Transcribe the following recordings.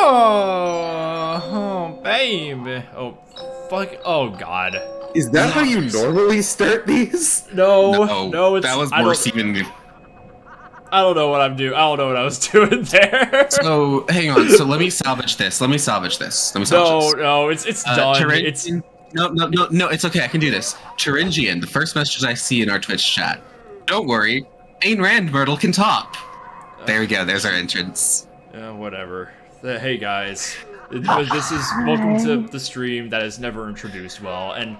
Oh, baby. Oh, fuck. Oh, God. Is that how you normally start these? No, it's... that was worse even. I don't know what I'm doing. I don't know what I was doing there. So, hang on. So let me salvage this. Let me salvage this. No, it's done. No, it's okay. I can do this. Turingian, the first message I see in our Twitch chat. Don't worry. Ayn Rand Myrtle can talk. There we go. There's our entrance. Whatever. Hey, guys. This is... Welcome to the stream that is never introduced well, and...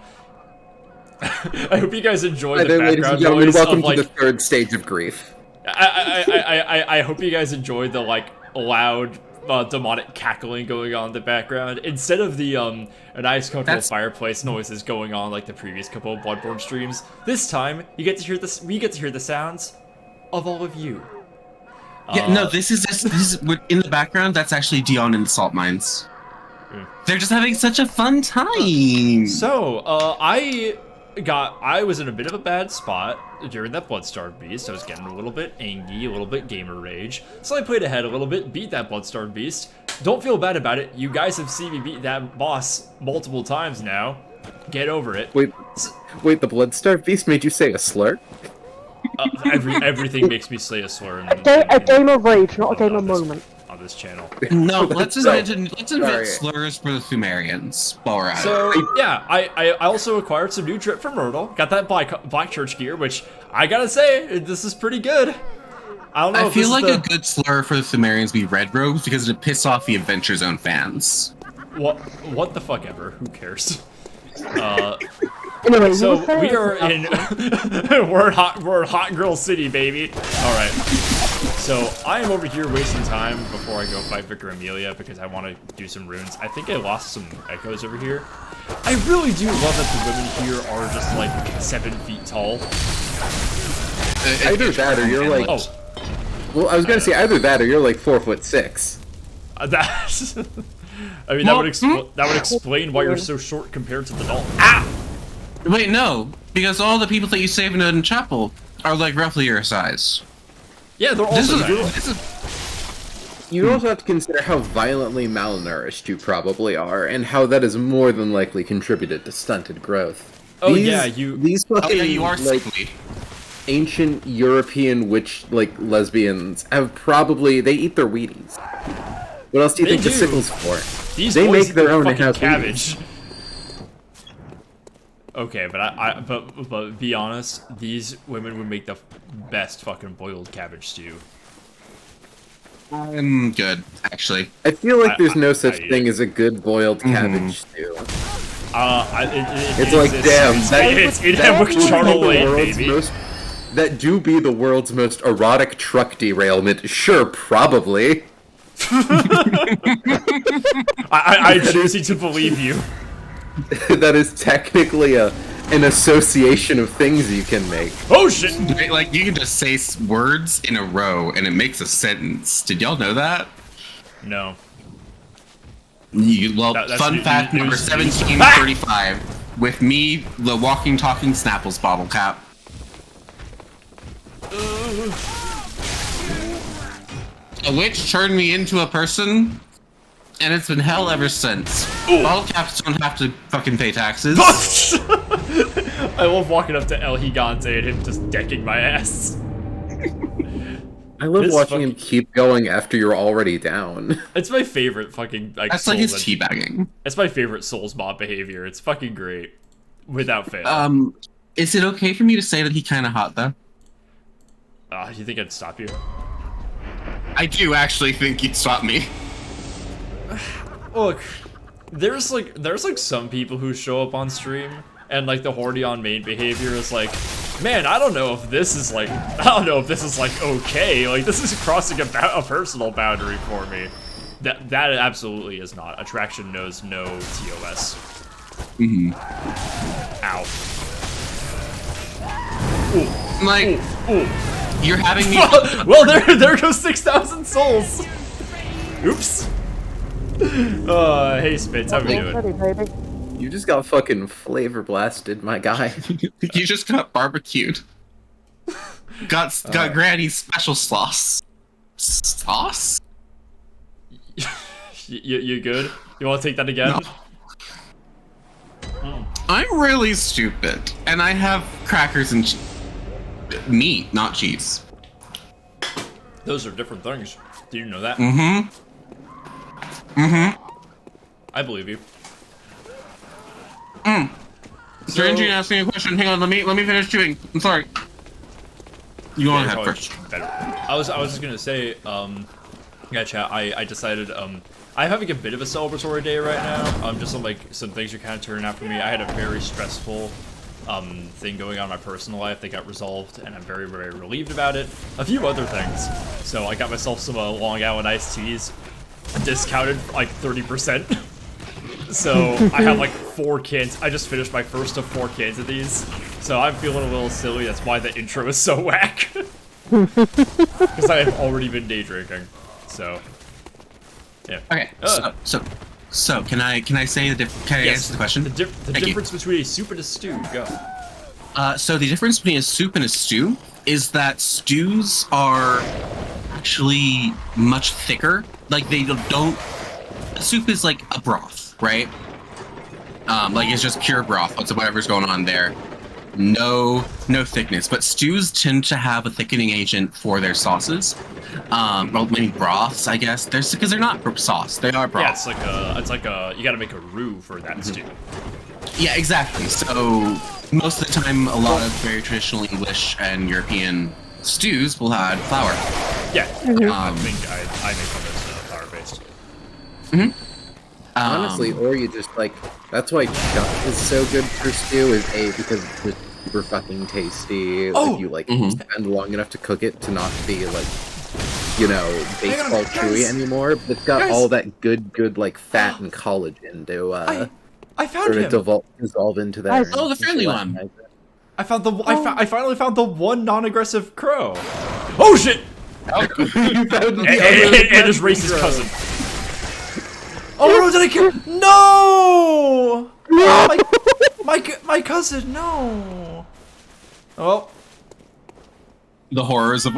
I hope you guys enjoy the background noise welcome of, like... to the third stage of grief. I hope you guys enjoyed the, like, loud, demonic cackling going on in the background, instead of the, a nice, comfortable fireplace noises going on like the previous couple of Bloodborne streams. This time, we get to hear the sounds of all of you. Yeah, no, this is in the background, that's actually Dion and the salt mines. They're just having such a fun time! So, I was in a bit of a bad spot during that Bloodstarved Beast. I was getting a little bit angry, a little bit gamer rage. So I played ahead a little bit, beat that Bloodstarved Beast. Don't feel bad about it. You guys have seen me beat that boss multiple times now. Get over it. Wait, the Bloodstarved Beast made you say a slur? Everything makes me say a slur. A game of rage, not a game of moment. On this channel. No, let's invent slurs for the Sumerians while we're at it. So, yeah, I also acquired some new drip from Myrtle. Got that Black Church gear, which, I gotta say, this is pretty good. I don't know. I feel like a good slur for the Sumerians would be red robes because it'd piss off the Adventure Zone fans. What the fuck ever? Who cares? Anyway, so we are in we're in Hot Girl City, baby. All right. So I am over here wasting time before I go fight Vicar Amelia because I want to do some runes. I think I lost some echoes over here. I really do love that the women here are just like 7 feet tall. Either that or you're like... Oh. Well, I was gonna say either that or you're like 4'6". That's... I mean, that would explain why you're so short compared to the doll. Ah! Wait, no, because all the people that you save in chapel are like roughly your size. Yeah, they're also You also have to consider how violently malnourished you probably are, and how that has more than likely contributed to stunted growth. Oh These fucking you are like sickly. ancient European witch lesbians have probably they eat their Wheaties. What else do you think the sickle's for? They make their own in-house cabbage. Okay, but be honest, these women would make the best fucking boiled cabbage stew. I'm good, actually. I feel like there's no such thing as a good boiled cabbage stew. It's like, damn, it's Charnel Lane, baby. That do be the world's most erotic truck derailment. Sure, probably. I choose to believe you. That is technically an association of things you can make. Oh shit! Like, you can just say words in a row and it makes a sentence. Did y'all know that? No. Fun fact number 1735. With me, the walking, talking Snapples bottle cap. A witch turned me into a person, and it's been hell ever since. Bottle caps don't have to fucking pay taxes. I love walking up to El Gigante and him just decking my ass. I love watching him keep going after you're already down. It's my favorite fucking That's like his teabagging. It's my favorite Souls mob behavior. It's fucking great. Without fail. Is it okay for me to say that he kinda hot though? You think I'd stop you? I do actually think you'd stop me. Look, there's like some people who show up on stream and like the Hordeon main behavior is like, man, I don't know if this is like okay. Like this is crossing a personal boundary for me. That absolutely is not. Attraction knows no TOS. Ow. Ooh. Like, ooh. You're having me. Well, there goes 6,000 souls. Oops. Hey Spitz, how we doing? You just got fucking flavor blasted, my guy. You just got barbecued. Got Granny's special sauce. Sauce? You good? You want to take that again? No. I'm really stupid, and I have crackers and meat, not cheese. Those are different things. Do you know that? Mm-hmm. I believe you. Randian asked me a question. Hang on, let me finish chewing. I'm sorry. You want to have first? Better. I was just gonna say, yeah, chat. I decided, I'm having a bit of a celebratory day right now. Just some things are kind of turning out for me. I had a very stressful thing going on in my personal life that got resolved, and I'm very, very relieved about it. A few other things. So I got myself some Long Island iced teas, discounted for like 30%. So I have like 4 cans. I just finished my first of 4 cans of these. So I'm feeling a little silly. That's why the intro is so whack. Because I have already been day drinking. So yeah. Okay. So can I say the can I answer the question? The difference between a soup and a stew. Go. So the difference between a soup and a stew is that stews are actually much thicker. Like they don't. A soup is like a broth, right? Like it's just pure broth. What's whatever's going on there. No thickness. But stews tend to have a thickening agent for their sauces. Well, maybe broths, I guess. Because they're not sauce. They are broth. Yeah, it's like a you got to make a roux for that stew. Yeah, exactly. So most of the time, a lot of very traditional English and European stews will add flour. Yeah, I think I make one that's flour based. Honestly, or you just like, that's why chuck is so good for stew, is because it's just super fucking tasty. If you like spend long enough to cook it to not be like, you know, baseball chewy anymore. But it's got all that good like fat and collagen to I found him. Dissolve into that. Oh, the friendly one. I finally found the one non-aggressive crow. Oh shit! You found the And his racist cousin. Oh no! Did I kill? No! My cousin. No. Oh. The horrors of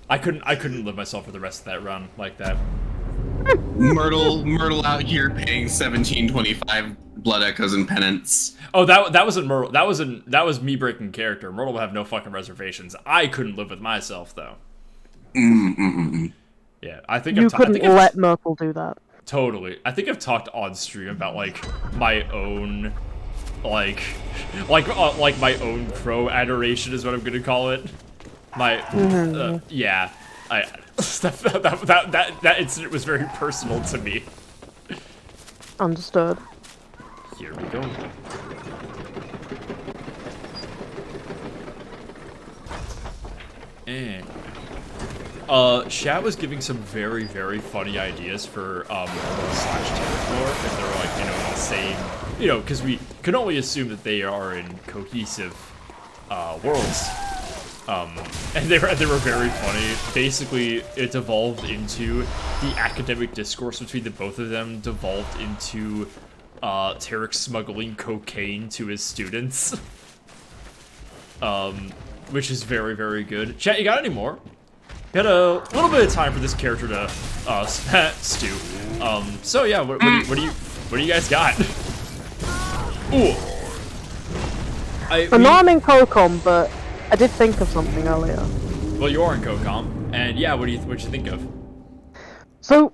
I couldn't live myself for the rest of that run like that. Myrtle out here paying $17.25 blood echoes and penance. Oh, that wasn't Myrtle. That was me breaking character. Myrtle would have no fucking reservations. I couldn't live with myself though. Yeah, I think you couldn't let Myrtle do that. Totally. I think I've talked on stream about like my own, like my own crow adoration is what I'm gonna call it. My yeah. That incident was very personal to me. Understood. Here we go. And Shat was giving some very, very funny ideas for /Terrafloor if they were like, you know, in the same, you know, because we can only assume that they are in cohesive worlds. And they were very funny. Basically, it devolved into the academic discourse between the both of them devolved into Tarek smuggling cocaine to his students. Which is very, very good. Chat, you got any more? Got a little bit of time for this character to stew. So yeah, what do you guys got? Ooh. I'm in COCOM, but I did think of something earlier. Well, you are in COCOM, and yeah, what'd you think of? So,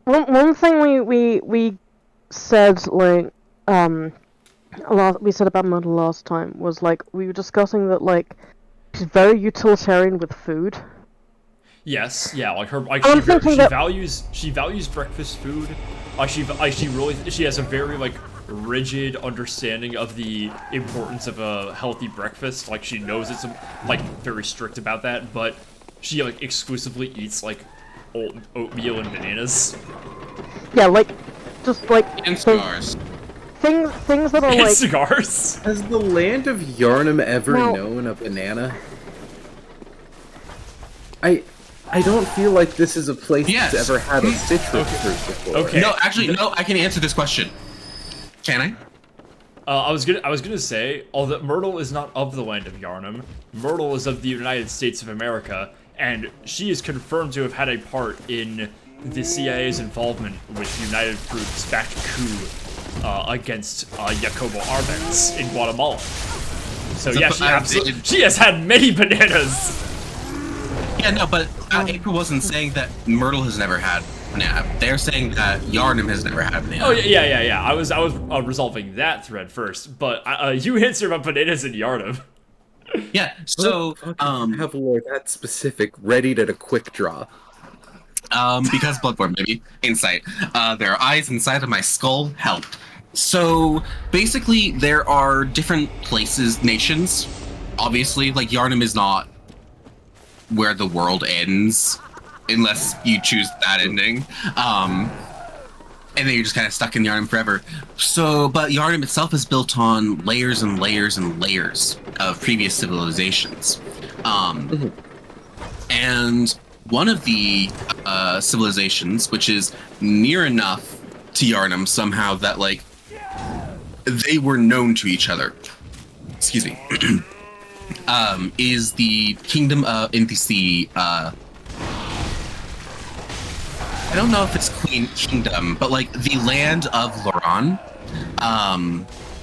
one thing we said, like, we said about Myrtle last time was, like, we were discussing that, like, she's very utilitarian with food. Yes, yeah, like her, like she values breakfast food. She has a very like rigid understanding of the importance of a healthy breakfast. Like she knows it's like very strict about that, but she like exclusively eats like oatmeal and bananas. Yeah, like just like and cigars. Things that are and like cigars. Has the land of Yarnum ever known a banana? I don't feel like this is a place that's ever had a citrus fruit before. Okay. No, actually, no. I can answer this question. Can I? I was gonna say, although Myrtle is not of the land of Yharnam, Myrtle is of the United States of America, and she is confirmed to have had a part in the CIA's involvement with United Fruit's backed coup against Jacobo Arbenz in Guatemala. So yeah, she has had many bananas. Yeah, no, but April wasn't saying that Myrtle has never had banana. They're saying that Yharnam has never had banana. Oh yeah. I was resolving that thread first, but you answered about bananas in Yharnam. Yeah, so have lore that specific ready to a quick draw. Because Bloodborne, baby. Insight. There are eyes inside of my skull. Help. So basically, there are different places, nations. Obviously, like Yharnam is not where the world ends, unless you choose that ending. And then you're just kind of stuck in Yharnam forever. So, but Yharnam itself is built on layers and layers and layers of previous civilizations. And one of the civilizations, which is near enough to Yharnam somehow that, like, they were known to each other. Excuse me. Is the kingdom of I don't know if it's Queen Kingdom, but like the land of Loran.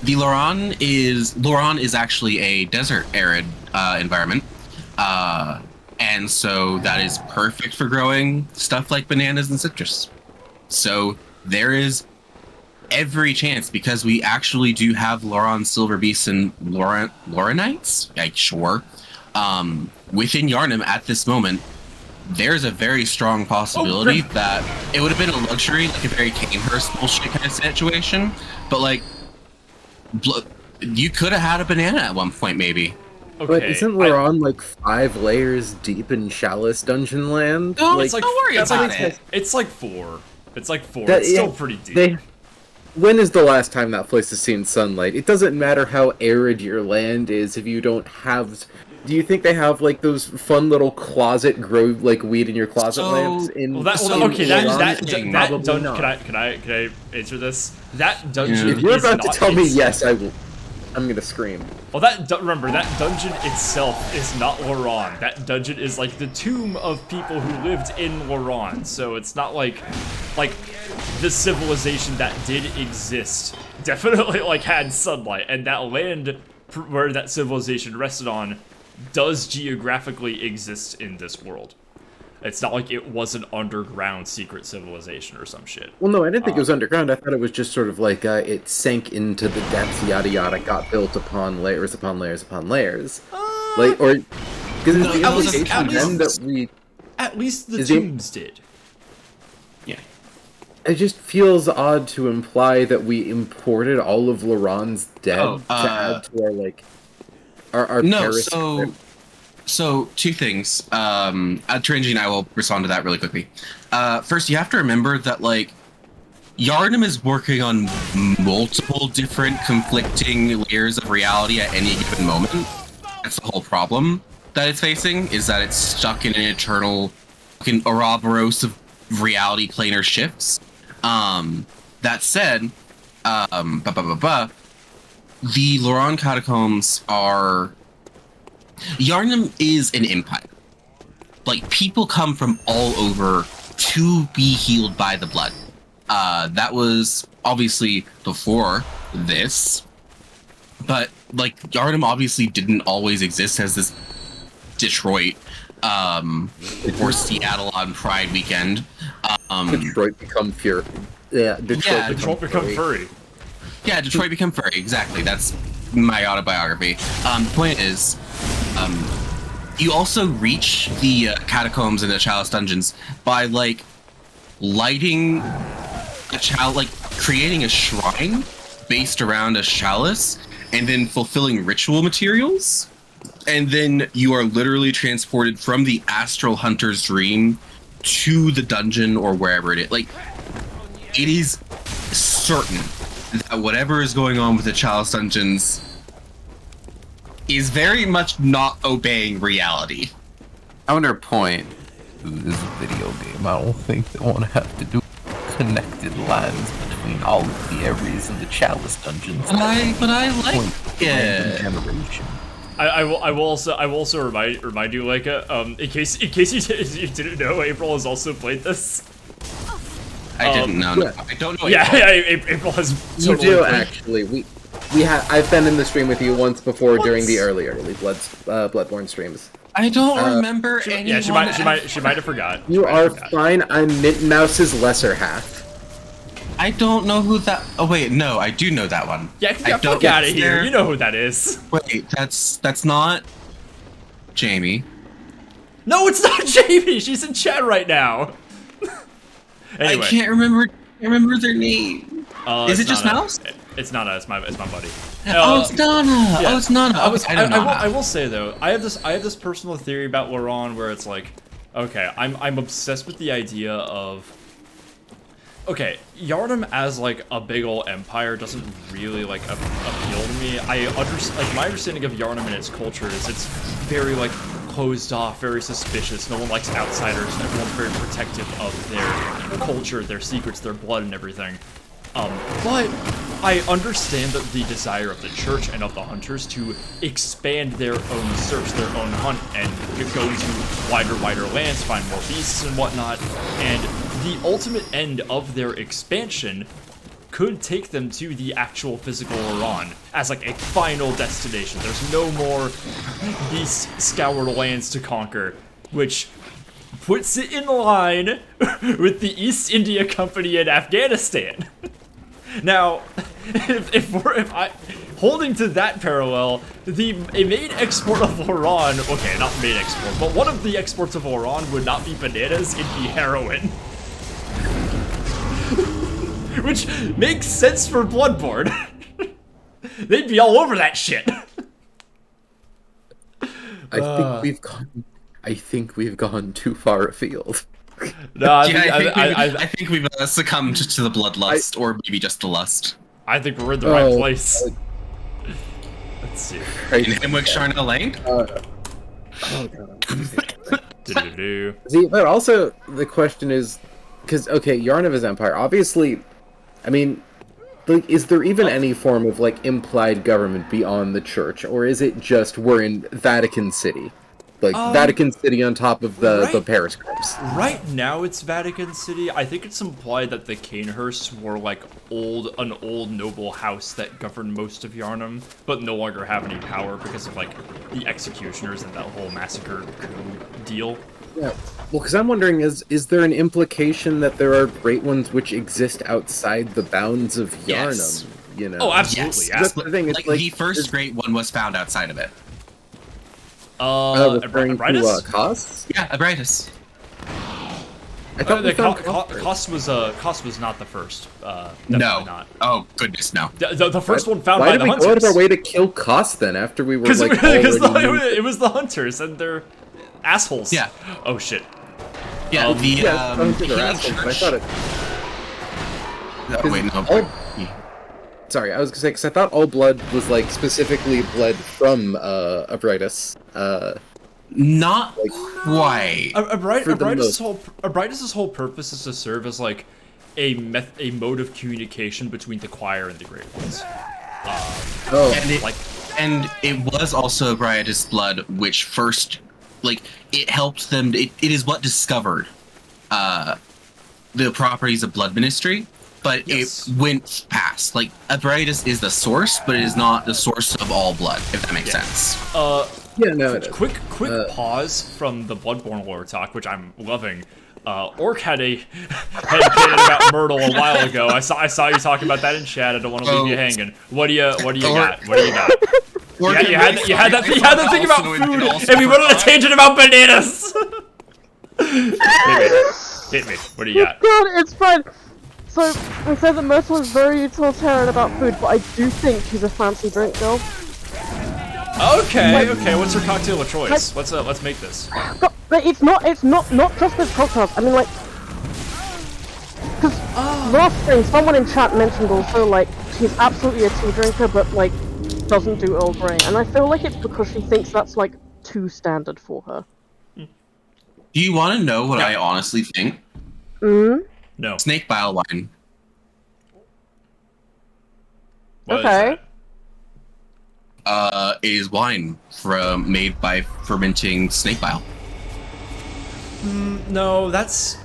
The Loran is actually a desert arid environment. And so that is perfect for growing stuff like bananas and citrus. So there is every chance, because we actually do have Loran silver beasts and Loranites, like, sure. Within Yharnam at this moment, there's a very strong possibility that it would have been a luxury, like a very Kanehurst bullshit kind of situation, but like, you could have had a banana at one point, maybe. Okay, but isn't Loran like 5 layers deep in Chalice Dungeon Land? No, like, it's like, don't worry about it. It's like 4. It's like 4. It's still pretty deep. When is the last time that place has seen sunlight? It doesn't matter how arid your land is if you don't have... Do you think they have, like, those fun little closet grow, like, weed in your closet lamps? Can I answer this? That dungeon If you're about to tell me its... yes, I'm gonna scream. Well, remember, that dungeon itself is not Loran. That dungeon is, like, the tomb of people who lived in Loran. So it's not like the civilization that did exist definitely, like, had sunlight. And that land where that civilization rested on does geographically exist in this world. It's not like it was an underground secret civilization or some shit. Well, no, I didn't think it was underground. I thought it was just sort of like it sank into the depths, yada yada, got built upon layers upon layers upon layers. Like, or because the implication then that we at least the tombs did. Yeah. It just feels odd to imply that we imported all of Loran's dead to add to our like our no. Paris So, two things. Terenji and I will respond to that really quickly. First, you have to remember that, like, Yharnam is working on multiple different conflicting layers of reality at any given moment. That's the whole problem that it's facing, is that it's stuck in an eternal fucking Ouroboros of reality planar shifts. That said, the Loran catacombs are... Yharnam is an empire. Like, people come from all over to be healed by the blood. That was obviously before this, but like Yharnam obviously didn't always exist as this Detroit or Seattle on Pride weekend. Detroit become pure. Yeah, Detroit become furry. Yeah, Detroit become furry. Exactly. That's my autobiography. The point is, you also reach the catacombs and the Chalice dungeons by like lighting a creating a shrine based around a chalice, and then fulfilling ritual materials, and then you are literally transported from the astral hunter's dream to the dungeon or wherever it is. Like, it is certain that whatever is going on with the Chalice dungeons is very much not obeying reality. Counterpoint. This is a video game. I don't think they want to have to do connected lines between all of the areas in the Chalice dungeons. But I like it. Generation. I will also remind you, like, in case you didn't know, April has also played this. I didn't know. yeah. I don't know. Yeah, April has. You Totally do played. actually. I've been in the stream with you once before during the early Bloodborne streams. I don't remember anyone. Yeah, she might have forgot. You are fine. I'm Mint Mouse's lesser half. I don't know who that. Oh wait, no, I do know that one. Yeah, fuck out of here. You know who that is. Wait, that's not Jamie. No, it's not Jamie. She's in chat right now. Anyway. I can't remember their name. Is it just Mouse? It's Nana. It's my buddy. Oh, it's Nana. Yeah. Oh, it's Nana. I will say though, I have this personal theory about Laurent where it's like, okay, I'm obsessed with the idea of. Okay, Yharnam as like a big ol' empire doesn't really like appeal to me. My understanding of Yharnam and its culture is it's very like closed off, very suspicious. No one likes outsiders, and everyone's very protective of their culture, their secrets, their blood, and everything. But I understand that the desire of the church and of the hunters to expand their own search, their own hunt, and go into wider lands, find more beasts and whatnot, and the ultimate end of their expansion could take them to the actual physical Iran as like a final destination. There's no more beast scoured lands to conquer, which puts it in line with the East India Company in Afghanistan. Now, if I holding to that parallel, a main export of Iran, okay, not main export, but one of the exports of Iran would not be bananas, it'd be heroin. Which makes sense for Bloodborne. They'd be all over that shit. I think we've gone too far afield. No, I think we've succumbed to the bloodlust, or maybe just the lust. I think we're in the right place. Let's see. In Hemwick Sharna Lane? See, but also the question is, because okay, Yarn of his empire. Obviously, I mean, like, is there even any form of like implied government beyond the church, or is it just we're in Vatican City? Like Vatican City on top of the Paris Corps. Right now it's Vatican City. I think it's implied that the Canehursts were like an old noble house that governed most of Yharnam, but no longer have any power because of like the executioners and that whole massacre coup deal. Yeah, well, because I'm wondering, is there an implication that there are great ones which exist outside the bounds of Yharnam? Yes. You know? Oh, absolutely. Yes. Yeah. That's the thing. It's Like the first great one was found outside of it. Referring to Abritus? costs? Yeah, Abritus. I thought we found Cost was not the first. Definitely No. not. Oh goodness, no. The first one found Why by did the we hunters. go out of our way to kill costs then after we were Because like already it was the hunters and they're assholes. Yeah. Oh shit. Yeah, hunters are healing assholes, but I church. thought it. Wait, no. Sorry, I was gonna say because I thought all blood was like specifically bled from Abritus. Not quite. Abritus' whole purpose is to serve as like a mode of communication between the choir and the Great Ones. And it was also Abritus' blood which first, like, it helped them. It is what discovered the properties of blood ministry. But yes. It went past. Like, Abritus is the source, but it is not the source of all blood, if that makes sense. Yeah, no, it is. Quick pause from the Bloodborne lore talk, which I'm loving. Orc had a headcanon about Myrtle a while ago. I saw you talking about that in chat. I don't want to leave you hanging. What do you got? What do you got? You had that thing about food, and we went on a tangent about bananas. Hit me. What do you got? God, it's fine. So, we said that Myrtle is very utilitarian about food, but I do think she's a fancy drink girl. Okay. What's your cocktail of choice? Let's make this. But it's not just with cocktails. I mean, like, because last thing, someone in chat mentioned also, like, she's absolutely a tea drinker, but, like, doesn't do Earl Grey. And I feel like it's because she thinks that's, like, too standard for her. Do you want to know what I honestly think? No. Snake bile wine. What is Okay. that? Is wine made by fermenting snake bile. No, that's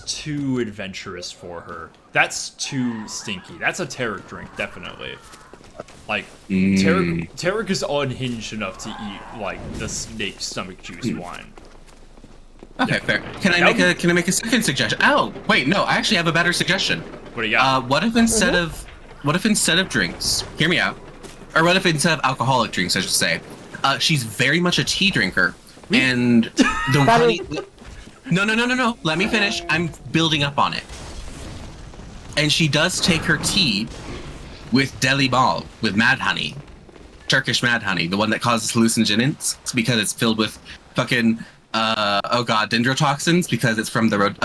too adventurous for her. That's too stinky. That's a Tarek drink, definitely. Like, Tarek is unhinged enough to eat, like, the snake stomach juice wine. Okay, fair. Can I make a second suggestion? Oh, wait, no, I actually have a better suggestion. What do you got? What if instead of drinks, hear me out, or what if instead of alcoholic drinks, I should say, she's very much a tea drinker, and the honey. No. Let me finish. I'm building up on it. And she does take her tea with deli ball, with mad honey, Turkish mad honey, the one that causes hallucinogens because it's filled with fucking dendrotoxins because it's from the road.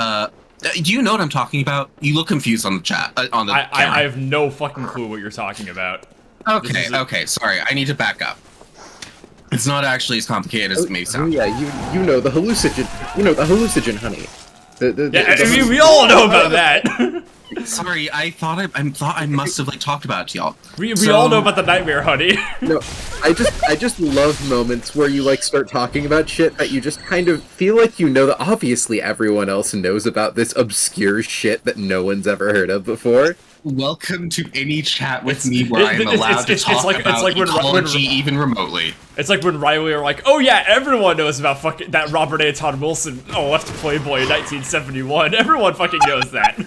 Do you know what I'm talking about? You look confused on the chat on the camera. I have no fucking clue what you're talking about. Okay, sorry. I need to back up. It's not actually as complicated as it may sound. Yeah, you know the hallucinogen. You know the hallucinogen honey. We all know about that. Sorry, I thought I must have like talked about it to y'all. We all know about the nightmare honey. No, I just love moments where you like start talking about shit that you just kind of feel like you know that obviously everyone else knows about this obscure shit that no one's ever heard of before. Welcome to any chat with me where I'm allowed to talk about ecology even remotely. It's like when Riley are like, oh yeah, everyone knows about fucking that Robert Anton Wilson left Playboy in 1971. Everyone fucking knows that.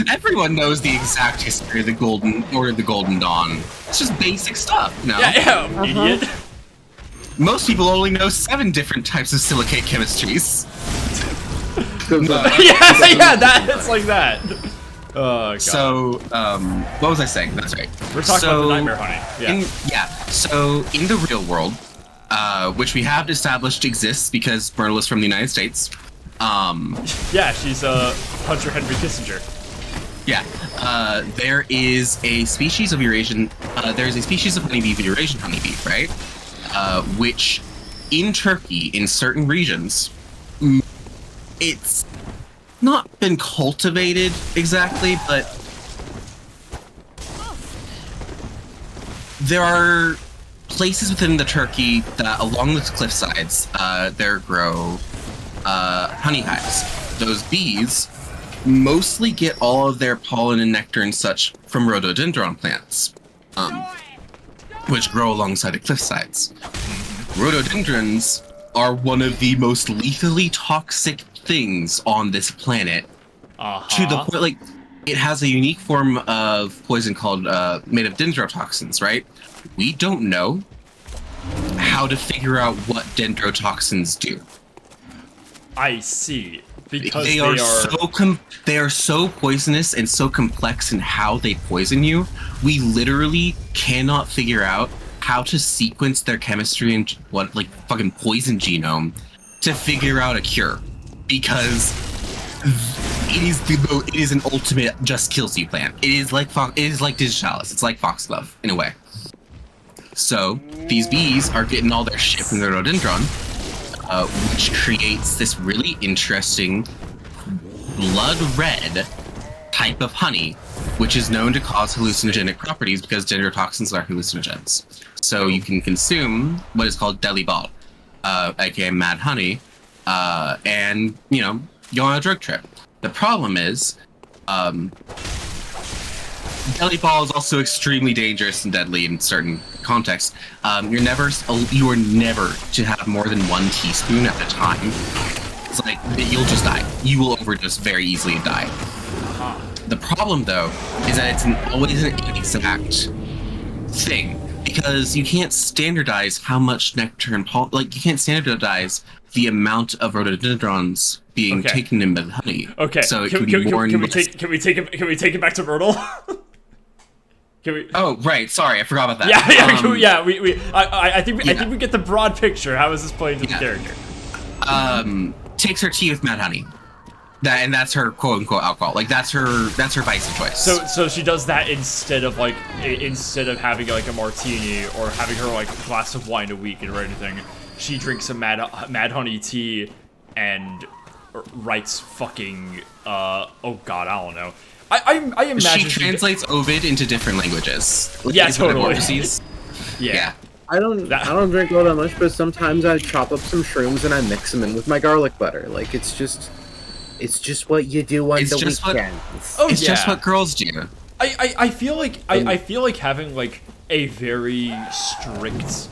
Everyone knows the exact history of the Golden Dawn. It's just basic stuff, no? Yeah, idiot. Most people only know 7 different types of silicate chemistries. It's like that. Oh, God. So, what was I saying? That's right. We're talking about the nightmare honey. So, in the real world, which we have established exists because Myrtle is from the United States. Yeah, she's Hunter Henry Kissinger. Yeah. There is a species of Eurasian. There's a species of honeybee, the Eurasian honeybee, right? Which, in Turkey, in certain regions, it's not been cultivated exactly, but there are places within the Turkey that, along the cliff sides, there grow honey hives. Those bees mostly get all of their pollen and nectar and such from rhododendron plants, which grow alongside the cliff sides. Rhododendrons are one of the most lethally toxic things on this planet, to the point, like, it has a unique form of poison called made of dendrotoxins, right? We don't know how to figure out what dendrotoxins do. I see. Because they are so poisonous and so complex in how they poison you. We literally cannot figure out how to sequence their chemistry and what, like, fucking poison genome to figure out a cure, because it is an ultimate just kills you plant. It is like digitalis. It's like foxglove in a way. So these bees are getting all their shit from the rhododendron, which creates this really interesting blood red type of honey, which is known to cause hallucinogenic properties because dendrotoxins are hallucinogens. So you can consume what is called deli ball, aka mad honey, and, you know, go on a drug trip. The problem is, deli ball is also extremely dangerous and deadly in certain contexts. You are never to have more than 1 teaspoon at a time. It's like, you'll just die. You will overdose very easily and die. The problem, though, is that it's always an inexact thing, because you can't standardize how much nectar and pollen, like, you can't standardize the amount of rhododendrons being taken in by the honey. Okay. So it can we take it back to Myrtle? Oh, right. Sorry, I forgot about that. I think we get the broad picture. How is this playing to the character? Takes her tea with mad honey. That's her quote unquote alcohol. Like, that's her vice of choice. So she does that instead of having like a martini or having her like glass of wine a week or anything. She drinks a mad honey tea and writes fucking oh god, I don't know. I imagine She translates Ovid into different languages. Like, Yeah, different totally. metamorphoses. Yeah. I don't drink all that much, but sometimes I chop up some shrooms and I mix them in with my garlic butter. Like it's just what you do on It's the just what- weekends. Oh, It's just yeah. what girls do. I feel like I feel like having like a very strict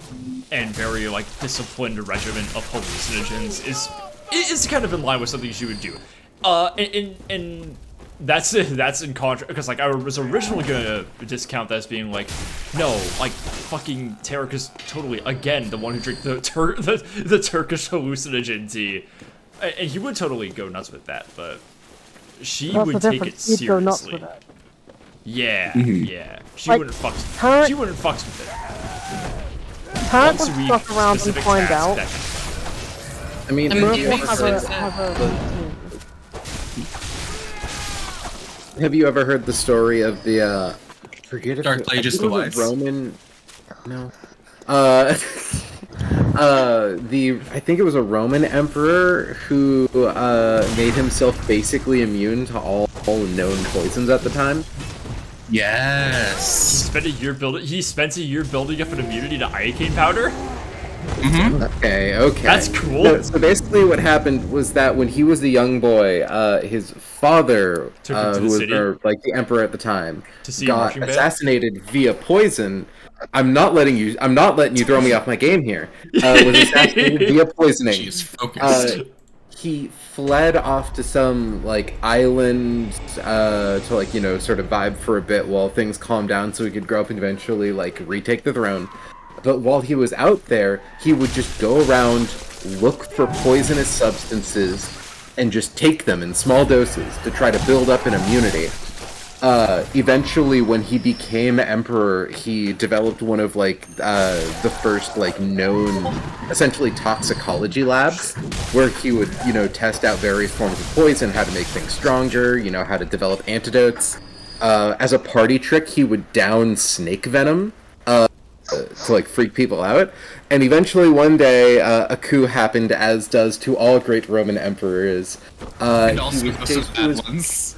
and very like disciplined regimen of hallucinogens is kind of in line with something you would do. And that's in contrast, because like I was originally gonna discount that as being like, no, like fucking Tarek is totally again the one who drank the Turkish hallucinogen tea, and he would totally go nuts with that, but she That's would the take it difference. You'd go nuts seriously. with it. Yeah, yeah. She Like, wouldn't fuck. Tarek- She wouldn't fuck with it. Tarek Once a would week, fuck around and specific find task, out. that kind of stuff. I mean, I mean, have it you makes ever sense. have you ever heard the story of the forget if Dark it, Ages I think the it was a Wise. Roman no I think it was a Roman emperor who made himself basically immune to all known poisons at the time. Yes. He spent a year building up an immunity to iocane powder. Okay. That's cool. So basically, what happened was that when he was a young boy, his father, Took him to who the was city? like the emperor at the time, To see got marching band? assassinated via poison. I'm not letting you throw me off my game here. Was assassinated via poisoning. She's focused. He fled off to some like island to like sort of vibe for a bit while things calmed down, so he could grow up and eventually like retake the throne. But while he was out there, he would just go around, look for poisonous substances, and just take them in small doses to try to build up an immunity. Eventually, when he became emperor, he developed one of like the first like known, essentially toxicology labs, where he would test out various forms of poison, how to make things stronger, how to develop antidotes. As a party trick, he would down snake venom to like freak people out, and eventually one day a coup happened, as does to all great Roman emperors. And also most bad ones.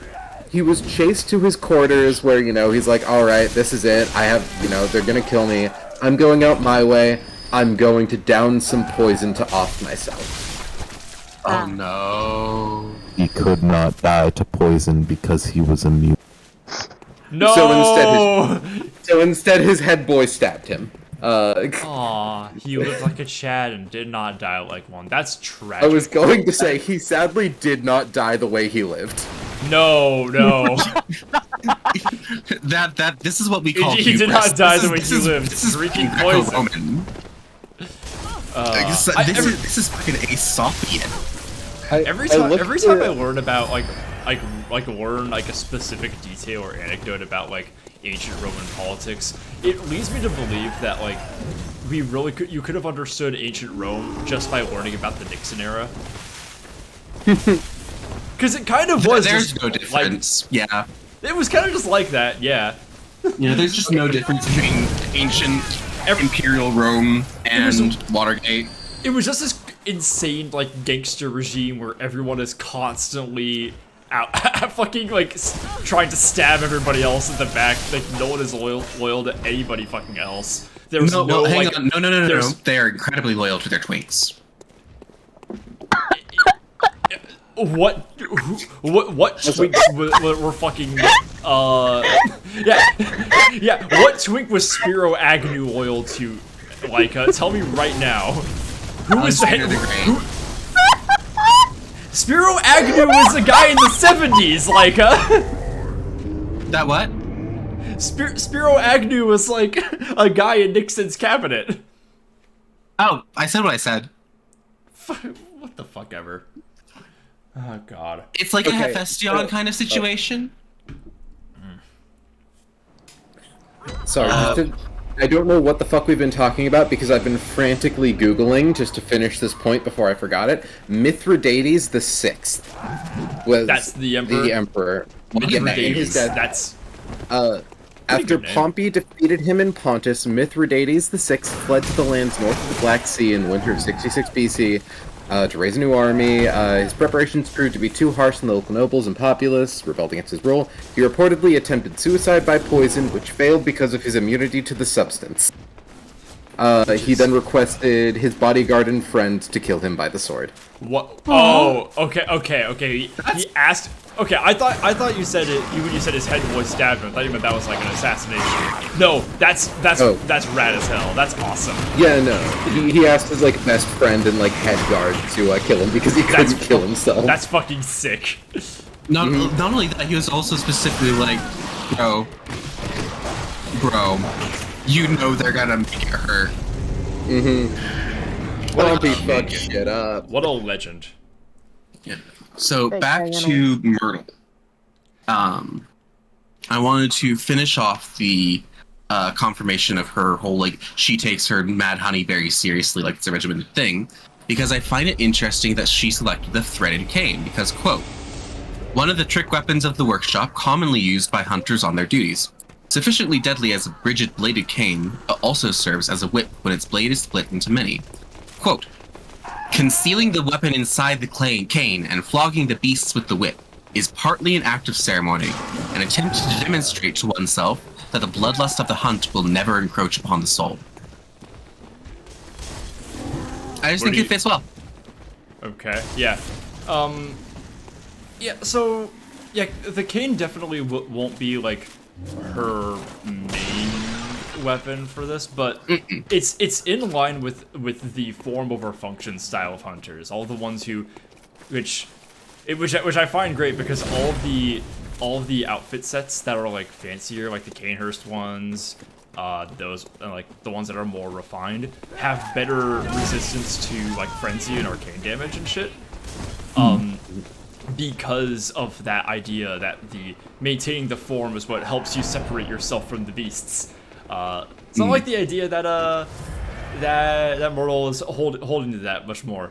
He was chased to his quarters where, he's like, all right, this is it. I have, they're going to kill me. I'm going out my way. I'm going to down some poison to off myself. Oh no. He could not die to poison because he was immune. No. So instead his head boy stabbed him. Aw, he lived like a Chad and did not die like one. That's tragic. I was going to say, he sadly did not die the way he lived. No. This is what we call He did hubris. not die the way This he is- lived, This is drinking fucking poison. Greco-Roman. This is fucking Aesopian. Every time I learn about learn like a specific detail or anecdote about like ancient Roman politics, it leads me to believe that like you could have understood ancient Rome just by learning about the Nixon era. Because it kind of was. There's just, no difference. Yeah. It was kind of just like that. Yeah. There's just no difference between ancient imperial Rome and Watergate. It was just this insane like gangster regime where everyone is constantly out fucking like trying to stab everybody else in the back. Like no one is loyal to anybody fucking else. There's Hang on. No. there's- They're incredibly loyal to their twinks. What twinks were fucking yeah what twink was Spiro Agnew loyal to? Like tell me right now. Who was that? Alexander the Great. Spiro Agnew was the guy in the 70s, like That what? Spiro Agnew was like a guy in Nixon's cabinet. Oh, I said what I said. What the fuck ever. Oh god. It's like Okay, a Hephaestion kind of situation. Sorry, I don't know what the fuck we've been talking about because I've been frantically Googling just to finish this point before I forgot it. Mithridates the Sixth was That's the emperor? Yeah, in Mithridates, his death. that's After good name. Pompey defeated him in Pontus, Mithridates the Sixth fled to the lands north of the Black Sea in winter of 66 BC, to raise a new army. His preparations proved to be too harsh on the local nobles and populace, rebelled against his rule. He reportedly attempted suicide by poison, which failed because of his immunity to the substance. He then requested his bodyguard and friend to kill him by the sword. What? Oh, okay. He asked. Okay, I thought you said it. When you said his head was stabbed, I thought you meant that was like an assassination. No, that's rad as hell. That's awesome. Yeah, no. He asked his like best friend and like head guard to kill him because he couldn't kill himself. That's fucking sick. Not only that, he was also specifically like, bro, you know they're gonna make it hurt. Bumpy fuck shit up. What a legend. Yeah. So back to Myrtle. I wanted to finish off the confirmation of her whole like she takes her mad honey very seriously, like it's a regimented thing, because I find it interesting that she selected the threaded cane because, quote, one of the trick weapons of the workshop commonly used by hunters on their duties. Sufficiently deadly as a rigid-bladed cane, but also serves as a whip when its blade is split into many. Quote, concealing the weapon inside the cane and flogging the beasts with the whip is partly an act of ceremony, an attempt to demonstrate to oneself that the bloodlust of the hunt will never encroach upon the soul. I just think it fits well. Okay, yeah. Yeah, so, yeah, the cane definitely won't be, like, her main weapon for this, but it's in line with the form over function style of hunters. All the ones which I find great because all of the outfit sets that are like fancier, like the Canehurst ones, those like the ones that are more refined, have better resistance to like frenzy and arcane damage and shit. Because of that idea that the maintaining the form is what helps you separate yourself from the beasts. It's not like the idea that that Myrtle is holding to that much more.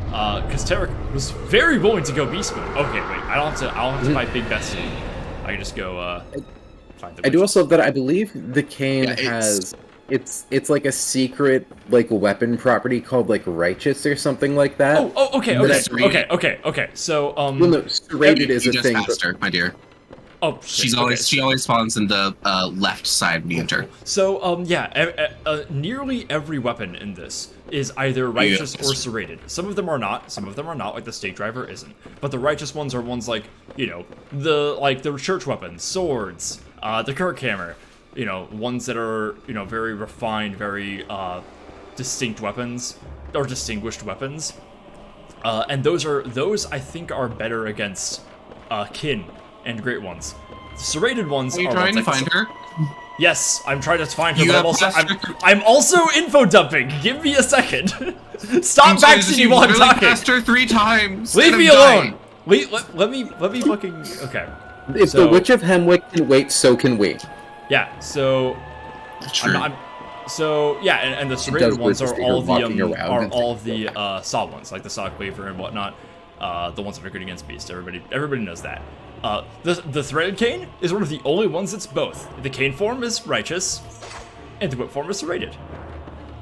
Because Tarek was very willing to go beast mode. Okay, wait, I don't have to fight Big Bessie. I can just go find the witch. I do also have that I believe the cane has it's like a secret like weapon property called like righteous or something like that. Okay. So well, no, serrated is a just thing. Faster, my dear. Oh, she always spawns in the left side when you enter. So nearly every weapon in this is either righteous or serrated. Some of them are not. Some of them are not. Like the stake driver isn't. But the righteous ones are ones like the church weapons, swords, the Kirk hammer. Ones that are very refined, very distinct weapons or distinguished weapons. And those I think are better against kin and great ones. Serrated ones are you are trying to like, find her? Yes, I'm trying to find her, but I'm also info dumping. Give me a second. Stop backseating while I'm talking. Asked her 3 times. Leave me alone. Let me fucking okay. If the Witch of Hemwick can wait, so can we. Yeah. So. True. And the serrated ones are all the saw ones, like the saw cleaver and whatnot. The ones that are good against beast. Everybody knows that. The threaded cane is one of the only ones that's both. The cane form is righteous, and the whip form is serrated.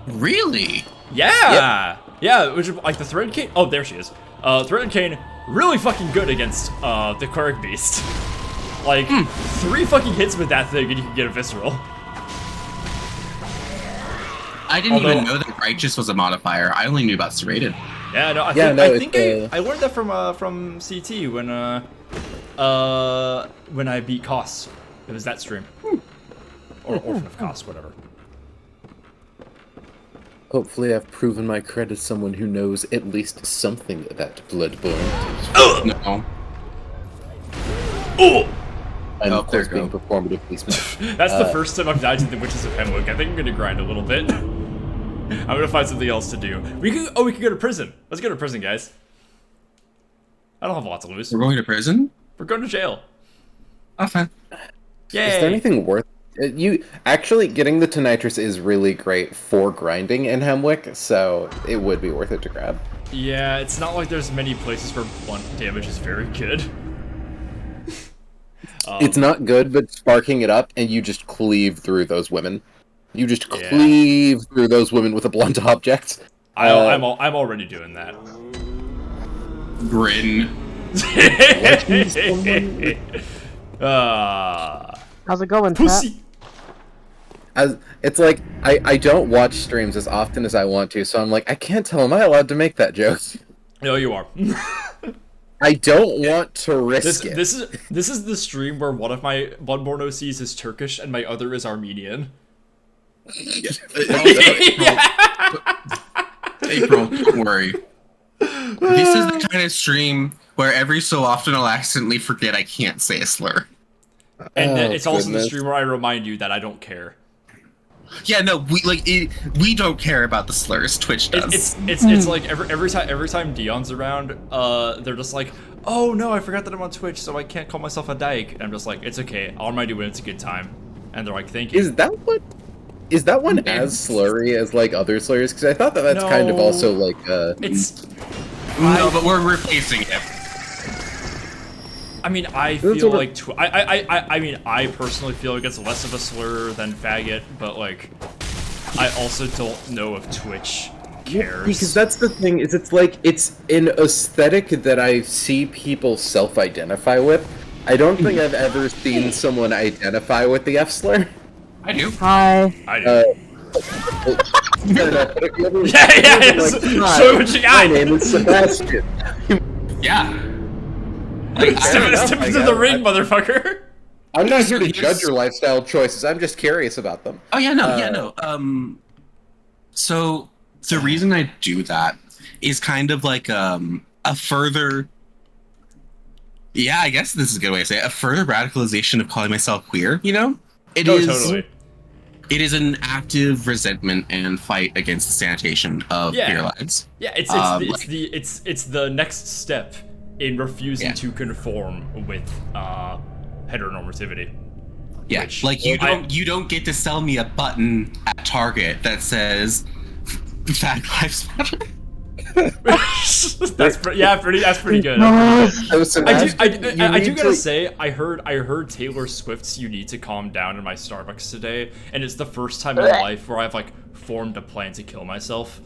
Really? Yeah. Yep. Yeah. Which is like the threaded cane. Oh, there she is. Threaded cane really fucking good against the cleric beast. Like 3 fucking hits with that thing, and you can get a visceral. I didn't even know that righteous was a modifier. I only knew about serrated. Yeah, no, I think I learned that from CT when I beat Koss. It was that stream. Or Orphan of Koss, whatever. Hopefully I've proven my credit as someone who knows at least something about Bloodborne. No. Oh! And of course being performative policeman. That's the first time I've died to the Witches of Hemwick. I think I'm gonna grind a little bit. I'm gonna find something else to do. We could go to prison. Let's go to prison, guys. I don't have a lot to lose. We're going to prison? We're going to jail. Oh, fine. Yay! Is there anything worth you actually getting the Tonitrus is really great for grinding in Hemwick, so it would be worth it to grab. Yeah, it's not like there's many places where blunt damage is very good. It's not good, but sparking it up and you just cleave through those women. You just cleave through those women with a blunt object. I'm already doing that. Grin. How's it going, chat? Pussy. It's like I don't watch streams as often as I want to, so I'm like, I can't tell. Am I allowed to make that joke? No, you are. I don't want to risk it. This is the stream where one of my Bloodborne OCs is Turkish and my other is Armenian. April, don't worry. This is the kind of stream where every so often I'll accidentally forget I can't say a slur. And then it's also the goodness. stream where I remind you that I don't care. Yeah, no, we don't care about the slurs. Twitch does. It's like every time Dion's around, they're just like, oh no, I forgot that I'm on Twitch, so I can't call myself a dyke. And I'm just like, it's okay, I'll remind you when it's a good time. And they're like, thank you. Is that one as slurry as like other slurs? Because I thought that's kind of No. also like It's. No, but we're replacing it. I mean, I feel like I mean, I personally feel like it's less of a slur than faggot, but like, I also don't know if Twitch cares. Because that's the thing, is it's like, it's an aesthetic that I see people self-identify with. I don't think I've ever seen someone identify with the F slur. I do. Hi. I do. Yeah. Like, show what you got. My name is Sebastian. Yeah. Step into the ring, motherfucker. I'm not here to Here's- judge your lifestyle choices. I'm just curious about them. Oh yeah, no. So the reason I do that is kind of like a further. Yeah, I guess this is a good way to say it. A further radicalization of calling myself queer. You know, it is. Totally. It is an active resentment and fight against the sanitation of queer lives. Yeah, it's the next step in refusing to conform with heteronormativity. Yeah, Which, like you don't get to sell me a button at Target that says "Fat Lives Matter." That's pretty good. I do gotta say, I heard Taylor Swift's "You Need to Calm Down" in my Starbucks today, and it's the first time in my life where I've like formed a plan to kill myself.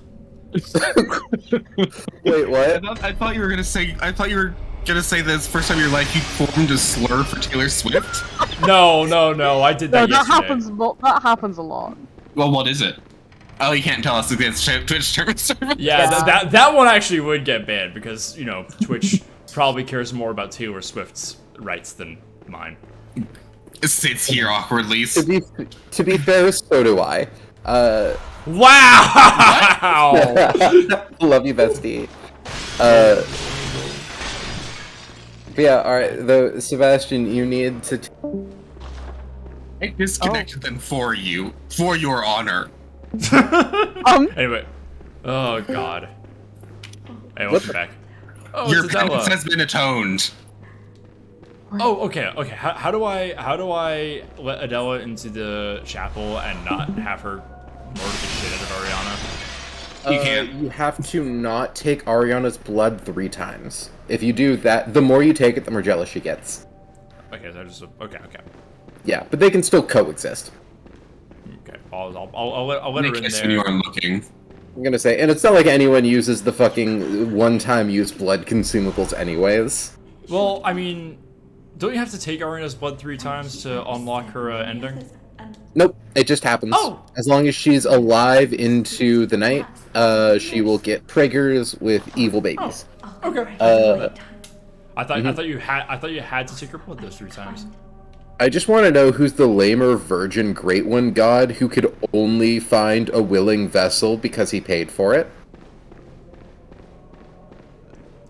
Wait, what? I thought you were gonna say. I thought you were gonna say this first time in your life you formed a slur for Taylor Swift. No, I did that yesterday. That happens a lot. Well, what is it? Oh, you can't tell us against Twitch terms service. Yeah, that one actually would get banned because, you know, Twitch probably cares more about Taylor Swift's rights than mine. Sits here awkwardly. To be fair, so do I. Wow! Love you, bestie. But yeah, alright, though, Sebastian, you need to... I disconnected them for you, for your honor. Anyway. Oh, God. Hey, welcome back. Oh, Your it's penance Adela. has been atoned. Oh, okay. How do I let Adela into the chapel and not have her murder the shit out of Ariana? You can't. You have to not take Ariana's blood 3 times. If you do that, the more you take it, the more jealous she gets. Okay, so I just okay. Yeah, but they can still coexist. Okay, I'll let her in Kiss when you there. are looking. I'm gonna say, and it's not like anyone uses the fucking one-time use blood consumables anyways. Well, I mean, don't you have to take Ariana's blood 3 times to unlock her ending? Nope, it just happens. Oh! As long as she's alive into the night, she will get priggers with evil babies. Okay. I thought you had to take her blood those 3 times. I just want to know who's the lamer virgin great one god who could only find a willing vessel because he paid for it.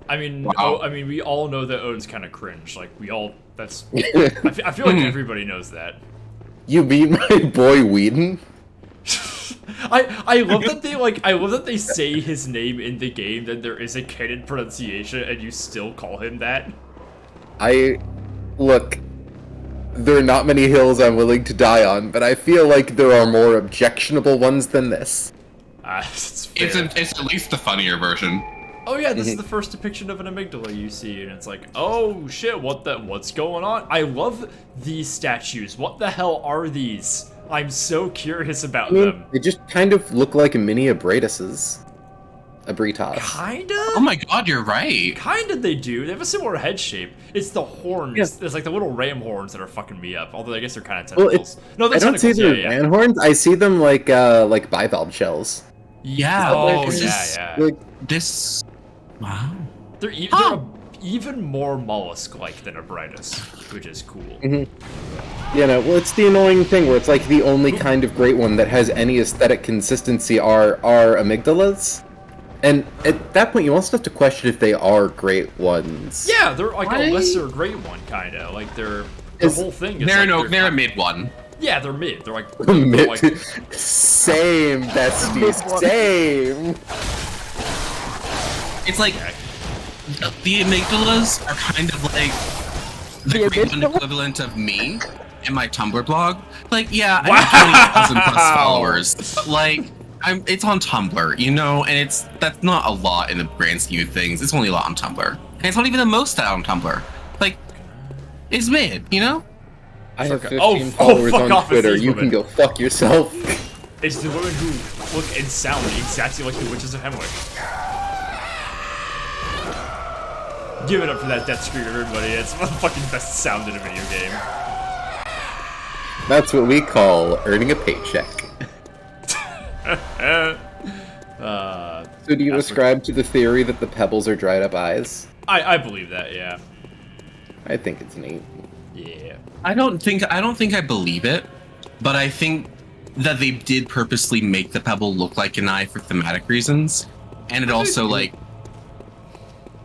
I mean, Wow. we all know that Odin's kind of cringe. Like we all, that's. I feel like everybody knows that. You mean my boy Whedon? I love that they say his name in the game, that there is a canon pronunciation, and you still call him that. Look, there are not many hills I'm willing to die on, but I feel like there are more objectionable ones than this. It's fair. It's at least the funnier version. Oh yeah, this is the first depiction of an amygdala you see, and it's like, oh shit, what's going on? I love these statues. What the hell are these? I'm so curious about them. They just kind of look like mini Abratuses. Abritas. Kinda? Oh my god, you're right. Kinda they do. They have a similar head shape. It's the horns. Yeah. There's like the little ram horns that are fucking me up. Although I guess they're kind of Well, tentacles. No, they're I don't see tentacles. them Yeah, man horns. I see them like bivalve shells. Yeah. Oh, this yeah, is- yeah. Like, This. Wow. They're, even more mollusk-like than Abritus, which is cool. well, it's the annoying thing where it's like the only kind of great one that has any aesthetic consistency are amygdalas. And at that point, you also have to question if they are great ones. Yeah, they're like Why? a lesser great one, kind of. Like their whole thing is They're a mid one. Yeah, they're mid. They're like, Same, besties, same. It's like the amygdalas are kind of like the The grade one amygdala? equivalent of me in my Tumblr blog. Like, yeah, I have 20,000 plus followers, but like, it's on Tumblr, you know, and that's not a lot in the grand scheme of things. It's only a lot on Tumblr, and it's not even the most on Tumblr. Like, it's mid, you know. I have 15 Oh, followers fuck on off, it's Twitter. these You women. can go fuck yourself. it's the women who look and sound exactly like the witches of Hemwick. Give it up for that death scream, everybody. It's the fucking best sound in a video game. That's what we call earning a paycheck. So do you ascribe to the theory that the pebbles are dried up eyes? I believe that, yeah. I think it's neat. Yeah. I don't think I believe it, but I think that they did purposely make the pebble look like an eye for thematic reasons, and it also like.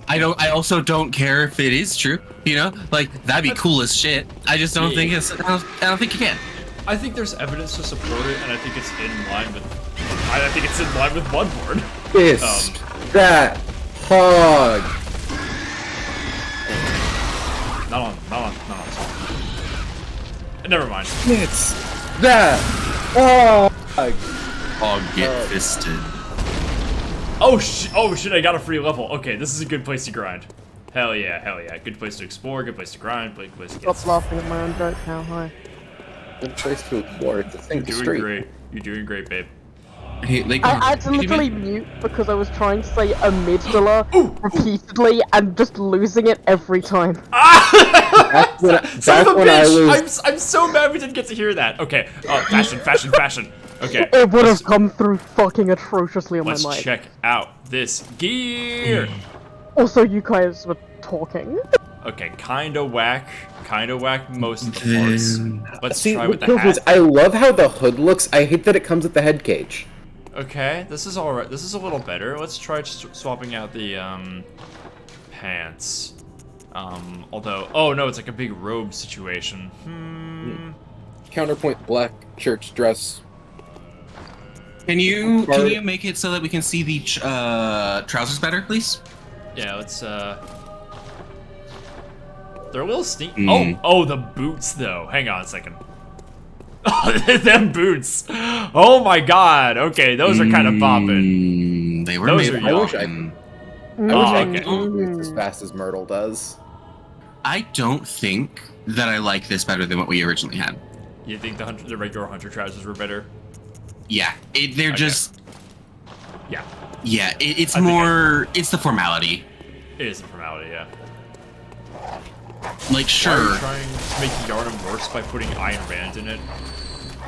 I also don't care if it is true, you know? Like, that'd be cool as shit. I just don't think I don't think you can. I think there's evidence to support it, and I think it's in line with. I think it's in line with Bloodborne. Fist that hog. Not on. Never mind. It's that hog. Oh, get fisted. Oh shit! I got a free level. Okay, this is a good place to grind. Hell yeah! Good place to explore. Good place to grind. Good place to get. Stop laughing at my own joke, how high. Good place to explore. It's a thing You're to doing street. great. You're doing great, babe. Hey, like, I had to literally mute because I was trying to say amygdala repeatedly and just losing it every time. Back when I was I'm so mad we didn't get to hear that. Okay. Fashion. Okay. It would have come through fucking atrociously on Let's my mic. check out this gear. Also, you guys were talking. Okay, kinda whack most of the parts. Let's see. try What with the kills hat. is I love how the hood looks. I hate that it comes with the head cage. Okay, this is alright. This is a little better. Let's try swapping out the pants. Although, oh no, it's like a big robe situation. Counterpoint black church dress. Can you make it so that we can see the trousers better, please? Yeah, let's they're a little sneaky. Mm. Oh, the boots though. Hang on a second. Them boots. Oh my god. Okay, those are kind of bopping. They were Those made are I wish I bopping. okay. move as fast as Myrtle does. I don't think that I like this better than what we originally had. You think the regular hunter trousers were better? Yeah, they're Okay. just. Yeah, It's I think more. It's the formality. it is a formality. Yeah. Like, Why are sure. you trying to make Yarnum worse by putting Ayn Rand in it?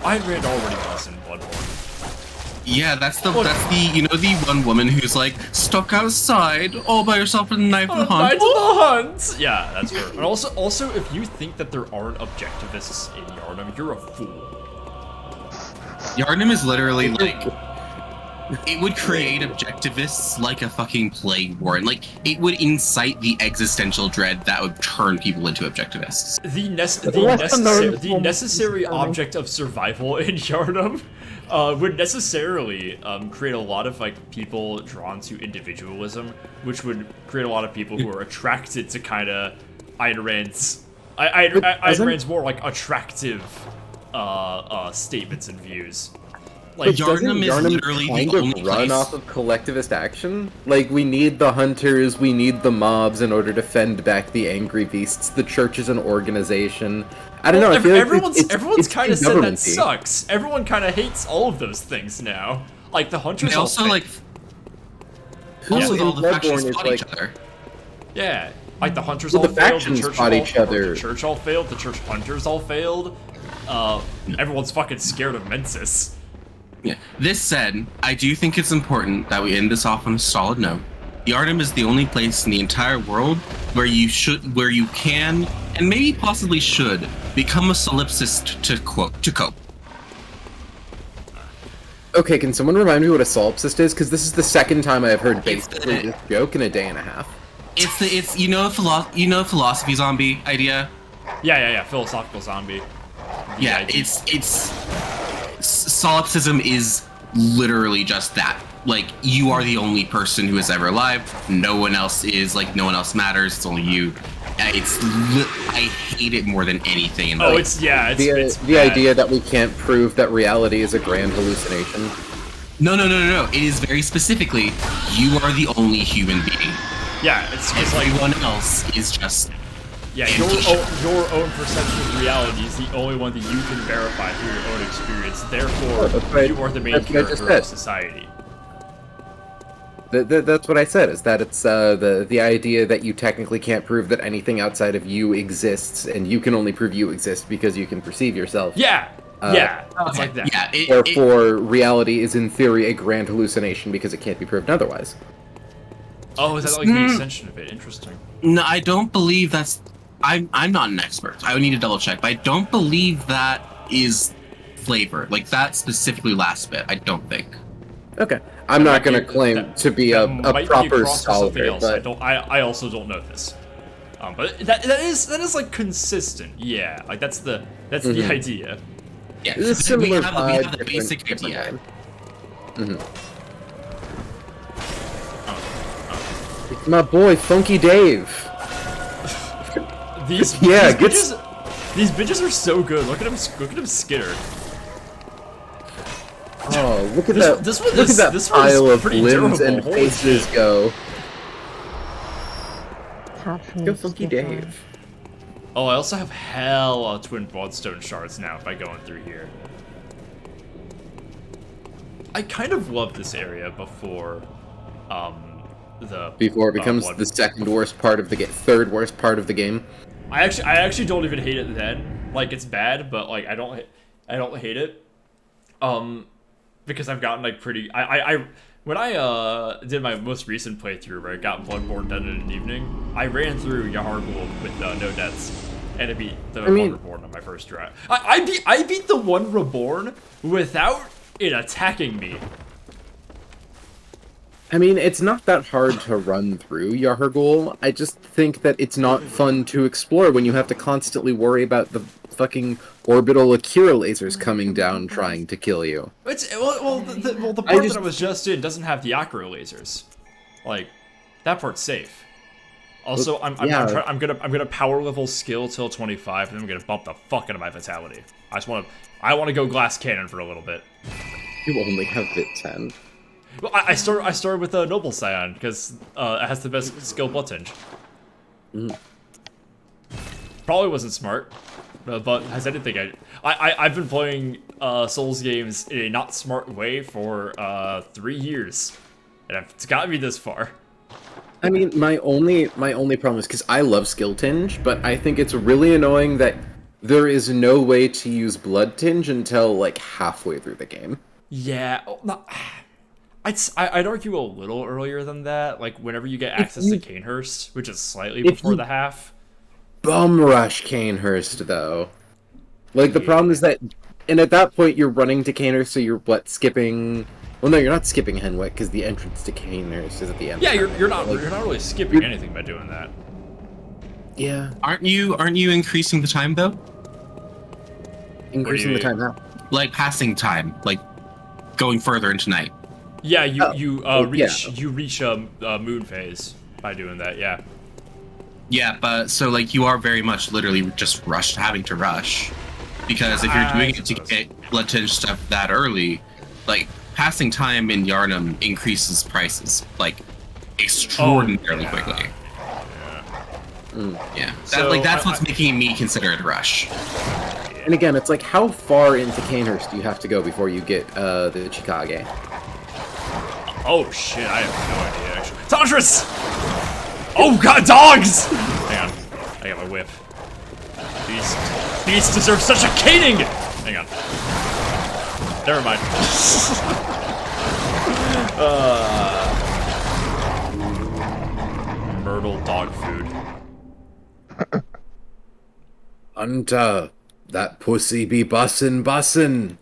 Ayn Rand already was in Bloodborne. Yeah, that's the the one woman who's like stuck outside all by herself with a knife in the Knights of hunt. the Hunt! Yeah, that's her. And also, if you think that there aren't objectivists in Yarnum, you're a fool. Yharnam is literally like. It would create objectivists like a fucking plague war, and like it would incite the existential dread that would turn people into objectivists. The necessary object of survival in Yarnum would necessarily create a lot of like people drawn to individualism, which would create a lot of people who are attracted to kind of Ayn Rand's Ayn Rand's more like attractive statements and views. Like But doesn't Yharnam is Yharnam literally kind the of only run place. off of collectivist action? Like, we need the hunters, we need the mobs in order to fend back the angry beasts. The church is an organization. I don't know. I feel like everyone's kind of said that governmenty. sucks. Everyone kind of hates all of those things now. Like the hunters. They also all like. Who Also, in all the factions Bloodborne is fought like? each other. Yeah, like the hunters Well, all the failed, factions the church fought all, each other. the church all failed, the church hunters all failed. Everyone's fucking scared of Mensis. Yeah. This said, I do think it's important that we end this off on a solid note. Yharnam is the only place in the entire world where you can, and maybe possibly should, become a solipsist to cope. Okay, can someone remind me what a solipsist is? Because this is the second time I have heard basically this joke in a day and a half. It's philosophy zombie idea. Yeah, philosophical zombie. Yeah, it's solipsism is literally just that. Like, you are the only person who is ever alive. No one else is. Like, no one else matters. It's only you. I hate it more than anything in life. It's the idea that we can't prove that reality is a grand hallucination. No. It is very specifically, you are the only human being. Yeah, it's like everyone else is just. Yeah, your own perception of reality is the only one that you can verify through your own experience. Therefore, you are the main character of society. That's what I said, is that it's the idea that you technically can't prove that anything outside of you exists, and you can only prove you exist because you can perceive yourself. It's like that. Yeah, therefore, reality is in theory a grand hallucination because it can't be proven otherwise. Oh, is that like the extension of it? Interesting. No, I don't believe that's... I'm not an expert. I would need to double check, but I don't believe that is flavor. Like, that specifically last bit, I don't think. Okay. I'm not going to claim to be a proper scholar, but... I also don't know this. But that is like consistent. Yeah, like that's the idea. Yeah, it's a similar we have the basic idea. It's my boy, Funky Dave. These bitches are so good. Look at him skitter. Oh, look at that pile of limbs and faces go. Go Funky Dave. Oh, I also have hella twin bloodstone shards now by going through here. I kind of loved this area before, before it becomes the second worst part of the game, third worst part of the game. I actually don't even hate it then. Like, it's bad, but like I don't hate it. Because I've gotten like pretty. When I did my most recent playthrough where I got Bloodborne done in an evening, I ran through Yahar'gul with no deaths, and I beat the one Reborn on my first try. I beat the one Reborn without it attacking me. I mean, it's not that hard to run through Yahar'gul. I just think that it's not fun to explore when you have to constantly worry about the fucking orbital Akira lasers coming down trying to kill you. The part that I was just in doesn't have the Akira lasers. Like, that part's safe. Also, I'm gonna power level skill till 25, and then I'm gonna bump the fuck out of my vitality. I want to go glass cannon for a little bit. You only have bit 10. Well, I started with a Noble Scion because it has the best skill blood tinge. Probably wasn't smart, but has anything. I've been playing Souls games in a not smart way for 3 years, and it's gotten me this far. I mean, my only problem is because I love skill tinge, but I think it's really annoying that there is no way to use blood tinge until like halfway through the game. Yeah, I'd argue a little earlier than that. Like whenever you get access to Canehurst, which is slightly before the half. Bum rush Canehurst though. Like the problem is that, and at that point you're running to Canehurst, so you're skipping. Well, no, you're not skipping Henwick because the entrance to Canehurst is at the end. Yeah, you're not really skipping anything by doing that. Yeah. Aren't you increasing the time though? Increasing the time how? Like passing time, like going further into night. Yeah, you reach moon phase by doing that. Yeah. Yeah, but so like you are very much literally just having to rush, because if you're doing it to get blood tinge stuff that early, like passing time in Yharnam increases prices like extraordinarily quickly. Yeah, that's what's making me consider it a rush. And again, it's like how far into Canehurst do you have to go before you get the Chikage? Oh shit, I have no idea actually. dangerous! Oh god, dogs! Hang on, I got my whip. These beasts deserve such a caning! Hang on. Never mind. Myrtle dog food. Hunter, that pussy be bussin'.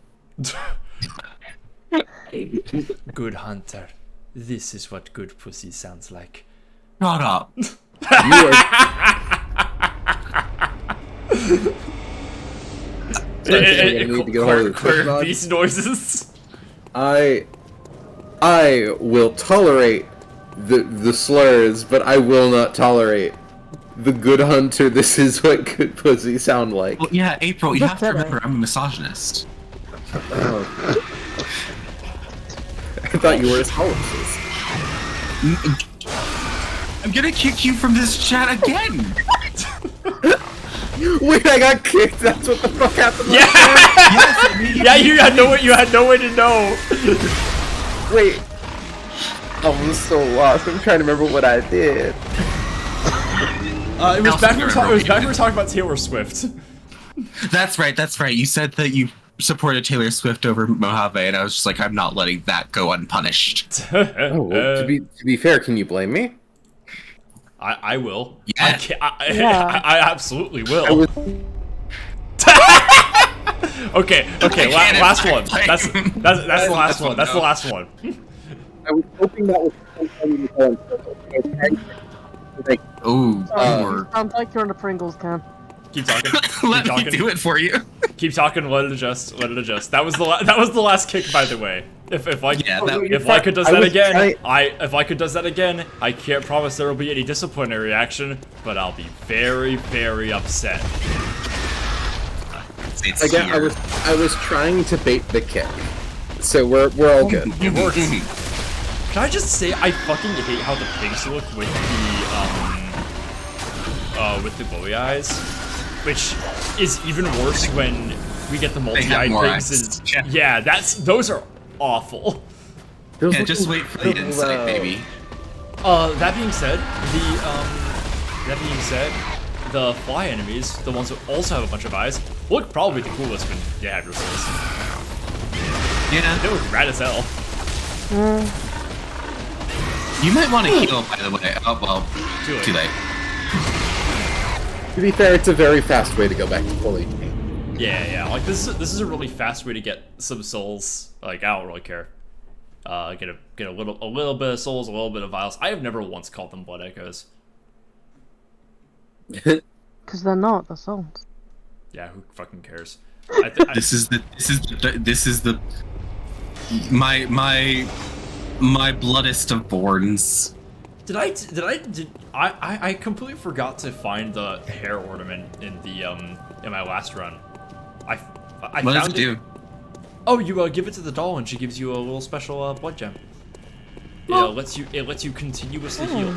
Good hunter. This is what good pussy sounds like. Shut up. You are need to get a hold of the Quirk beast noises. I will tolerate the slurs, but I will not tolerate the good hunter. This is what good pussy sound like. Well, yeah, April, you have to remember I'm a misogynist. Oh. I thought you were as Hollises. I'm gonna kick you from this chat again! Wait, I got kicked. That's what the fuck happened. Yeah. Yeah, you had no way. You had no way to know. Wait. I'm so lost. I'm trying to remember what I did. It was back when we were talking about Taylor Swift. That's right, that's right. You said that you supported Taylor Swift over Mojave, and I was just like, I'm not letting that go unpunished. Oh, well, to be fair, can you blame me? I will. Yeah. I absolutely will. Okay. Last one. That's the last one. That's the last one. I was hoping that was something you go Ooh, Sounds like you're in a Pringles can. Keep talking. let me do it for you. Keep talking. Let it adjust. Let it adjust. That was the last kick, by the way. If Lyca does that again, I can't promise there will be any disciplinary action, but I'll be very, very upset. Again, I was trying to bait the kick, so we're all good. It works. Can I just say I fucking hate how the pigs look with the glowy eyes, which is even worse when we get the multi-eyed pigs. And yeah, those are awful. Yeah, just wait for the insight, baby. That being said, the fly enemies, the ones that also have a bunch of eyes, look probably the coolest when you have your souls. Yeah, they look rad as hell. You might want to heal, by the way. Oh well, too late. To be fair, it's a very fast way to go back to full HP. Yeah. Like this is a really fast way to get some souls. Like I don't really care. Get a little bit of souls, a little bit of vials. I have never once called them blood echoes. Because they're not. They're souls. Yeah, who fucking cares? This is the my bloodest of borns. I completely forgot to find the hair ornament in the in my last run. I what found does it do? Oh, you give it to the doll and she gives you a little special blood gem. It lets you continuously heal.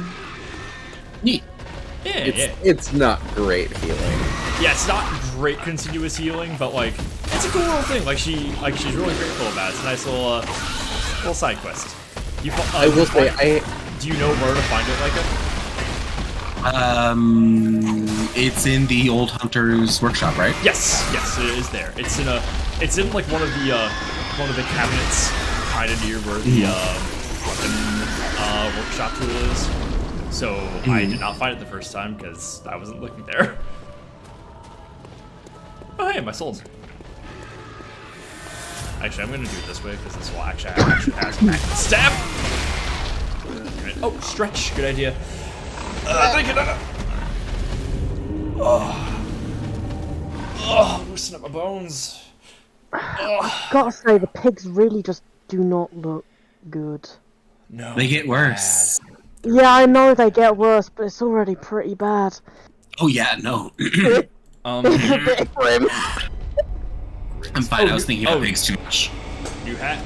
Neat. Yeah, It's not great healing. Yeah, it's not great continuous healing, but like it's a cool little thing. Like she's really grateful about it. It's a nice little side quest. I will say do you know where to find it, Lyca? It's in the old hunter's workshop, right? Yes, it is there. It's in like one of the cabinets, kind of near where the weapon workshop tool is. So I did not find it the first time because I wasn't looking there. Oh hey, my souls. Actually, I'm gonna do it this way because this will actually has stab. Oh, stretch. Good idea. Thank you. Loosen up my bones. I've got to say, the pigs really just do not look good. No, they get worse. Yeah, I know they get worse, but it's already pretty bad. Oh yeah, no. It's a bit grim. I'm fine. I was thinking about pigs too much. New hat.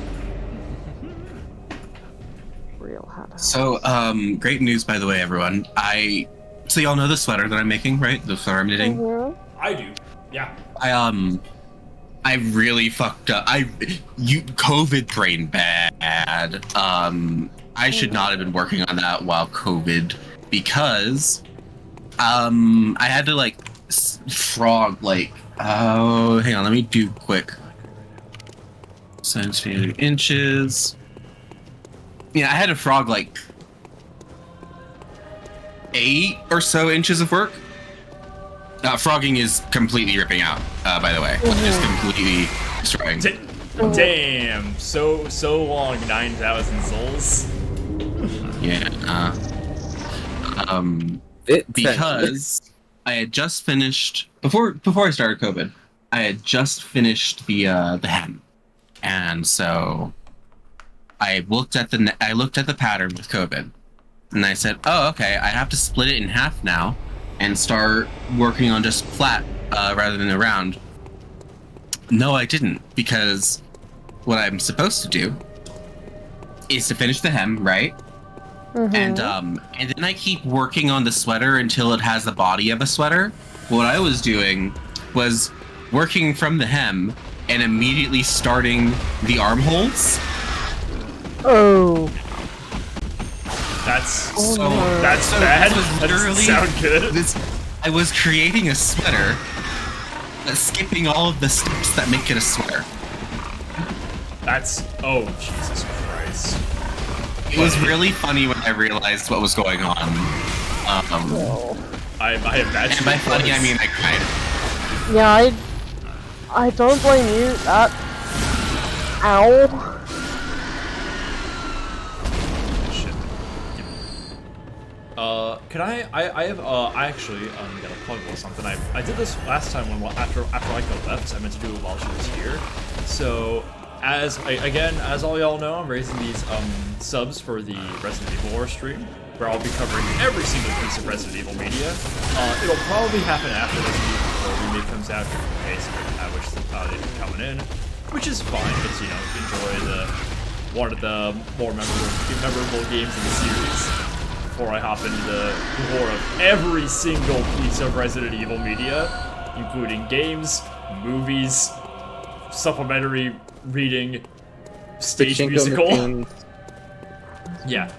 Real hat. So, great news, by the way, everyone. So y'all know the sweater that I'm making, right? The sweater I'm knitting. I do. Yeah. I really fucked up. COVID brain bad. I should not have been working on that while COVID, because I had to like frog like, oh, hang on, let me do quick. 78 inches. Yeah, I had to frog like 8 or so inches of work. Frogging is completely ripping out, by the way. Just completely destroying. Damn, so long, 9,000 souls. Yeah. Because I had just finished before I started COVID. I had just finished the hem, and so I looked at the pattern with COVID, and I said, oh, okay, I have to split it in half now, and start working on just flat rather than around. No, I didn't, because what I'm supposed to do is to finish the hem, right? And then I keep working on the sweater until it has the body of a sweater. What I was doing was working from the hem and immediately starting the armholes. Oh. That's no. that's So bad. this was That doesn't literally sound good. I was creating a sweater, skipping all of the steps that make it a sweater. That's, oh Jesus Christ. It was really funny when I realized what was going on. I imagine. And by funny, I mean I cried. Yeah, I don't blame you. That. Ow. Shit. Can I actually got a plug or something. I did this last time when after Aika left. I meant to do it while she was here. So as all y'all know, I'm raising these subs for the Resident Evil Lore stream, where I'll be covering every single piece of Resident Evil media. It'll probably happen after this week before the remake comes out, in case which they've been coming in, which is fine. But enjoy one of the more memorable games in the series before I hop into the lore of every single piece of Resident Evil media, including games, movies, supplementary reading, stage musical. Yeah,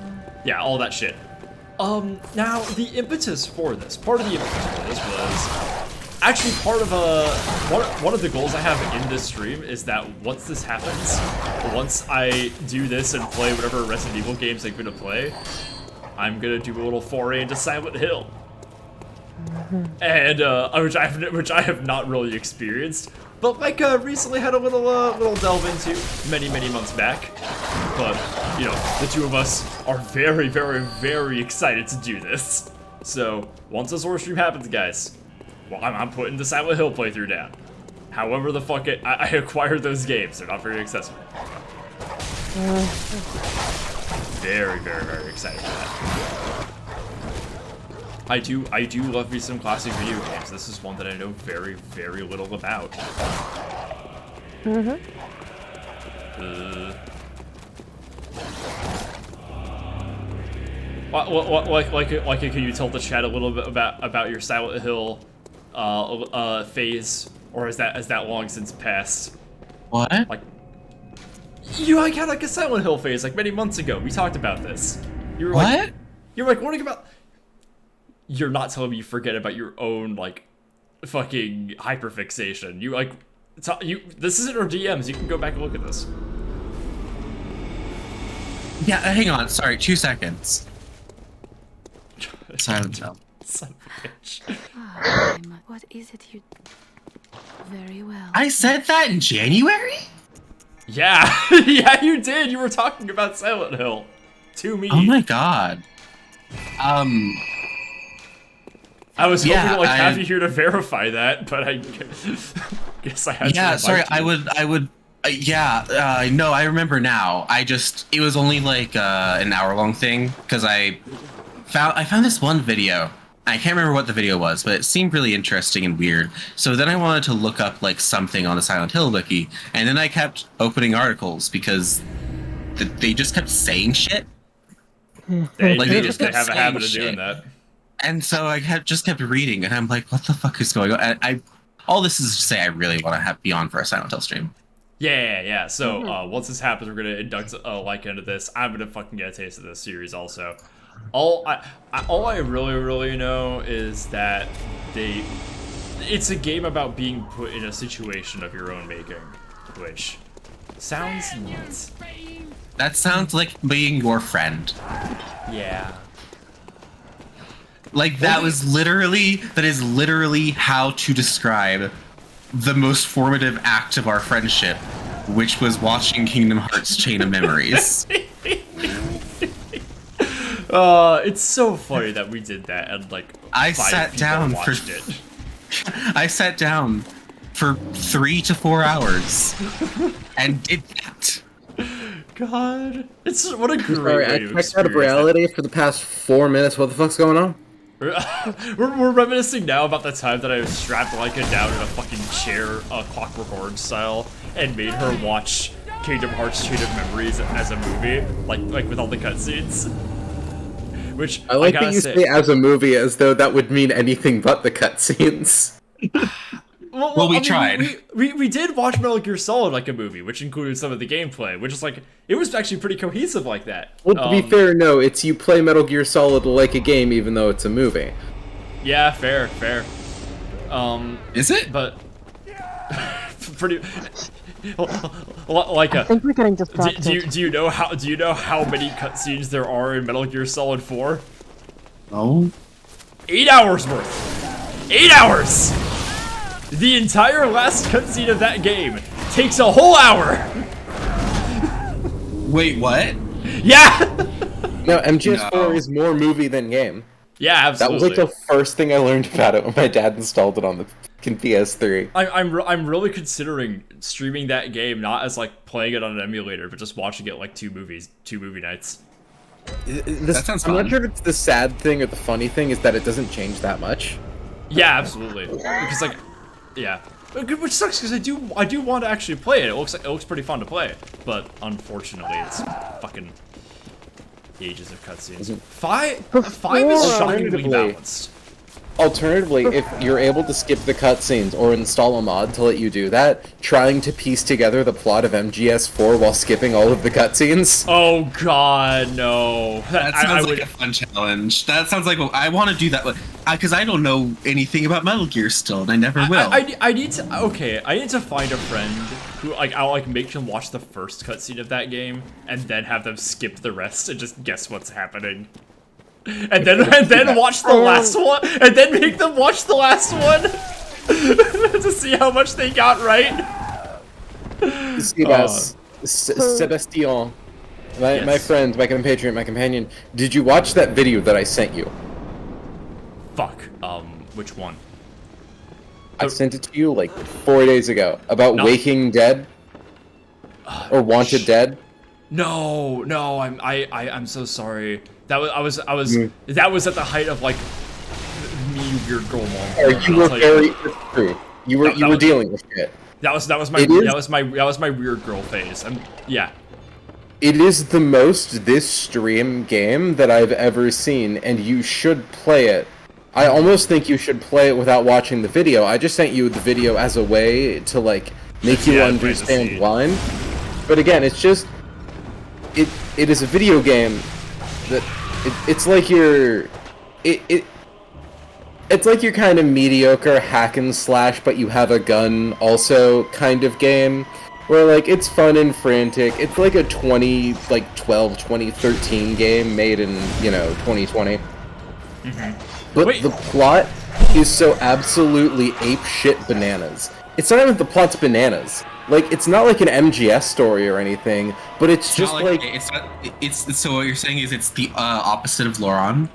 all that shit. Now the impetus for this, part of the impetus for this was actually part of one of the goals I have in this stream is that once this happens, once I do this and play whatever Resident Evil games I'm gonna play, I'm gonna do a little foray into Silent Hill. And which I have not really experienced, but Micah recently had a little delve into many months back. But the two of us are very, very, very excited to do this. So once this Lore stream happens, guys, well, I'm putting the Silent Hill playthrough down. However the fuck I acquired those games, they're not very accessible. Very, very, very excited for that. I do love me some classic video games. This is one that I know very, very little about. Can you tell the chat a little bit about your Silent Hill phase, or is that long since passed? What? You had a Silent Hill phase many months ago. We talked about this. You were what? You were wondering about. You're not telling me you forget about your own fucking hyperfixation. This isn't our DMs. You can go back and look at this. Yeah, hang on. Sorry, 2 seconds. Silent Hill. Son of a bitch. What is it you... Very well. I said that in January? Yeah, yeah, you did. You were talking about Silent Hill to me. Oh my god. I was hoping to have you here to verify that, but I guess I had to. Yeah, sorry. I would. No, I remember now. It was only an hour-long thing because I found this one video. I can't remember what the video was, but it seemed really interesting and weird. So then I wanted to look up something on the Silent Hill wiki, and then I kept opening articles because they just kept saying shit. They just have a habit of doing that. And so I just kept reading, and I'm like, what the fuck is going on? All this is to say I really want to be on for a Silent Hill stream. Yeah. So once this happens, we're gonna induct like into this. I'm gonna fucking get a taste of this series also. All I really know is that it's a game about being put in a situation of your own making, which sounds nuts. That sounds like being your friend. Yeah. Like that is literally how to describe the most formative act of our friendship, which was watching Kingdom Hearts Chain of Memories. It's so funny that we did that and like I 5 sat people down watched it. I sat down for 3 to 4 hours and did that. God, it's what a great Sorry, way I to checked out of experience reality for the past 4 minutes. What the fuck's going on? We're reminiscing now about the time that I strapped Leica down in a fucking chair, Clockwork Orange style, and made her watch Kingdom Hearts Chain of Memories as a movie, like with all the cutscenes. Which I like gotta that you say, say as a movie as though that would mean anything but the cutscenes. Well, we tried. We did watch Metal Gear Solid like a movie, which included some of the gameplay, which is like, it was actually pretty cohesive like that. Well, to be fair, no, it's you play Metal Gear Solid like a game even though it's a movie. Yeah, fair. Is it? But pretty like I think we're getting distracted. do you know how many cutscenes there are in Metal Gear Solid 4? Oh. 8 hours worth. 8 hours. The entire last cutscene of that game takes a whole hour. Wait, what? Yeah. No, MGS4 No. is more movie than game. Yeah, absolutely. That was like the first thing I learned about it when my dad installed it on the fucking PS3. I'm really considering streaming that game, not as like playing it on an emulator, but just watching it like two movie nights. That sounds I'm fun. not sure if it's the sad thing or the funny thing is that it doesn't change that much. Yeah, absolutely. Because like, yeah, which sucks because I do want to actually play it. It looks pretty fun to play, but unfortunately, it's fucking ages of cutscenes. Five is shockingly balanced. Alternatively, if you're able to skip the cutscenes or install a mod to let you do that, trying to piece together the plot of MGS4 while skipping all of the cutscenes. Oh God, no! That sounds like a fun challenge. That sounds like I want to do that, because I don't know anything about Metal Gear still, and I never will. I need to find a friend who I'll make them watch the first cutscene of that game and then have them skip the rest and just guess what's happening. And then watch the last one, and then make them watch the last one to see how much they got right. Sebastian, my Yes. friend, my compatriot, my companion, did you watch that video that I sent you? Fuck. Which one? I sent it to you like 4 days ago about No. Waking Dead or Wanted Dead. No, I'm so sorry. That was that was at the height of like me weird girl mom. You were very true. You were dealing with shit. That was my weird girl phase. Yeah. It is the most this stream game that I've ever seen, and you should play it. I almost think you should play it without watching the video. I just sent you the video as a way to like make you understand why. But again, it's just it is a video game that it's like it's like your kind of mediocre hack and slash, but you have a gun also kind of game. Where, like, it's fun and frantic. It's like a 2013 game made in, 2020. But Wait. the plot is so absolutely ape-shit bananas. It's not even the plot's bananas. Like, it's not like an MGS story or anything, but it's just like... So what you're saying is it's the opposite of Loron?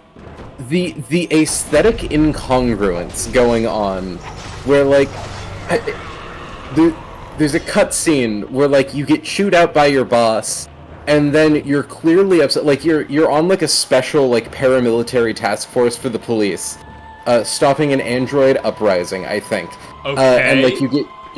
The aesthetic incongruence going on, where, like... There's a cutscene where, like, you get chewed out by your boss, and then you're clearly upset. Like, you're on, like, a special, like, paramilitary task force for the police, stopping an android uprising, I think. Okay. And, like, you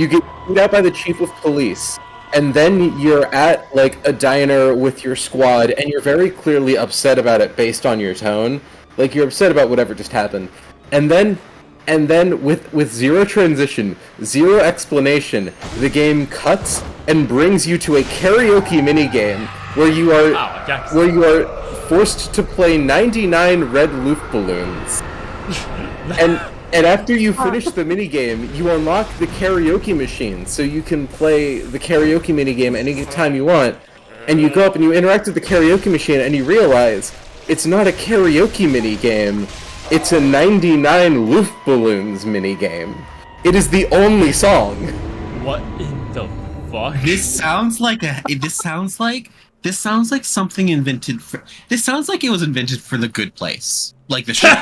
get chewed out by the chief of police, and then you're at, like, a diner with your squad, and you're very clearly upset about it based on your tone. Like, you're upset about whatever just happened. And then with zero transition, zero explanation, the game cuts and brings you to a karaoke minigame where you are forced to play 99 red Luft balloons. And after you finish the minigame, you unlock the karaoke machine, so you can play the karaoke minigame anytime you want. And you go up and you interact with the karaoke machine, and you realize it's not a karaoke minigame, it's a 99 Luft balloons minigame. It is the only song. What in the fuck? This sounds like something invented for. This sounds like it was invented for The Good Place, like the show.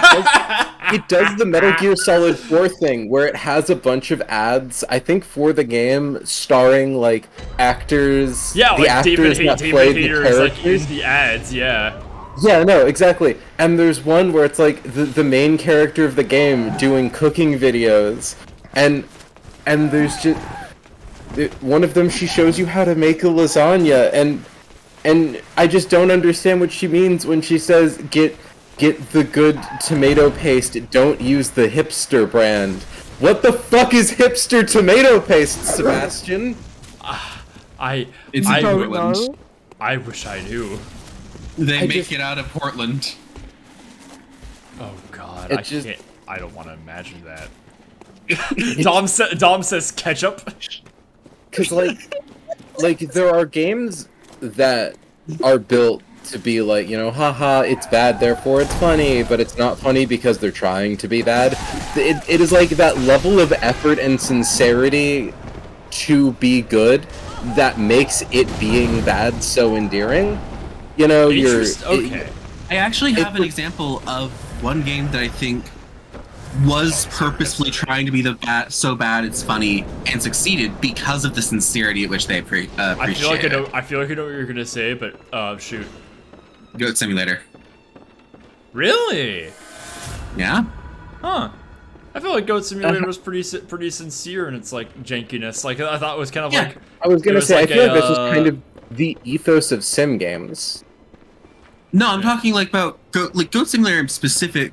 It does the Metal Gear Solid 4 thing, where it has a bunch of ads, I think for the game, starring, like, actors. Yeah, the like actors David that play the Hayter is like characters. in the ads, yeah. Yeah, no, exactly. And there's one where it's like the main character of the game doing cooking videos, and there's just one of them, she shows you how to make a lasagna, and I just don't understand what she means when she says get the good tomato paste, don't use the hipster brand. What the fuck is hipster tomato paste, Sebastian? It's I in don't Portland. know. I wish I knew. They make it out of Portland. Oh god, It just- I don't want to imagine that. Dom says ketchup. Cause like there are games that are built to be like, you know, haha, it's bad, therefore it's funny, but it's not funny because they're trying to be bad. It is like that level of effort and sincerity to be good that makes it being bad so endearing. You know, Okay. I actually have an example of one game that I think was purposefully trying to be so bad it's funny and succeeded because of the sincerity at which they appreciate I feel like it. I feel like I know what you're gonna say, but shoot. Goat Simulator. Really? Yeah? Huh. I feel like Goat Simulator was pretty sincere in its like jankiness. Like I thought it was kind of like I was gonna it was say, like I feel a, like this is kind of the ethos of sim games. No, I'm talking like about Goat Simulator in specific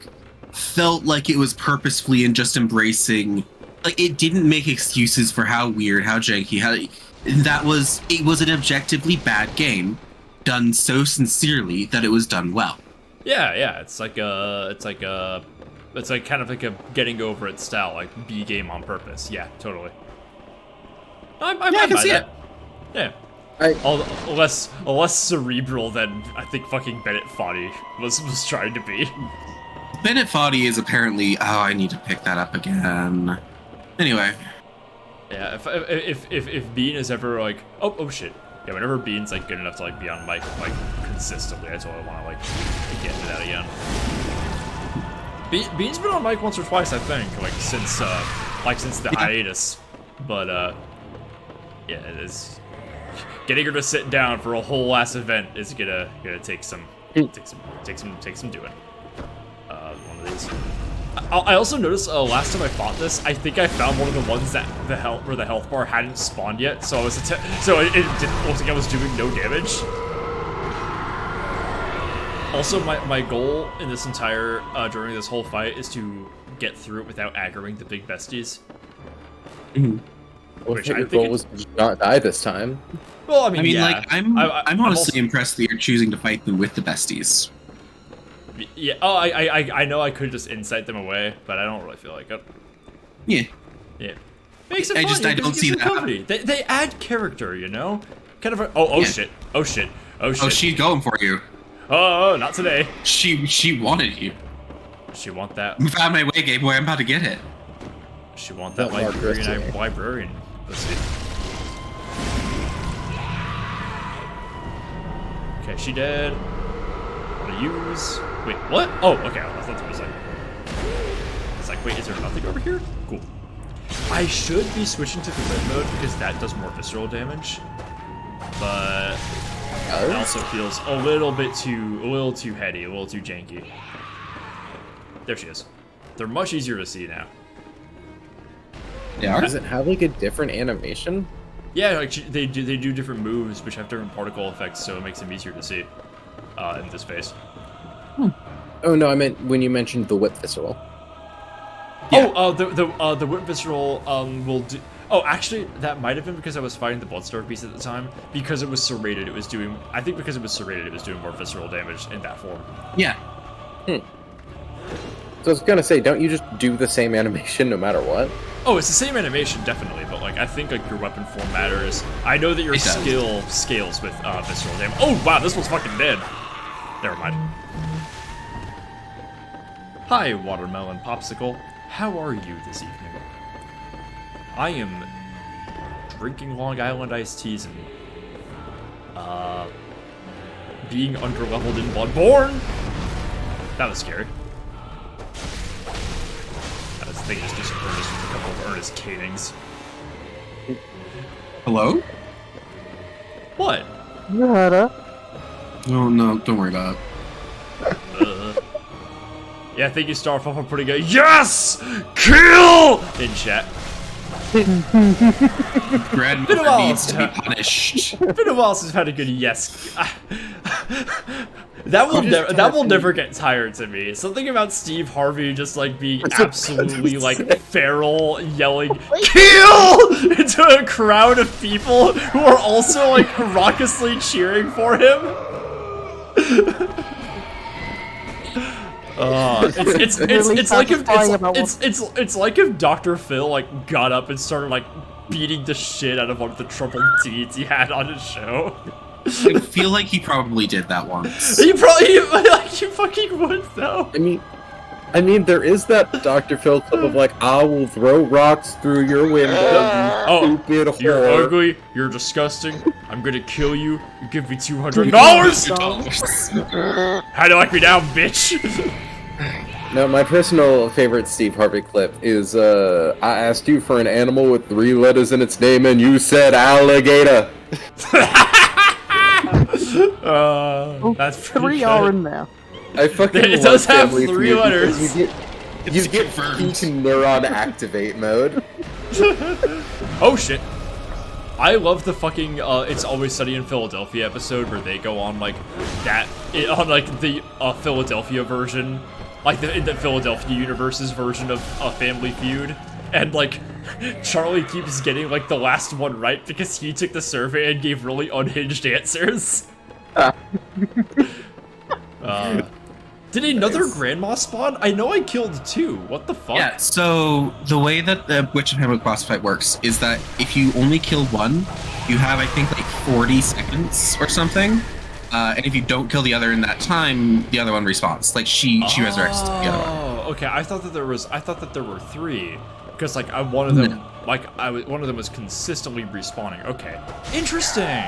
felt like it was purposefully and just embracing, like it didn't make excuses for how weird, how janky, it was an objectively bad game done so sincerely that it was done well. Yeah, it's like kind of like a getting over it style, like B game on purpose. Yeah, totally. I can buy see that. it. Yeah. I- Less cerebral than I think fucking Bennett Foddy was trying to be. Bennett Foddy is apparently. Oh, I need to pick that up again. Anyway, Yeah, if Bean is ever like, oh shit, yeah, whenever Bean's like good enough to like be on mic like consistently, I totally want to like get into that again. Bean's been on mic once or twice, I think, since the hiatus, but yeah, it is. Getting her to sit down for a whole ass event is gonna take some doing. One of these. I also noticed last time I fought this, I think I found one of the ones that where the health bar hadn't spawned yet, so it didn't look like I was doing no damage. Also, my goal in this entire during this whole fight is to get through it without aggroing the big besties. Well, Which your I think goal was to not die this time. Well, I mean, yeah. like I'm honestly also- impressed that you're choosing to fight them with the besties. Yeah. Oh, I know I could just incite them away, but I don't really feel like it. Yeah. Yeah. Makes it I fun. just- I don't see that company. They add character, you know. Kind of. Oh Yeah. shit. Oh shit. Oh, she's going for you. Oh, not today. She wanted you. She want that. Found my way, Game Boy. I'm about to get it. She want that That librarian. Margaret. Let's see. Okay, she dead. Wanna use? Wait, what? Oh, okay. I thought there was like. It's like, wait, is there nothing over here? Cool. I should be switching to the red mode because that does more visceral damage, but it also feels a little too heady, a little too janky. There she is. They're much easier to see now. They are. Does it have like a different animation? Yeah, like they do different moves which have different particle effects, so it makes them easier to see in this phase. Oh no, I meant when you mentioned the whip visceral. Yeah. Oh, the whip visceral will do. Oh, actually, that might have been because I was fighting the Bloodstarved beast at the time. Because it was serrated, it was doing... I think because it was serrated, it was doing more visceral damage in that form. Yeah. So I was gonna say, don't you just do the same animation no matter what? Oh, it's the same animation, definitely, but like I think like your weapon form matters. I know that your skill scales with visceral damage. Oh wow, this one's fucking dead. Never mind. Hi, Watermelon Popsicle. How are you this evening? I am drinking Long Island iced teas and being underleveled in Bloodborne. That was scary. I was thinking just do some Ernest with a couple of Ernest canings. Hello? What? You heard her. Oh, no, don't worry about it. Yeah, thank you, Starfall, for putting a yes! Kill! In chat. Grandmother needs to be punished. Been a while since I've had a good yes. That will never get tired to me. Something about Steve Harvey just like being absolutely like feral, yelling "kill" into a crowd of people who are also like raucously cheering for him. It's like if Dr. Phil like got up and started like beating the shit out of one of the troubled teens he had on his show. I feel like he probably did that once. He probably like you fucking would though. I mean, there is that Dr. Phil clip of like, I will throw rocks through your window. Oh, stupid you're whore. ugly. You're disgusting. I'm gonna kill you. You give me $200. How do I like me now, bitch? No, my personal favorite Steve Harvey clip is, I asked you for an animal with 3 letters in its name and you said alligator. That's pretty Three good. are in there. I fucking It love does have Family 3 Feud letters. because You get peak neuron activate mode. Oh shit. I love the fucking It's Always Sunny in Philadelphia episode where they go on like that on like the Philadelphia version, like the Philadelphia universe's version of Family Feud, and like Charlie keeps getting like the last one right because he took the survey and gave really unhinged answers. Did another grandma spawn? I know I killed 2. What the fuck? Yeah, so the way that the Witch and Hamlet boss fight works is that if you only kill one, you have, I think, like 40 seconds or something. And if you don't kill the other in that time, the other one respawns. Like, she resurrects the other one. Oh, okay. I thought that there were 3. Because, like, one of them, one of them was consistently respawning. Okay. Interesting!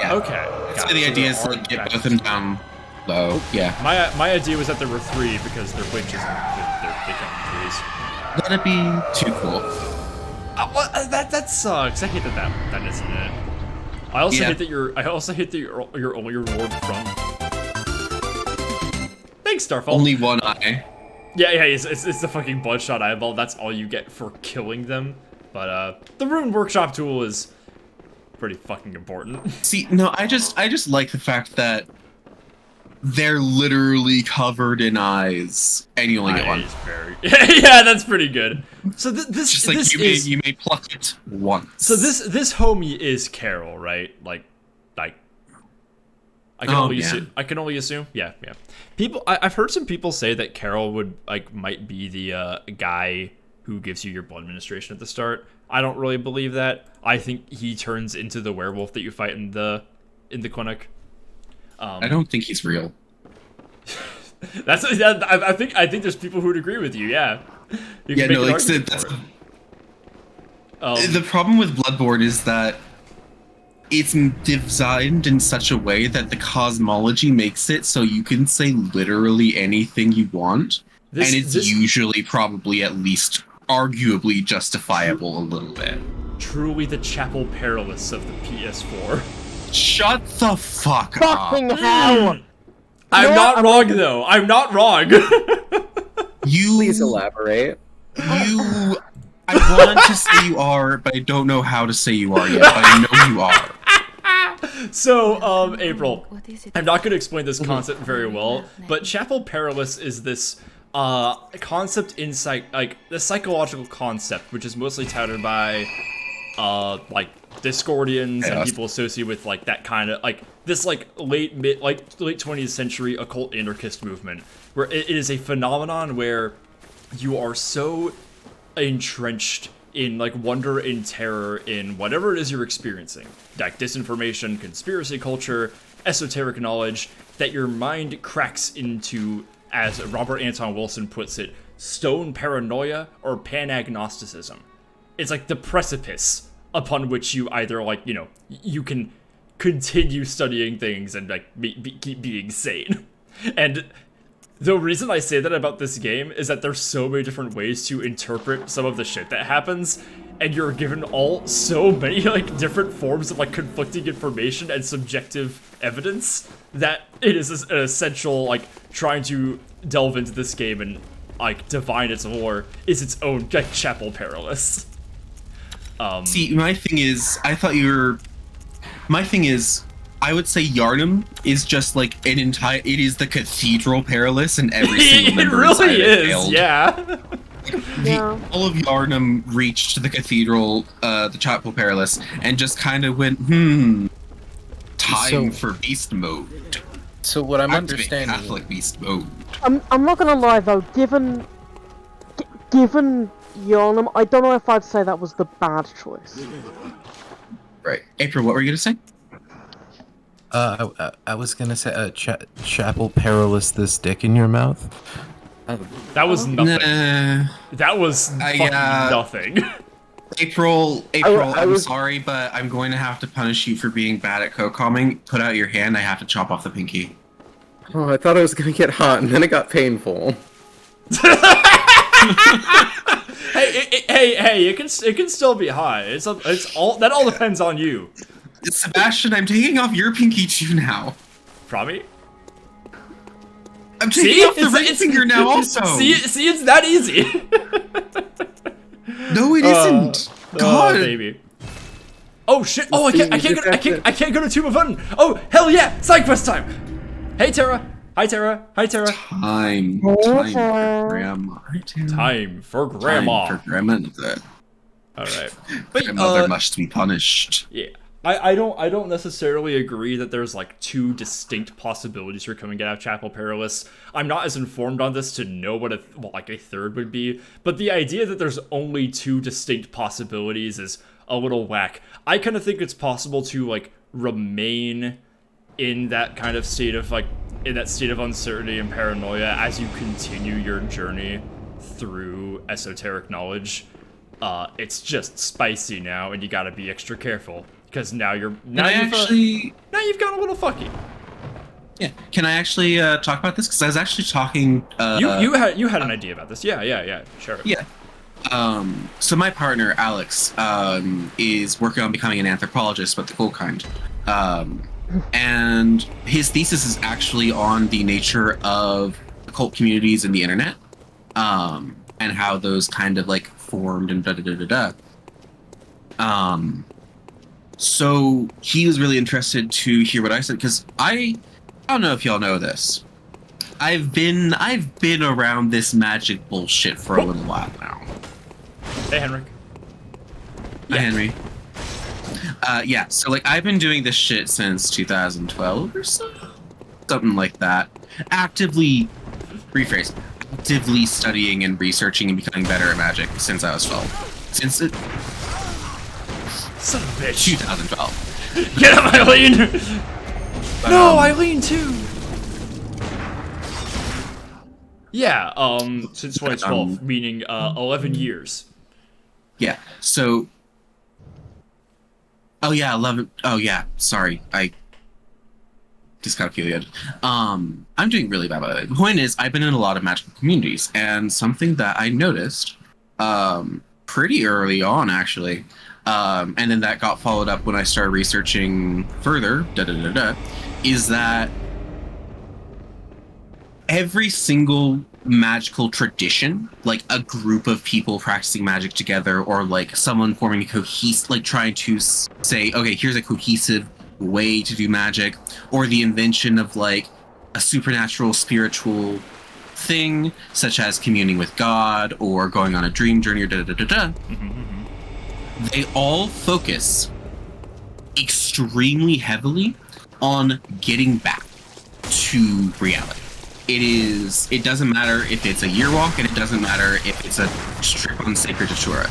Yeah. Okay. So Got the it. idea is to like, get both of them down low. Yeah. My idea was that there were 3 because they're witches and they come in 3s. That'd be too cool. That sucks. I hate that isn't it. I also hate that you're only reward from. Thanks, Starfall. Only one eye. Yeah, it's the fucking bloodshot eyeball. That's all you get for killing them. But the Rune Workshop tool is pretty fucking important. See, no, I just like the fact that they're literally covered in eyes, and you only get one. Yeah, that's pretty good. So this Just like this you may pluck it once. So this homie is Carol, right? Like, I can only assume. Yeah. I've heard some people say that Carol might be the guy who gives you your blood administration at the start. I don't really believe that. I think he turns into the werewolf that you fight in the clinic. I don't think he's real. I think there's people who would agree with you. Yeah. The problem with Bloodborne is that it's designed in such a way that the cosmology makes it so you can say literally anything you want, and it's usually probably at least arguably justifiable a little bit. Truly the Chapel Perilous of the PS4. Shut the fuck Fucking up. hell! I'm not wrong, though. I'm not wrong. Please elaborate. I want to say you are, but I don't know how to say you are yet, but I know you are. So, April, I'm not going to explain this concept very well, but Chapel Perilous is this concept insight, like the psychological concept, which is mostly touted by like Discordians and people associated with like that kind of like this like late 20th century occult anarchist movement, where it is a phenomenon where you are so entrenched in like wonder and terror in whatever it is you're experiencing, like disinformation, conspiracy culture, esoteric knowledge, that your mind cracks into, as Robert Anton Wilson puts it, stone paranoia or panagnosticism. It's like the precipice upon which you either like, you know, you can continue studying things and like keep being sane. And the reason I say that about this game is that there's so many different ways to interpret some of the shit that happens, and you're given all so many like different forms of like conflicting information and subjective evidence that it is an essential like trying to delve into this game and like divine its lore is its own like Chapel Perilous. See, my thing is, I would say Yharnam is just like it is the Cathedral Perilous, and every single member inside really it is, failed. yeah. All of Yharnam reached the Cathedral, the Chapel Perilous, and just kind of went, time for beast mode. So what I'm Activate understanding, Catholic beast mode. I'm not gonna lie though, given Yharnam, I don't know if I'd say that was the bad choice. Right. April, what were you gonna say? I was gonna say, Chapel Perilous, this dick in your mouth. That was nothing. Nah. That was fucking nothing. April, I I'm was- sorry, but I'm going to have to punish you for being bad at co-comming. Put out your hand, I have to chop off the pinky. oh, I thought it was gonna get hot, and then it got painful. Hey! It can still be high. It's all that all depends on you. Sebastian, I'm taking off your pinky too now. Probably. I'm taking off the ring finger now also. See, it's that easy. No, it isn't. God. Baby. Oh shit! Oh, I can't go to Tomb of Unn. Oh hell yeah! Side quest time. Hey Tara. Hi Tara. Hi Tara. Time for grandma. Time for grandma. Time for grandmother. All right. But Grandmother must be punished. yeah. I don't necessarily agree that there's like two distinct possibilities for coming out of Chapel Perilous. I'm not as informed on this to know what a third would be, but the idea that there's only two distinct possibilities is a little whack. I kind of think it's possible to like remain in that kind of state of like in that state of uncertainty and paranoia as you continue your journey through esoteric knowledge. It's just spicy now, and you gotta be extra careful. Because now you've gone a little fucky. Yeah. Can I actually talk about this? Because I was actually talking. You had an idea about this. Yeah. Sure. Yeah. So my partner Alex is working on becoming an anthropologist, but the cool kind. And his thesis is actually on the nature of occult communities and the internet, and how those kind of like formed and So he was really interested to hear what I said, because I don't know if y'all know this. I've been around this magic bullshit for a little while now. Hey, Henrik. Hi, Henry. Yeah, so like I've been doing this shit since 2012 or so, something like that. Actively studying and researching and becoming better at magic since I was 12. Since it. Son of a bitch. 2012. Get up, Eileen! No, Eileen too! Yeah, since 2012, meaning 11 years. Yeah, so... Oh yeah, 11... Oh yeah, sorry, I dyscalculated. I'm doing really bad by the way. The point is, I've been in a lot of magical communities, and something that I noticed pretty early on, actually, and then that got followed up when I started researching further, is that every single magical tradition, like a group of people practicing magic together, or like someone forming a cohesive, like trying to say, okay, here's a cohesive way to do magic, or the invention of like a supernatural spiritual thing, such as communing with God or going on a dream journey or they all focus extremely heavily on getting back to reality. It doesn't matter if it's a year walk, and it doesn't matter if it's a trip on Sacred Datura.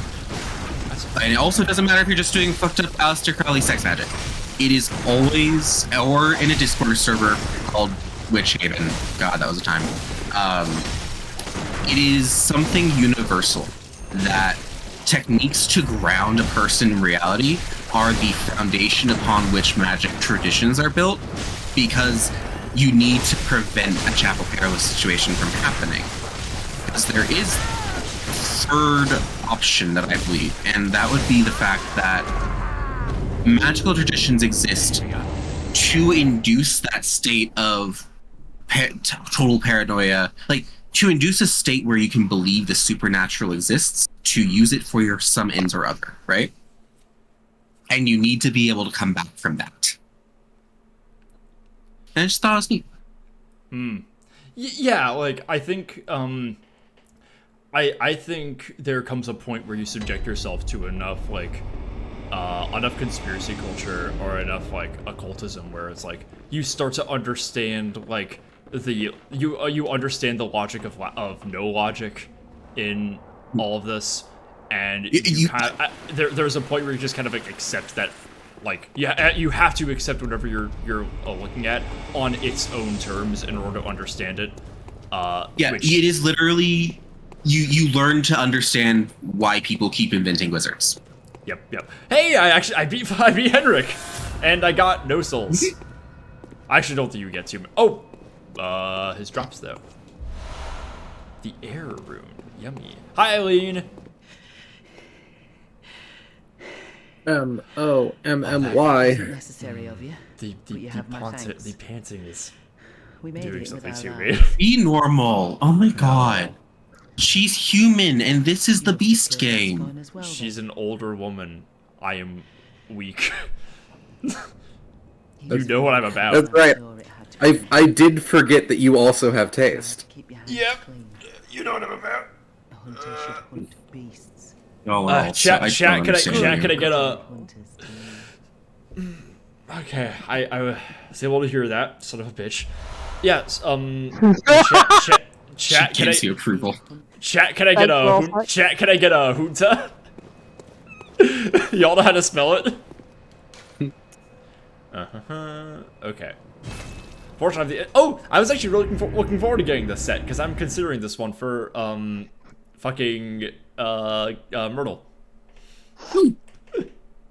And it also doesn't matter if you're just doing fucked up Aleister Crowley sex magic. It is always, or in a Discord server called Witch Haven. God, that was a time. It is something universal that techniques to ground a person in reality are the foundation upon which magic traditions are built, because you need to prevent a Chapel Perilous situation from happening. Because there is third option that I believe, and that would be the fact that magical traditions exist to induce that state of total paranoia, like to induce a state where you can believe the supernatural exists, to use it for your some ends or other, right? And you need to be able to come back from that. And I just thought it was neat. Yeah, like I think I think there comes a point where you subject yourself to enough enough conspiracy culture or enough like occultism where it's like you start to understand like you understand the logic of no logic in all of this, and there's a point where you just kind of like accept that, like you have to accept whatever you're looking at on its own terms in order to understand it. It is literally you learn to understand why people keep inventing wizards. Yep. Hey, I beat Henrik, and I got no souls. I actually don't think you get too. His drops though. The air rune, yummy. Hi, Eileen. MOMMY. Necessary of you. The panting is We made doing it something with to our me. Be normal. Oh my god. She's human, and this is the Beast game. She's an older woman. I am weak. You know what I'm about. That's right. I did forget that you also have taste. Yep. You know what I'm about. A hunter should hunt beasts. Oh, well, Chat, can I get get a... Okay, I was able to hear that, son of a bitch. Yes, chat, can I see approval? Chat, can I get a chat, can I get a junta? Y'all know how to spell it? Okay. Fortunately, I was actually really looking forward to getting this set because I'm considering this one for fucking Myrtle.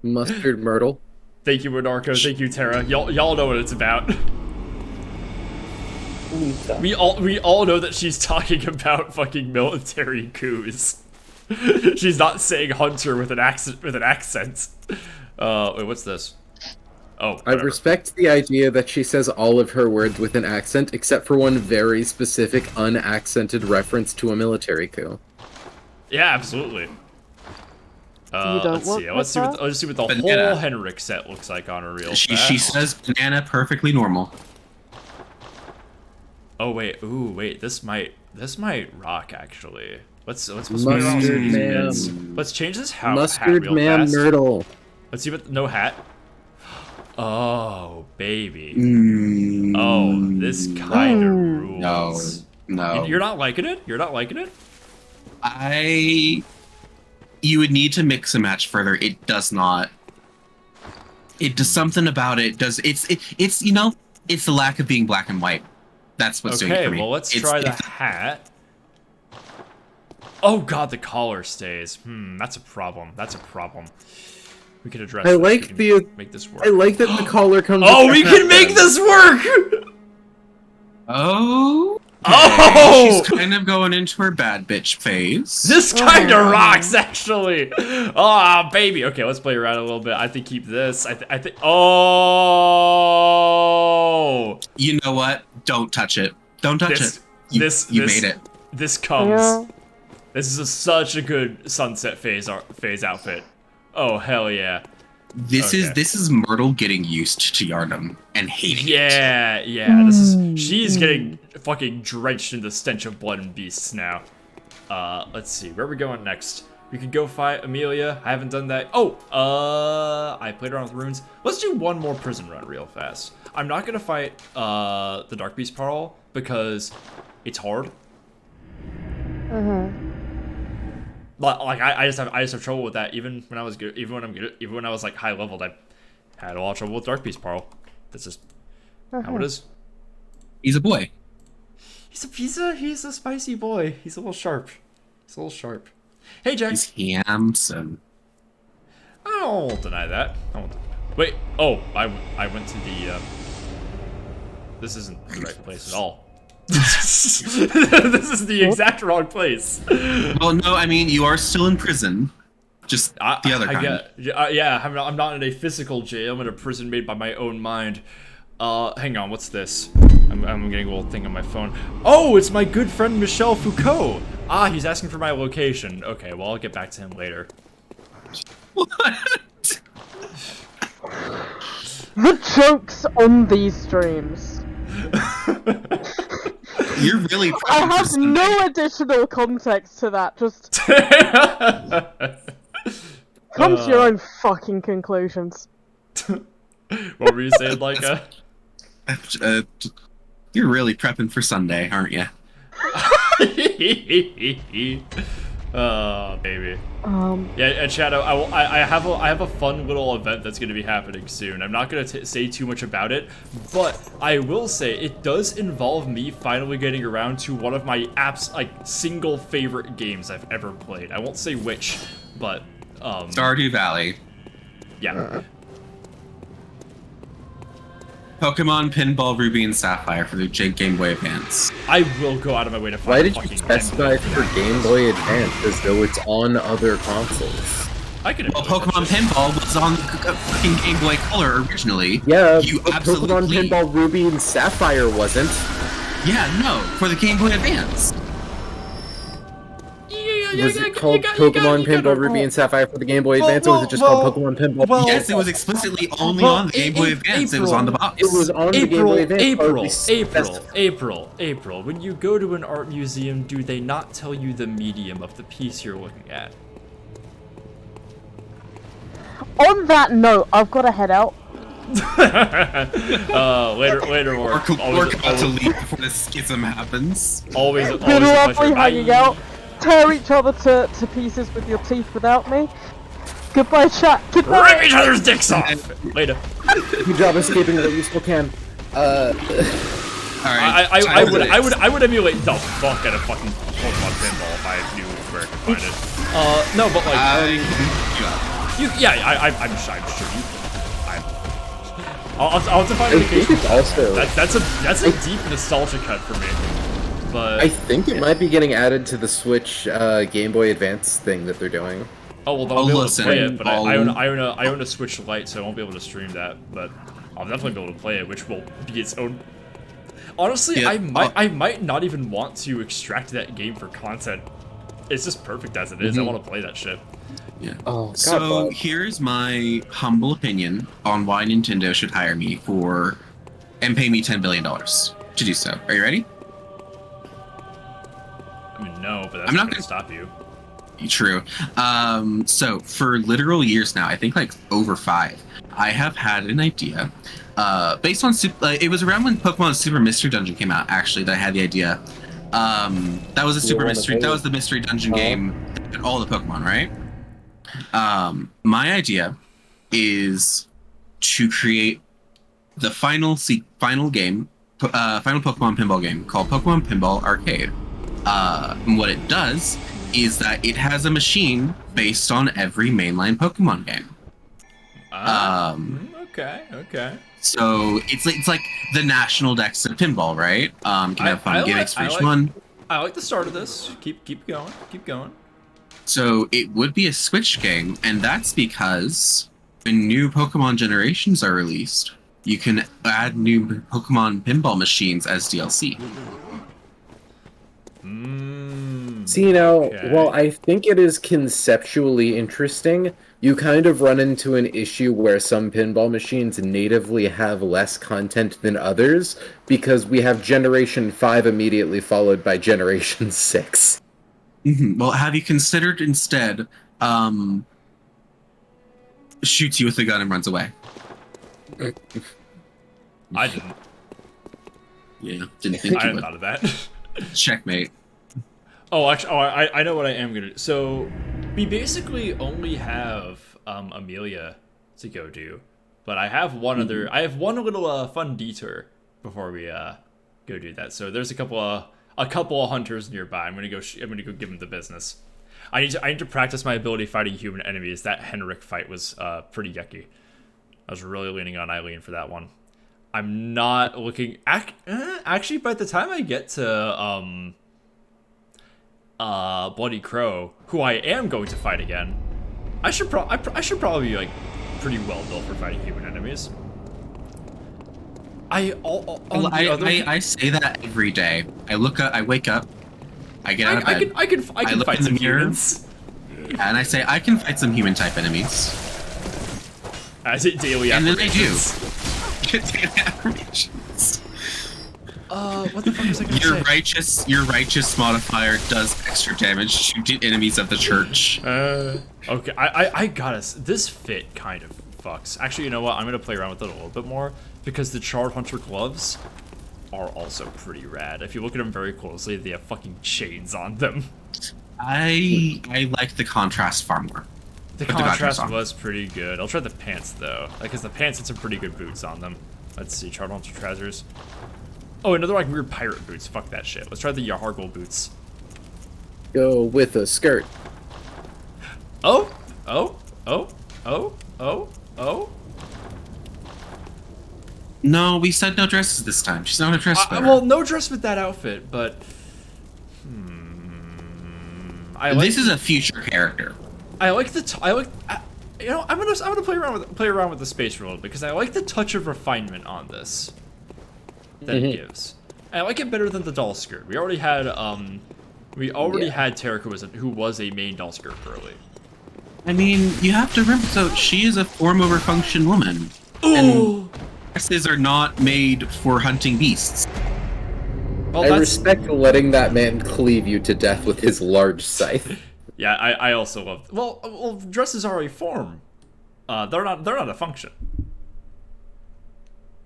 Mustard Myrtle. Thank you, Monarco. Thank you, Tara. Y'all know what it's about. We all know that she's talking about fucking military coups. She's not saying hunter with an accent. Wait, what's this? Oh, I respect the idea that she says all of her words with an accent, except for one very specific unaccented reference to a military coup. Yeah, absolutely. Let's see. Let's see what the whole Henrik set looks like on a real. She says banana perfectly normal. Oh wait, this might rock actually. Let's Mustard Man. Let's change this hat Mustard real Man fast. Myrtle. Let's see what no hat. Oh baby. Mm, Oh, this kind of rules. No. You're not liking it? You're not liking it? You would need to mix and match further. It does not. It does something about it. It's you know, it's the lack of being black and white. That's what's doing it for me. Okay, well let's try the hat. Oh god, the collar stays. That's a problem. We could address this. Make this work. I like that the collar comes. Oh, we can make this work! Oh. Oh! She's kind of going into her bad bitch phase. This kind of rocks, actually. Oh, baby. Okay, let's play around a little bit. I think keep this. I think. Oh. You know what? Don't touch it. Don't touch it. You made it. This comes. Yeah. This is such a good sunset phase outfit. Oh hell yeah. This is Myrtle getting used to Yharnam and hating it. Yeah, she's getting fucking drenched in the stench of blood and beasts now. Let's see, where are we going next? We could go fight Amelia. I haven't done that. I played around with runes. Let's do one more prison run real fast. I'm not gonna fight the Dark Beast Pearl because it's hard. But like I just have trouble with that. Even when I was good, even when I was like high leveled, I had a lot of trouble with Dark Beast Pearl. That's just how it is. He's a boy. He's a spicy boy. He's a little sharp. Hey, Jack. He's handsome. I won't deny that. Wait. Oh, I went to the. This isn't the right place at all. This is the exact wrong place. Well, no, I mean you are still in prison. Just the other kind. I'm not in a physical jail. I'm in a prison made by my own mind. Hang on. What's this? I'm getting a little thing on my phone. Oh, it's my good friend Michel Foucault. He's asking for my location. Okay, well, I'll get back to him later. What? The jokes on these streams. You're really. I have no additional context to that. Just come to your own fucking conclusions. What were you saying, Laika? You're really prepping for Sunday, aren't you? Oh, baby. Yeah, and Shadow, I have a fun little event that's going to be happening soon. I'm not going to say too much about it, but I will say it does involve me finally getting around to one of my single favorite games I've ever played. I won't say which, but Stardew Valley. Yeah. Pokemon Pinball Ruby and Sapphire for the Game Boy Advance. I will go out of my way to find. Why did you specify for Game Boy Advance as though it's on other consoles? Well, Pokemon Pinball was on fucking Game Boy Color originally. Yeah, you but Pokemon Pinball Ruby and Sapphire wasn't. Yeah, no, for the Game Boy Advance. Was it called Pokemon Pinball Ruby and Sapphire for the Game Boy Advance, or was it just called Pokemon Pinball? Yes, it was explicitly only on the Game Boy Advance. It was on the box. It was on the Game Boy Advance. April. When you go to an art museum, do they not tell you the medium of the piece you're looking at? On that note, I've got to head out. Later more. We're about to leave before the schism happens. Always been lovely hanging out. Tear each other to pieces with your teeth without me. Goodbye, chat. Goodbye. Rip each other's dicks off. Later. Good job escaping, but you still can. Alright. I would emulate the fuck out of fucking Pokemon Pinball if I knew where I could find it. No, but like, I'm sure you can. I'll have to find an occasion. That's a deep nostalgia cut for me. But I think it might be getting added to the Switch Game Boy Advance thing that they're doing. Oh well, I'll be able to play it, but I own a Switch Lite, so I won't be able to stream that. But I'll definitely be able to play it, which will be its own. Honestly, I might not even want to extract that game for content. It's just perfect as it is. I want to play that shit. Yeah. Oh, God, so here's my humble opinion on why Nintendo should hire me and pay me $10 billion to do so. Are you ready? I mean, no, but that's not going to stop you. True. So for literal years now, I think like over 5, I have had an idea. Based on it was around when Pokemon Super Mystery Dungeon came out. Actually, that I had the idea. That was the mystery dungeon game. All the Pokemon, right? My idea is to create the final game, final Pokemon pinball game called Pokemon Pinball Arcade. And what it does is that it has a machine based on every mainline Pokemon game. Okay. So it's like the national dex of pinball, right? You can have fun gimmicks for each one. I like the start of this. Keep going. So it would be a Switch game, and that's because when new Pokemon generations are released, you can add new Pokemon pinball machines as DLC. See, well, I think it is conceptually interesting, you kind of run into an issue where some pinball machines natively have less content than others, because we have Generation 5 immediately followed by Generation 6. Well, have you considered instead shoots you with a gun and runs away? I didn't. Yeah, didn't think I you hadn't would. thought of that. Checkmate. Oh, actually, I know what I am gonna do. So, we basically only have Amelia to go do, but I have one other. I have one little fun detour before we go do that. So there's a couple of hunters nearby. I'm gonna go give them the business. I need to practice my ability fighting human enemies. That Henrik fight was pretty yucky. I was really leaning on Eileen for that one. I'm not looking. Actually, by the time I get to Bloody Crow, who I am going to fight again, I should probably be like pretty well built for fighting human enemies. I say that every day. I look up, I wake up, I get out of bed. I can look fight in the some mirror, humans. and I say I can fight some human type enemies. As it daily And then I do. affirmations. Affirmations. What the fuck was I gonna say? Your righteous modifier does extra damage to enemies of the church. Okay, I got us. This fit kind of fucks. Actually, you know what? I'm gonna play around with it a little bit more because the Charred Hunter gloves are also pretty rad. If you look at them very closely, they have fucking chains on them. I like the contrast far more. The Put contrast on. was pretty good. I'll try the pants though, because the pants had some pretty good boots on them. Let's see, Charred Hunter trousers. Oh, another like weird pirate boots. Fuck that shit. Let's try the Yahargul boots. Go with a skirt. Oh. No, we said no dresses this time. She's not a dress wearer. Well, no dress with that outfit, but This is a future character. I like the you know, I'm gonna play around with the space world because I like the touch of refinement on this that it gives. And I like it better than the doll skirt. We already had had Tarek who was a main doll skirt girly. I mean, you have to remember, so she is a form over function woman. Ooh. And dresses are not made for hunting beasts. Well, I respect letting that man cleave you to death with his large scythe. Yeah, I also love. Well, dresses are a form. They're not a function.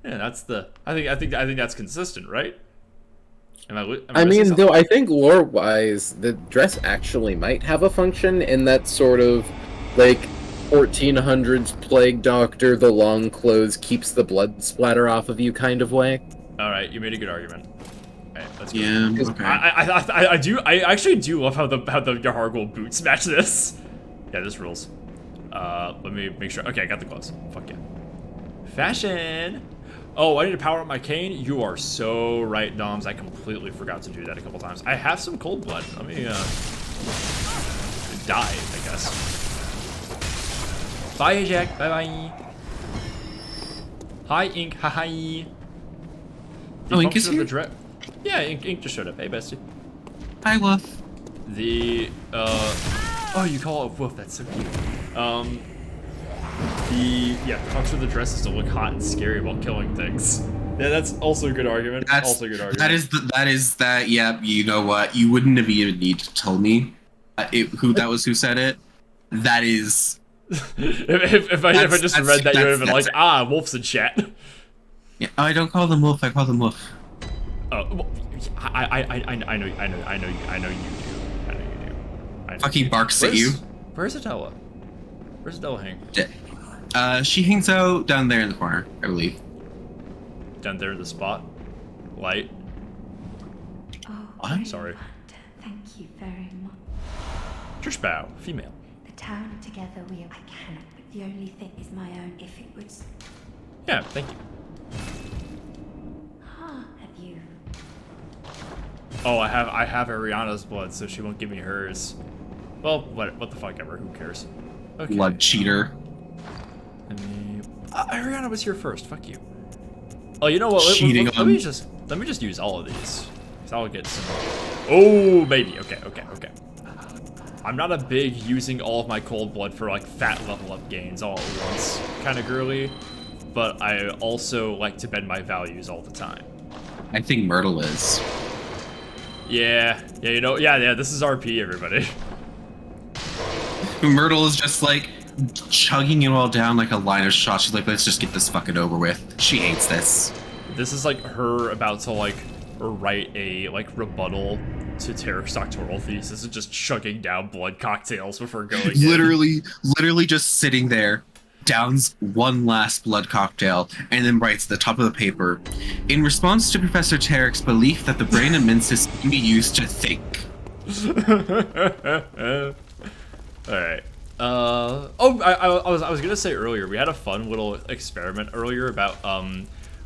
Yeah, that's the. I think that's consistent, right? I mean, though, I think lore-wise, the dress actually might have a function in that sort of, like, 1400s plague doctor, the long clothes keeps the blood splatter off of you kind of way. All right, you made a good argument. All right, let's go. Yeah, okay. I actually do love how the Yahargul boots match this. Yeah, this rules. Let me make sure. Okay, I got the gloves. Fuck yeah. Fashion. Oh, I need to power up my cane? You are so right, Doms. I completely forgot to do that a couple times. I have some cold blood. Let me, die, I guess. Bye, Jack. Bye-bye. Hi, Ink. Hi. Oh, Ink is here? Yeah, Ink just showed up. Hey, bestie. Hi, Wolf. The, oh, you call it a wolf. That's so cute. The function of the dress is to look hot and scary while killing things. Yeah, that's also a good argument. That is that. Yeah, you know what? You wouldn't have even need to tell me who said it. That is. if I just read that, you would have been like, wolf's in chat. Yeah, I don't call them wolf. I call them wolf. Well, I know you do. Fucking barks at you. Where's Adela? Where's Adela hang? She hangs out down there in the corner, I believe. Down there in the spot? Light? Oh, What? Sorry. thank you very much. Trish Bow, female. The town together I can. But the only thing is my own. If it was, Yeah, thank you. have you? Oh, I have Ariana's blood, so she won't give me hers. Well, what the fuck ever, who cares? Okay. Blood cheater. Ariana was here first, fuck you. Oh, you know what, let me just use all of these. So I'll get some. Oh, baby, okay. I'm not a big using all of my cold blood for like fat level up gains all at once kind of girly, but I also like to bend my values all the time. I think Myrtle is. Yeah, you know, yeah, this is RP, everybody. Myrtle is just like chugging it all down like a line of shots. She's like, let's just get this fucking over with. She hates this. This is like her about to like write a like rebuttal to Tarek's doctoral thesis and just chugging down blood cocktails before going in. Literally just sitting there, downs one last blood cocktail, and then writes at the top of the paper, in response to Professor Tarek's belief that the brain and menses can be used to think. Alright. I was gonna say earlier, we had a fun little experiment earlier about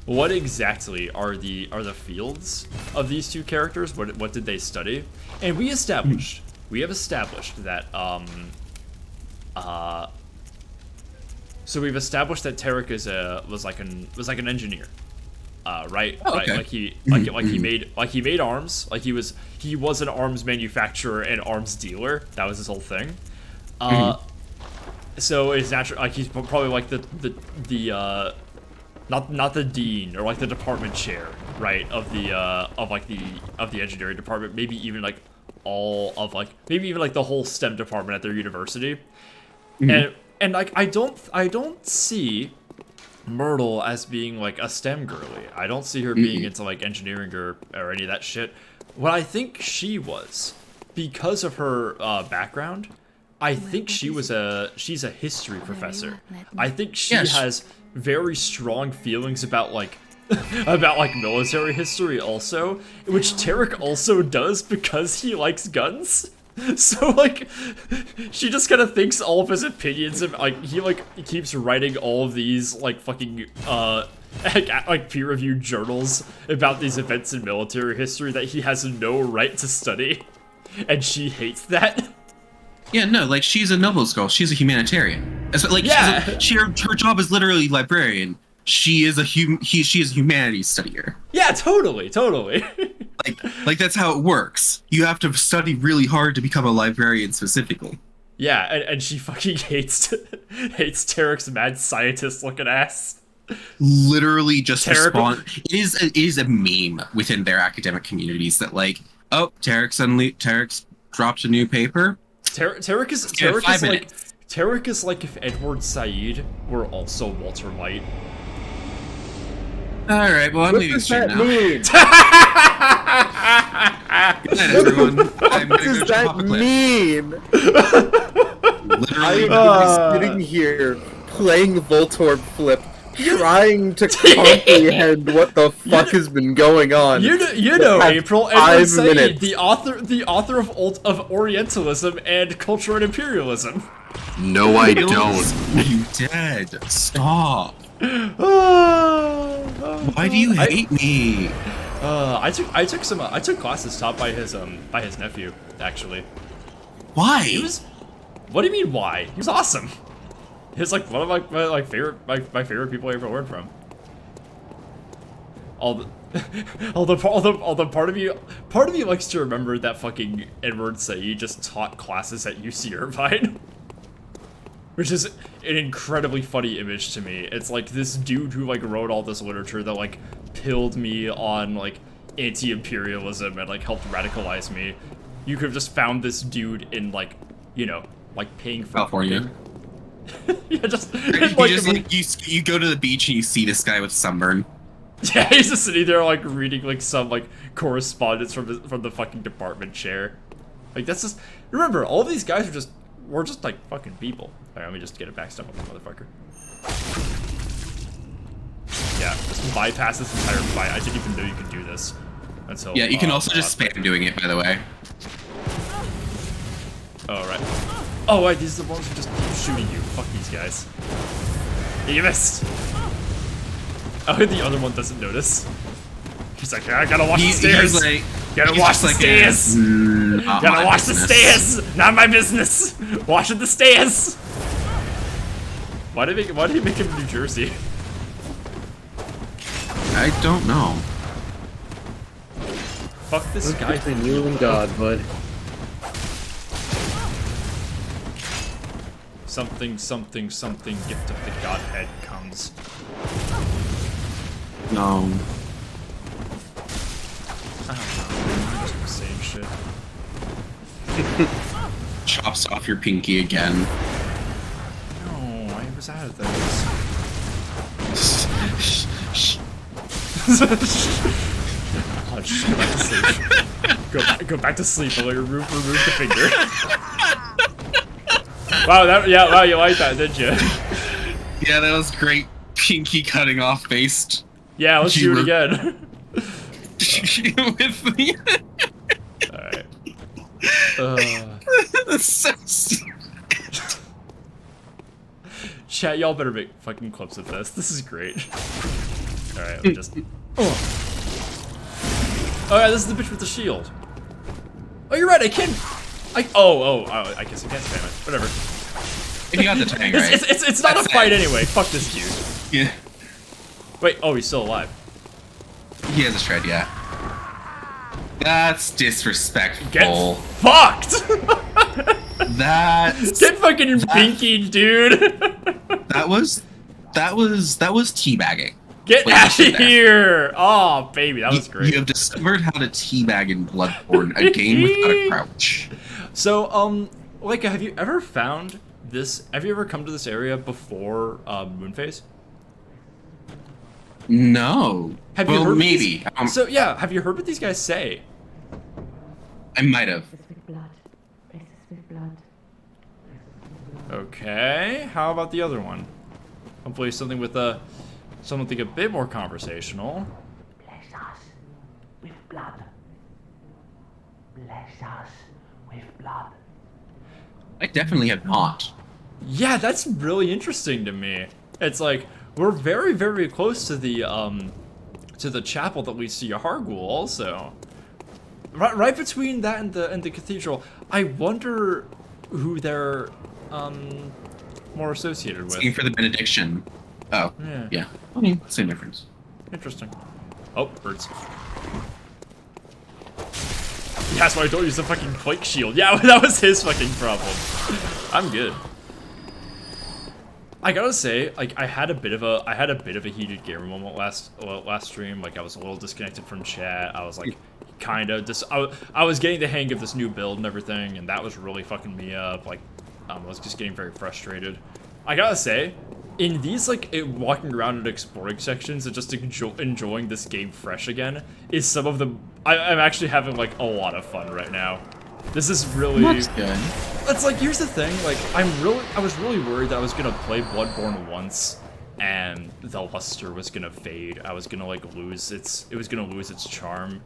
what exactly are the fields of these two characters? What did they study? And we have established that so we've established that Tarek was like an engineer. Right? Oh, right. okay. Like he made arms. Like he was an arms manufacturer and arms dealer. That was his whole thing. So it's natural. Like he's probably like the not the dean or like the department chair, right? Of the engineering department. Maybe even like all of like maybe even like the whole STEM department at their university. And like I don't see Myrtle as being like a STEM girly. I don't see her being into like engineering or any of that shit. What I think she was, because of her background, I think she's a history professor. I think she has very strong feelings about like military history also, which Tarek also does because he likes guns. So like she just kind of thinks all of his opinions of like he keeps writing all of these like fucking like peer-reviewed journals about these events in military history that he has no right to study, and she hates that. Yeah, no, like she's a nobles girl. She's a humanitarian. So, like, Yeah. her job is literally librarian. She is a humanities studier. Yeah, totally. Like that's how it works. You have to study really hard to become a librarian specifically. Yeah, and she fucking hates Tarek's mad scientist looking ass. Literally just Terrible. respond. It is a meme within their academic communities that like, oh, Tarek's dropped a new paper. Tarek is like if Edward Said were also Walter White. All right, well I'm What leaving does soon that now. mean? Good night, everyone. I'm What gonna does go that chop a clip. mean? Literally, I'm sitting here playing Voltorb Flip, trying to comprehend what the fuck has been going on. You know, past April, 5 Edward Said, minutes. the author of Orientalism and Culture and Imperialism. No, I Bills, don't. You dead. Stop. Why do you hate me? I took classes taught by his nephew, actually. Why? What do you mean why? He was awesome. He's like one of my favorite people I ever learned from. Although part of me likes to remember that fucking Edward Said just taught classes at UC Irvine. Which is an incredibly funny image to me. It's like this dude who like wrote all this literature that like pilled me on like anti-imperialism and like helped radicalize me. You could have just found this dude in like, you know, like paying for California. yeah, just You go to the beach and you see this guy with sunburn. yeah, he's just sitting there like reading like some like correspondence from the fucking department chair. Like that's just remember all these guys we're just like fucking people. Alright, let me just get a backstab on this motherfucker. Yeah, just bypass this entire fight. I didn't even know you could do this until. Yeah, you can also just spam doing it, by the way. Oh right. Oh wait, these are the ones who just keep shooting you. Fuck these guys. Yeah, you missed. Oh, the other one doesn't notice. He's like, I gotta watch the stairs. Gotta watch the stairs. Gotta watch the stairs. Not my business. Watching the stairs. Why did he make him New Jersey? I don't know. Fuck this guy. Between you and God, bud. something, something, something, gift of the Godhead comes. No. I don't know, I'm just saying shit. Chops off your pinky again. No, I was out of those. Oh, just go back to sleep. Go back to sleep. I'll remove the finger. Wow, wow, you like that, didn't you? Yeah, that was great. Pinky cutting off based. Yeah, let's do it again. With me. Alright. That's so stupid. Chat, y'all better make fucking clips of this. This is great. Alright, let me just... Oh yeah, this is the bitch with the shield. Oh, you're right, I can... I guess I can't spam it. Whatever. If you got the tang, right? It's not a fight anyway. Fuck this dude. Yeah. Wait, oh, he's still alive. He has a shred, yeah. That's disrespectful. Get fucked! Get fucking pinky, dude! That was teabagging. Get out of here! Oh, baby, that was great. You have discovered how to teabag in Bloodborne, a game without a crouch. So, like, have you ever found this? Have you ever come to this area before Moonphase? No. Have you heard maybe. So yeah, have you heard what these guys say? I might have. With blood. Bless us with blood. Okay, how about the other one? Hopefully something with something a bit more conversational. Bless us with blood. Bless us with blood. I definitely have not. Yeah, that's really interesting to me. It's like we're very, very close to the chapel that leads to Yahargul also. Right between that and the cathedral. I wonder who they're more associated with. Same for the benediction. Oh, yeah. I mean, same difference. Interesting. Oh, birds. Yeah, that's why I don't use the fucking quake shield. Yeah, that was his fucking problem. I'm good. I gotta say, like, I had a bit of a heated gamer moment last stream. Like, I was a little disconnected from chat. I was like, kind of I was getting the hang of this new build and everything, and that was really fucking me up. Like, I was just getting very frustrated. I gotta say, in these like walking around and exploring sections and just enjoying this game fresh again is some of the I'm actually having like a lot of fun right now. This is really That's good. It's like, here's the thing, like I was really worried that I was gonna play Bloodborne once and the luster was gonna fade. I was gonna like it was gonna lose its charm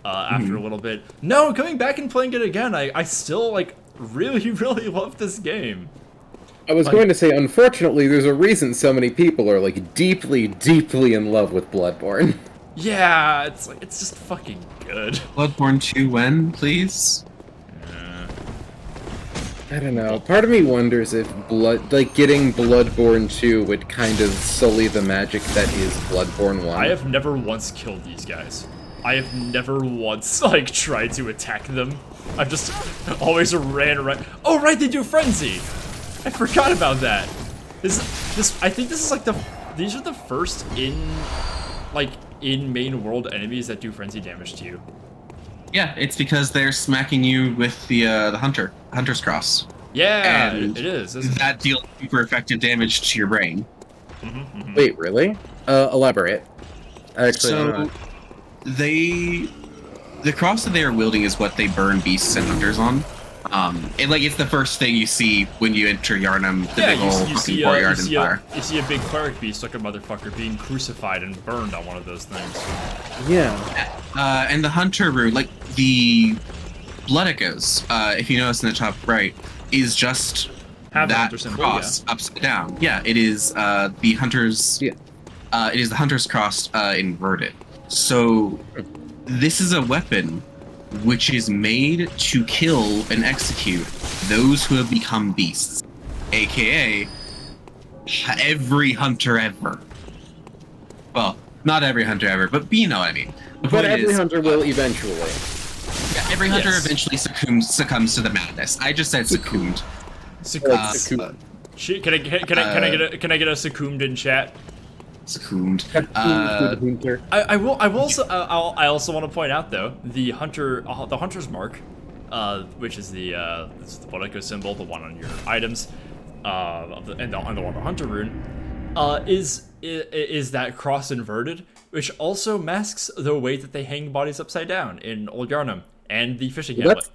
after a little bit. No, coming back and playing it again, I still like really, really love this game. I was going to say, unfortunately, there's a reason so many people are like deeply, deeply in love with Bloodborne. Yeah, it's like it's just fucking good. Bloodborne 2 when, please? I don't know. Part of me wonders if getting Bloodborne 2 would kind of sully the magic that is Bloodborne 1. I have never once killed these guys. I have never once like tried to attack them. I've just always ran around. Oh right, they do frenzy. I forgot about that. I think this is like these are the first in main world enemies that do frenzy damage to you. Yeah, it's because they're smacking you with the Hunter's Cross. Yeah, and it is. That deals super effective damage to your brain. Wait, really? Elaborate. Actually, the cross that they are wielding is what they burn beasts and hunters on. It's the first thing you see when you enter Yharnam, the big old fucking courtyard in fire. You see a big cleric beast like a motherfucker being crucified and burned on one of those things. yeah. And the hunter rune, like the blood echoes, if you notice in the top right, is just that cross upside down. Yeah, it is the hunter's. Yeah. It is the hunter's cross inverted. So this is a weapon which is made to kill and execute those who have become beasts, aka every hunter ever. Well, not every hunter ever, but you know what I mean. But every hunter will eventually. Yeah, every hunter eventually succumbs to the madness. I just said succumbed. Succumbed. Shit, can I get a succumbed in chat? Succumbed. I also want to point out though the hunter's mark, which is the blood echo symbol, the one on your items, and the one the hunter rune, is that cross inverted, which also masks the way that they hang bodies upside down in Old Yarnum and the fishing hamlet.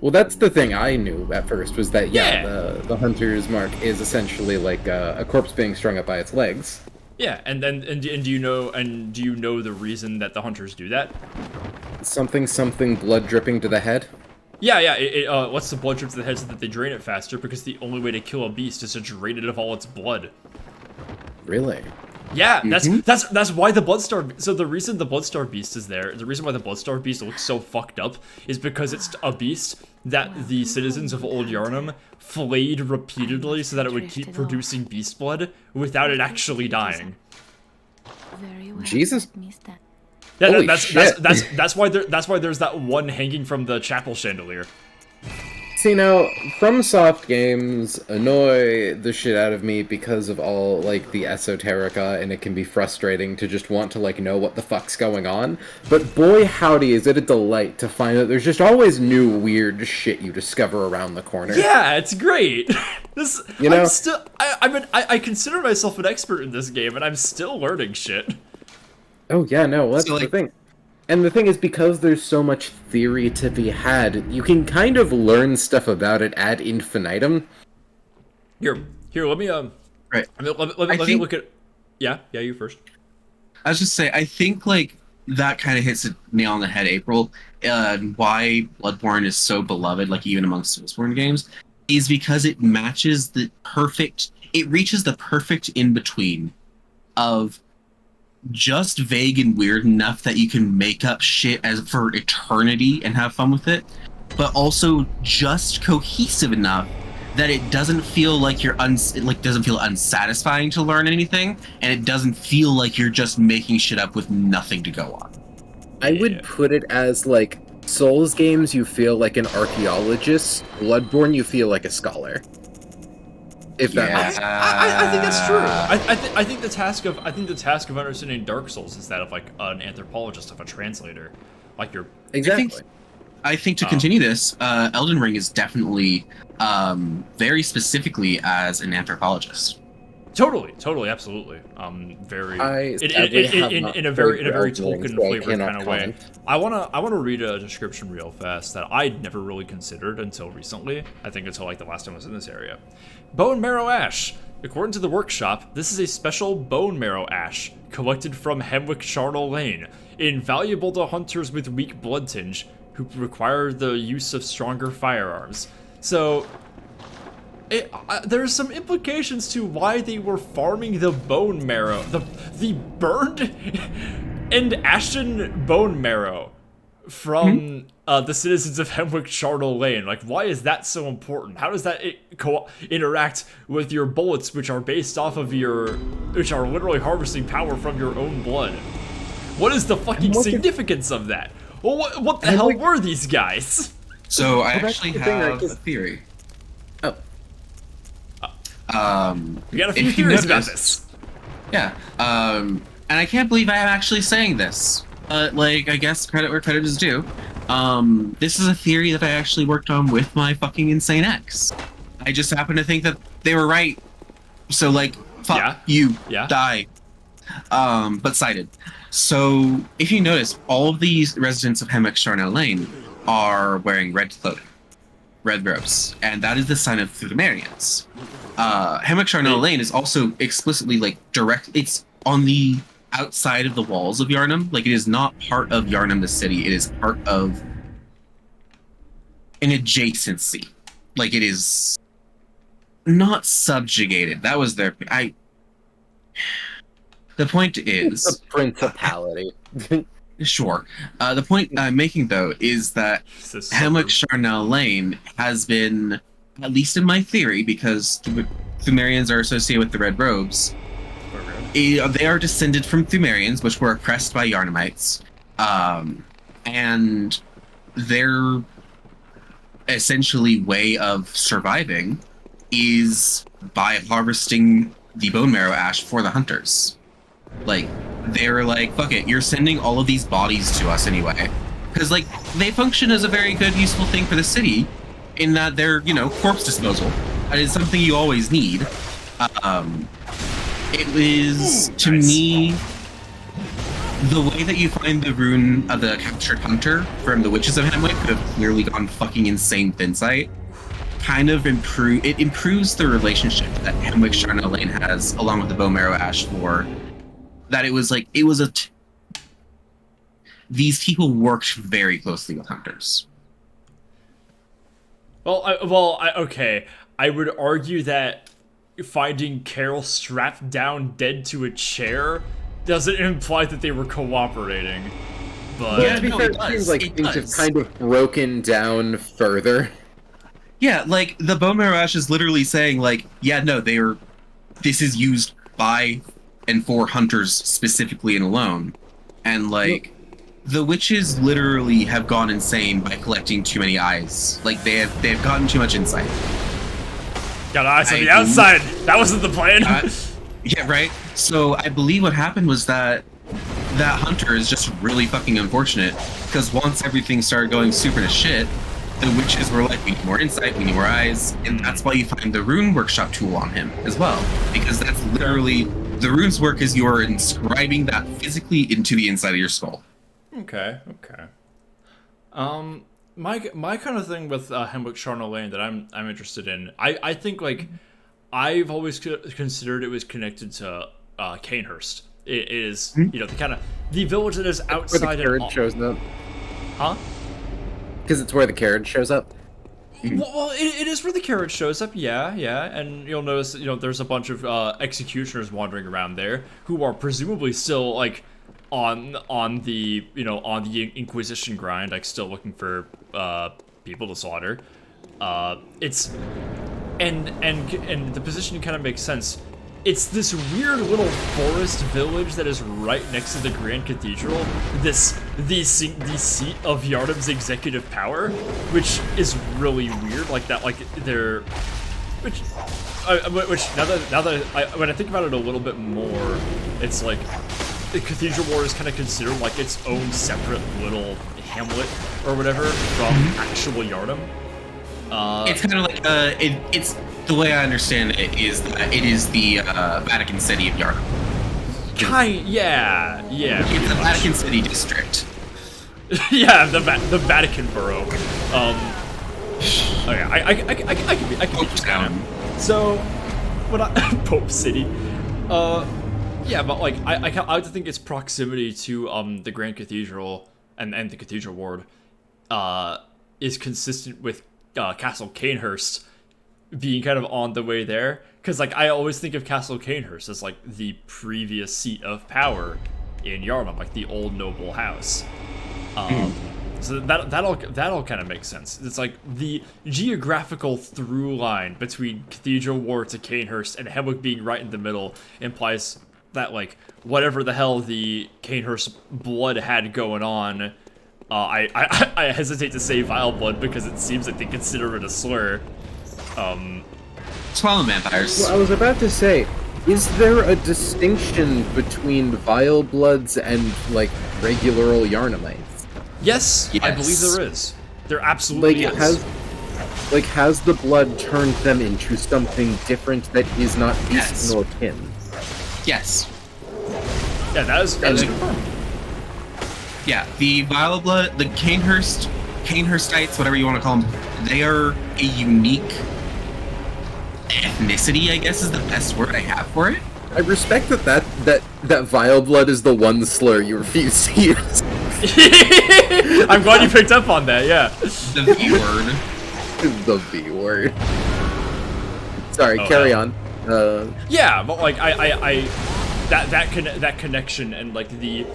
That's the thing I knew at first, was that the hunter's mark is essentially like a corpse being strung up by its legs. Yeah, and do you know the reason that the hunters do that? Something blood dripping to the head. Yeah. What's the blood drip to the head so that they drain it faster? Because the only way to kill a beast is to drain it of all its blood. Really? Yeah, that's why the Bloodstar. So the reason the Bloodstar Beast is there, the reason why the Bloodstar Beast looks so fucked up, is because it's a beast that the citizens of Old Yarnum flayed repeatedly so that it would keep producing beast blood without it actually dying. Jesus. Yeah, Holy that's why that's why there's that one hanging from the chapel chandelier. See, now, FromSoft games annoy the shit out of me because of all, like, the esoterica, and it can be frustrating to just want to, like, know what the fuck's going on. But boy howdy, is it a delight to find that there's just always new weird shit you discover around the corner. Yeah, it's great. I'm still, I consider myself an expert in this game, and I'm still learning shit. Oh yeah, no, that's the thing. And the thing is, because there's so much theory to be had, you can kind of learn stuff about it ad infinitum. Here, let me Right. Let me look at. Yeah, you first. I was just say, I think like that kind of hits a nail on the head, April. Why Bloodborne is so beloved, like even amongst Soulsborne games, is because it matches the perfect. It reaches the perfect in between of just vague and weird enough that you can make up shit as for eternity and have fun with it, but also just cohesive enough that it doesn't feel like you're doesn't feel unsatisfying to learn anything, and it doesn't feel like you're just making shit up with nothing to go on. I would put it as like Souls games you feel like an archaeologist, Bloodborne you feel like a scholar. If that makes sense. I think that's true. I think the task of understanding Dark Souls is that of like an anthropologist, of a translator, like you're exactly. I think to continue this, Elden Ring is definitely very specifically as an anthropologist. Totally, absolutely. Very in a very Tolkien flavored kind of way. I wanna read a description real fast that I'd never really considered until recently. I think until like the last time I was in this area. Bone marrow ash. According to the workshop, this is a special bone marrow ash collected from Hemwick Charnel Lane, invaluable to hunters with weak blood tinge who require the use of stronger firearms. So there's some implications to why they were farming the bone marrow, the burned and ashen bone marrow from the citizens of Hemwick Charnel Lane. Like, why is that so important? How does that interact with your bullets, which are based off of which are literally harvesting power from your own blood? What is the fucking significance of that? Well, what the hell were these guys? So I actually have a theory. We got a few theories about this. Yeah, and I can't believe I am actually saying this. Like, I guess credit where credit is due. This is a theory that I actually worked on with my fucking Insane X. I just happen to think that they were right. So, like, fuck you, die. But cited. So, if you notice, all of these residents of Hemwick Charnel Lane are wearing red clothing, red robes, and that is the sign of Thumerians. Hemwick Charnel Lane is also explicitly, like, it's on the outside of the walls of Yarnum. Like, it is not part of Yarnum the city, it is part of an adjacency. Like, it is not subjugated. That was their... The point is... It's a principality. Sure. The point I'm making, though, is that Hemwick Charnel Lane has been, at least in my theory, because Thumerians are associated with the red robes, they are descended from Thumerians, which were oppressed by Yarnumites, and their essentially way of surviving is by harvesting the bone marrow ash for the hunters. Like, they're like, fuck it, you're sending all of these bodies to us anyway. Because, like, they function as a very good, useful thing for the city in that they're, corpse disposal. That is something you always need. It was, to me, the way that you find the rune of the captured hunter from the Witches of Hemwick could have clearly gone fucking insane with insight. Kind of improves the relationship that Hemwick Sharna Lane has along with the bone marrow ash for that. These people worked very closely with hunters. Okay. I would argue that finding Carol strapped down dead to a chair doesn't imply that they were cooperating. But to be fair, it seems like things have kind of broken down further. Yeah, like, the bone marrow ash is literally saying, like, yeah, no, this is used by and for hunters specifically and alone. And, like, the witches literally have gone insane by collecting too many eyes. Like, they have gotten too much insight. Got eyes on the outside! That wasn't the plan! Yeah, right? So, I believe what happened was that hunter is just really fucking unfortunate, because once everything started going super to shit, the witches were like, we need more insight, we need more eyes, and that's why you find the rune workshop tool on him as well, because that's literally, the rune's work is you're inscribing that physically into the inside of your skull. Okay. My kind of thing with Hemwick Sharna Lane that I'm interested in, I think, like, I've always considered it was connected to Canehurst. It is, the village that is outside where the carriage shows up. Huh? Because it's where the carriage shows up. Well, it is where the carriage shows up, yeah, and you'll notice, there's a bunch of executioners wandering around there who are presumably still, like, on the Inquisition grind, like, still looking for people to slaughter. It's and the position kind of makes sense. It's this weird little forest village that is right next to the Grand Cathedral. The seat of Yardim's executive power, which is really weird. Like that, which when I think about it a little bit more, it's like the Cathedral Ward is kind of considered like its own separate little hamlet or whatever from actual Yardim. It's kind of like it's the way I understand it is that it is the Vatican City of Yardim. Yeah. It's the Vatican City district. Yeah, the Vatican borough. Okay, I can be Pope Town. So, Pope City. Yeah, but like I like to think its proximity to the Grand Cathedral and the Cathedral Ward is consistent with Castle Canehurst being kind of on the way there, because like I always think of Castle Canehurst as like the previous seat of power in Yarnum, like the old noble house. So that'll kind of make sense. It's like the geographical through line between Cathedral Ward to Canehurst and Hemwick being right in the middle implies that like whatever the hell the Canehurst blood had going on. I hesitate to say vile blood because it seems like they consider it a slur. Swallow vampires. Well, I was about to say, is there a distinction between vile bloods and like regular old Yarnamites? Yes, I believe there is. There absolutely is. Has the blood turned them into something different that is not beast nor kin? Yes. Yeah, that is confirmed. Yeah, the vile blood, the Canehurstites, whatever you want to call them, they are a unique ethnicity, I guess is the best word I have for it. I respect that vile blood is the one slur you refuse to use. I'm glad you picked up on that, yeah. The V word. The V word. Sorry, carry on. Yeah, but like that connection and like the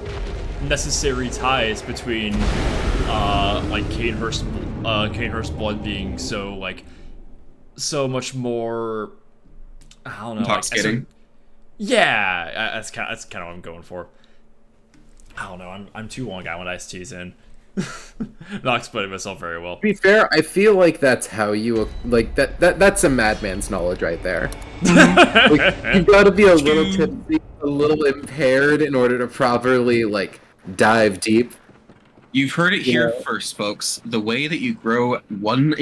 necessary ties between like Canehurst blood being so much more, I don't know, intoxicating. Yeah, that's kind of what I'm going for. I don't know. I'm too long out when iced tea's in. Not explaining myself very well. To be fair, I feel like that's how you like that's a madman's knowledge right there. Like, you've got to be a little tipsy, a little impaired in order to properly like dive deep. You've heard it here first, folks. The way that you grow one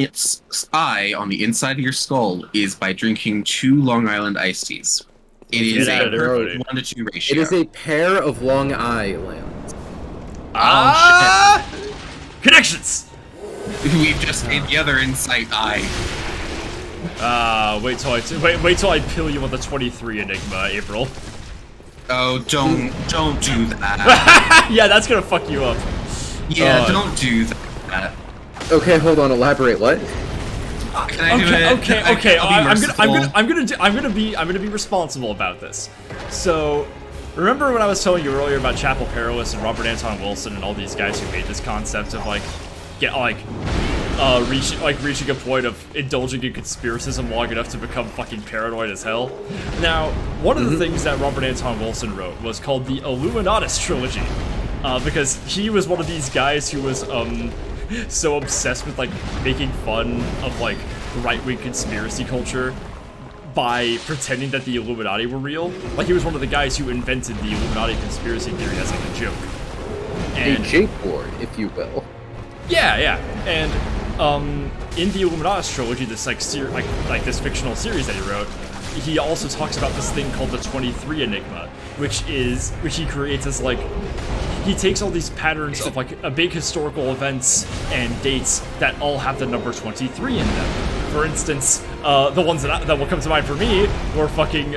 eye on the inside of your skull is by drinking 2 Long Island iced teas. It is a perfect 1-to-2 ratio. It is a pair of Long Islands. Connections! We've just made the other insight eye. Wait till I pill you on the 23 Enigma, April. Oh, don't do that. Yeah, that's gonna fuck you up. Yeah, don't do that. Okay, hold on. Elaborate. What? Can I do it? Okay. I'm gonna be responsible about this. So, remember when I was telling you earlier about Chapel Perilous and Robert Anton Wilson and all these guys who made this concept of reaching a point of indulging in conspiracism long enough to become fucking paranoid as hell? Now, one of the things that Robert Anton Wilson wrote was called the Illuminatus trilogy, because he was one of these guys who was so obsessed with like making fun of like right-wing conspiracy culture by pretending that the Illuminati were real. Like, he was one of the guys who invented the Illuminati conspiracy theory as like a joke. And, a J-board, if you will. Yeah. And in the Illuminatus trilogy, this like this fictional series that he wrote, he also talks about this thing called the 23 Enigma, which he creates as like, he takes all these patterns of like a big historical events and dates that all have the number 23 in them. For instance, the ones that will come to mind for me were fucking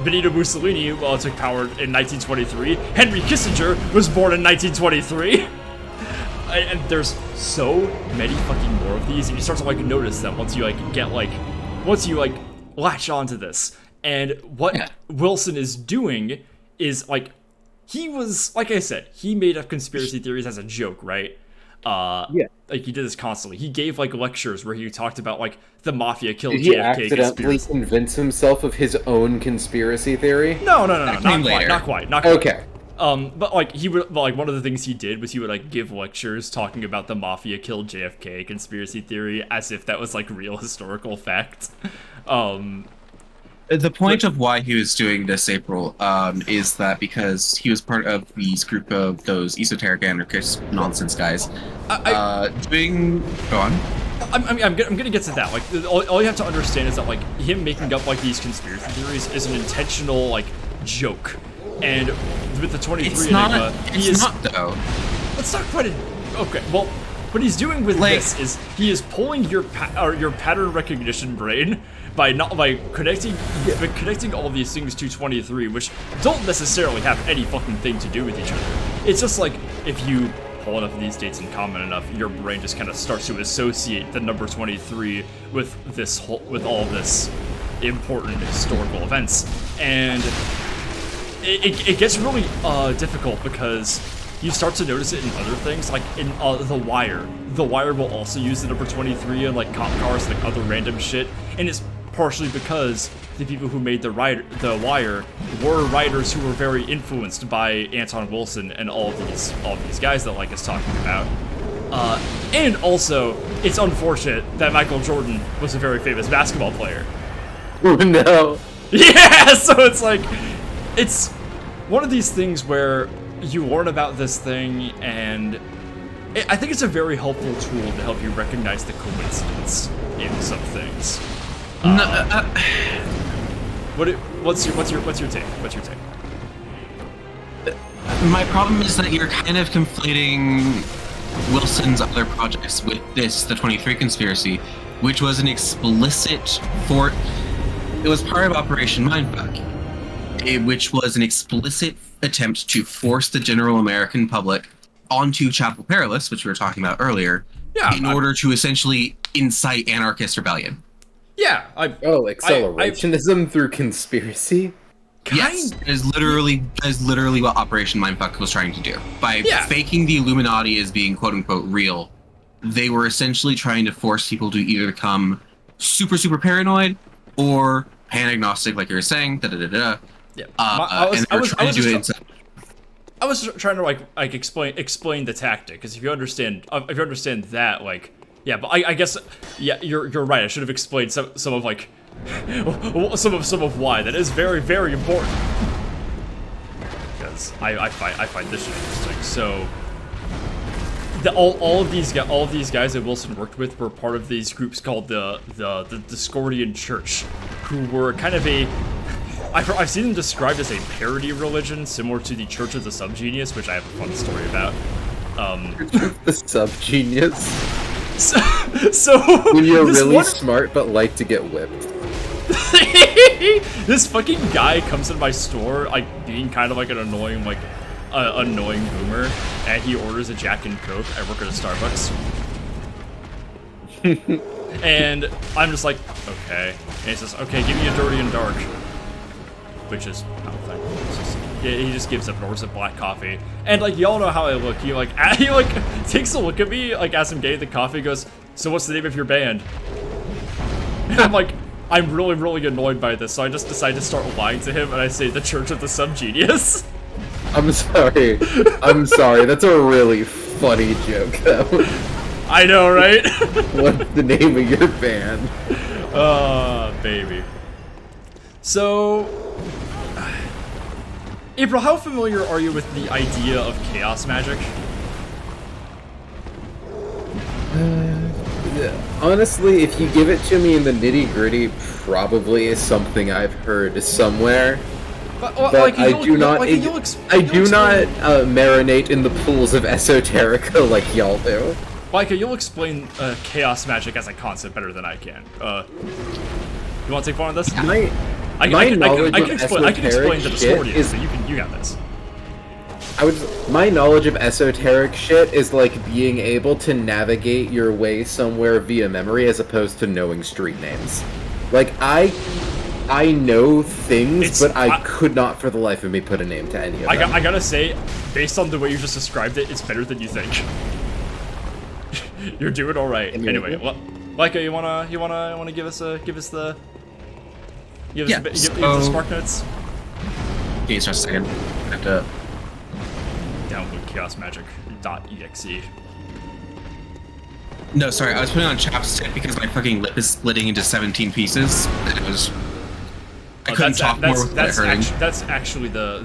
Benito Mussolini took power in 1923. Henry Kissinger was born in 1923. And there's so many fucking more of these, and you start to like notice them once you latch onto this. And what Wilson is doing is like, he was, like I said, he made up conspiracy theories as a joke, right? Like, he did this constantly. He gave like lectures where he talked about like the mafia killed JFK. Did he accidentally convince himself of his own conspiracy theory? No, not quite. Okay. But like one of the things he did was he would like give lectures talking about the mafia killed JFK conspiracy theory as if that was like real historical fact. The point of why he was doing this, April, is that because he was part of this group of those esoteric anarchist nonsense guys. Go on. I'm gonna get to that. Like, all you have to understand is that like him making up like these conspiracy theories is an intentional like joke. And with the 23 Enigma, it's not though. It's not quite okay. Well, what he's doing with this is he is pulling your pattern recognition brain by connecting all these things to 23, which don't necessarily have any fucking thing to do with each other. It's just like if you pull enough of these dates in common enough, your brain just kind of starts to associate the number 23 with all this important historical events, and it gets really difficult because you start to notice it in other things, like in The Wire. The Wire will also use the number 23 in like cop cars and like other random shit, and it's partially because the people who made The Wire were writers who were very influenced by Anton Wilson and all of these guys that like is talking about. And also, it's unfortunate that Michael Jordan was a very famous basketball player. Oh no. Yeah, so it's like, it's one of these things where you learn about this thing, and I think it's a very helpful tool to help you recognize the coincidence in some things. What's your take? My problem is that you're kind of conflating Wilson's other projects with the 23 conspiracy, which was an explicit it was part of Operation Mindfuck, which was an explicit attempt to force the general American public onto Chapel Perilous, which we were talking about earlier, in order to essentially incite anarchist rebellion. Yeah. Accelerationism through conspiracy? Yes, that is literally what Operation Mindfuck was trying to do. By faking the Illuminati as being quote-unquote real, they were essentially trying to force people to either become super, super paranoid or pan-agnostic, like you were saying, Yeah. I was trying to like explain the tactic, because if you understand that, like, yeah, but I guess, yeah, you're right. I should have explained some of like some of why that is very, very important, because I find this shit interesting. So all of these guys that Wilson worked with were part of these groups called the Discordian Church, who were kind of a, I've seen them described as a parody religion similar to the Church of the Subgenius, which I have a fun story about. The Subgenius. So when you're really smart but like to get whipped. This fucking guy comes in my store, like being kind of like an annoying annoying boomer, and he orders a Jack and Coke. I work at a Starbucks. And I'm just like, okay. And he says, okay, give me a dirty and dark. Which is nothing. He just gives up and orders a black coffee. And like, y'all know how I look. He takes a look at me, like as I'm getting the coffee, goes, so what's the name of your band? And I'm like, I'm really, really annoyed by this, so I just decide to start lying to him, and I say the Church of the Subgenius. I'm sorry. I'm sorry. That's a really funny joke, though. I know, right? What's the name of your band? Baby. So, April, how familiar are you with the idea of chaos magic? Honestly, if you give it to me in the nitty-gritty, probably is something I've heard somewhere. But like, I do not marinate in the pools of esoterica like y'all do. Micah, you'll explain chaos magic as a concept better than I can. You want to take part on this? My I can explain the Discordian, so you got this. My knowledge of esoteric shit is like being able to navigate your way somewhere via memory as opposed to knowing street names. Like, I know things, but I could not for the life of me put a name to any of them. I gotta say, based on the way you just described it, it's better than you think. You're doing all right. Anyway, well, Micah, you wanna give us the spark notes? Okay, just a second. I have to download chaosmagic.exe. No, sorry, I was putting on chapstick because my fucking lip is splitting into 17 pieces. I couldn't talk more without hurting. That's actually the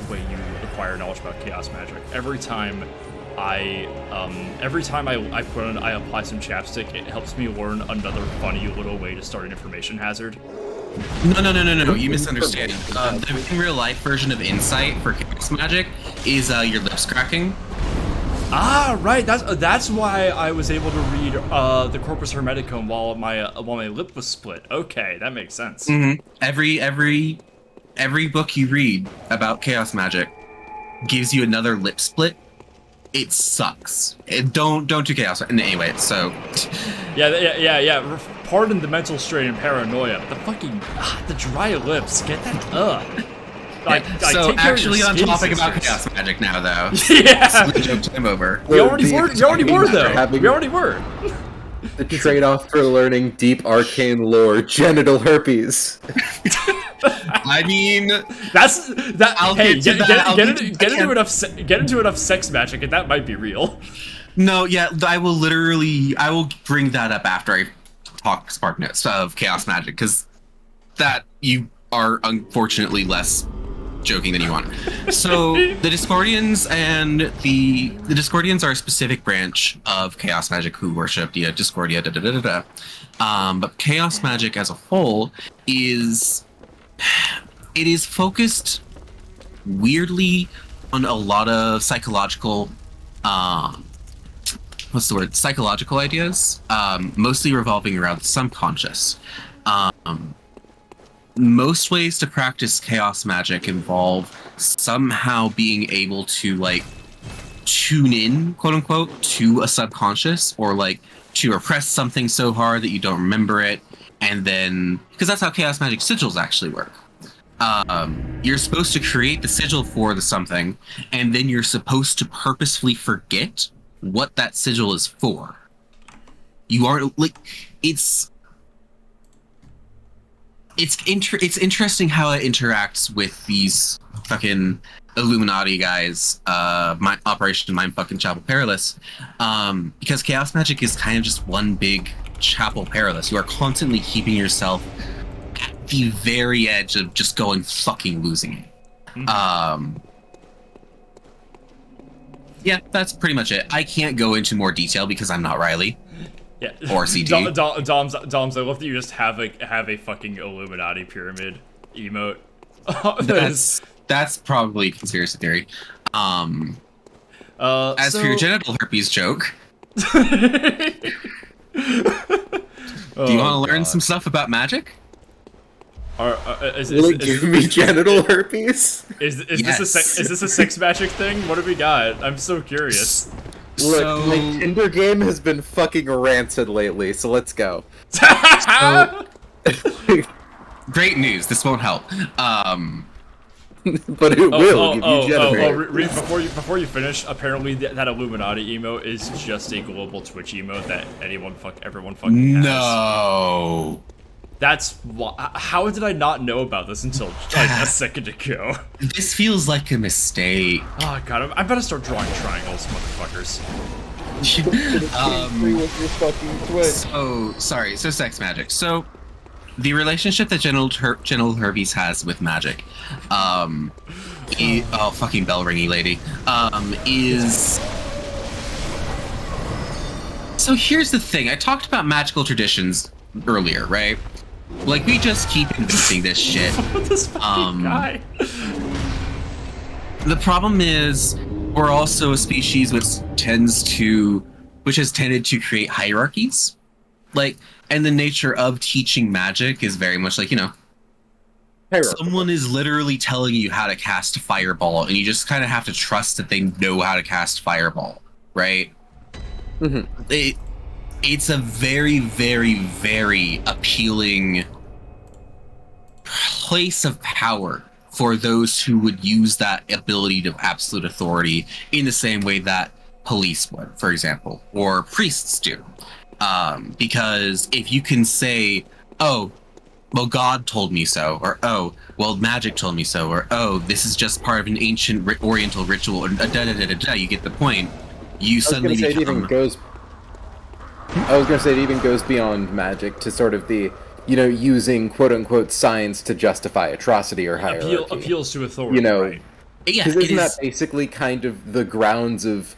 way you acquire knowledge about chaos magic. Every time I apply some chapstick, it helps me learn another funny little way to start an information hazard. No, you misunderstand. The in real life version of Insight for chaos magic is your lips cracking. Ah, right. That's why I was able to read the Corpus Hermeticum while my lip was split. Okay, that makes sense. Mm-hmm. Every book you read about chaos magic gives you another lip split. It sucks. Don't do chaos. Anyway, so yeah. Pardon the mental strain and paranoia. The fucking the dry lips. Get that So actually on topic about chaos magic now, though. Yeah. The joke time over. We already were though. We already were. The trade-off for learning deep arcane lore: genital herpes. I mean, that's that. I'll Hey, get get into enough sex magic, and that might be real. No, yeah, I will bring that up after I talk Spark Notes of chaos magic, because that you are unfortunately less joking than you want. So the Discordians the Discordians are a specific branch of chaos magic who worship the Discordia. But chaos magic as a whole is focused weirdly on a lot of psychological psychological ideas, mostly revolving around the subconscious. Most ways to practice chaos magic involve somehow being able to like tune in, quote unquote, to a subconscious, or like to repress something so hard that you don't remember it, and then because that's how chaos magic sigils actually work. You're supposed to create the sigil for the something, and then you're supposed to purposefully forget what that sigil is for. You aren't like it's interesting how it interacts with these fucking Illuminati guys, Operation Mind fucking Chapel Perilous, because chaos magic is kind of just one big Chapel Perilous. You are constantly keeping yourself at the very edge of just going fucking losing it. Yeah, that's pretty much it. I can't go into more detail because I'm not Riley. Yeah. Or CD. Doms, I love that you just have a fucking Illuminati pyramid emote. That's probably conspiracy theory. As for your genital herpes joke, do you want to learn some stuff about magic? Will it give me genital herpes? Is this a sex magic thing? What have we got? I'm so curious. Look, my Tinder game has been fucking rancid lately, so let's go. Great news. This won't help. But it will give you genital. Before you finish, apparently that Illuminati emote is just a global Twitch emote that everyone fucking has. No. That's how did I not know about this until like a second ago? This feels like a mistake. Oh god, I'm about to start drawing triangles, motherfuckers. So sex magic. So the relationship that genital herpes has with magic, fucking bell ringy lady, is. So here's the thing. I talked about magical traditions earlier, right? Like, we just keep inventing this shit. This fucking guy. The problem is, we're also a species which has tended to create hierarchies. Like, and the nature of teaching magic is very much like, someone is literally telling you how to cast Fireball, and you just kind of have to trust that they know how to cast Fireball, right? Mm-hmm. It's a very, very, very appealing place of power for those who would use that ability of absolute authority in the same way that police would, for example, or priests do. Because if you can say, oh, well, God told me so, or oh, well, magic told me so, or oh, this is just part of an ancient Oriental ritual, or you get the point. You suddenly become... I was gonna say it even goes beyond magic to sort of the, using quote-unquote science to justify atrocity or hierarchy. Appeals to authority, right? Yeah, because isn't that basically kind of the grounds of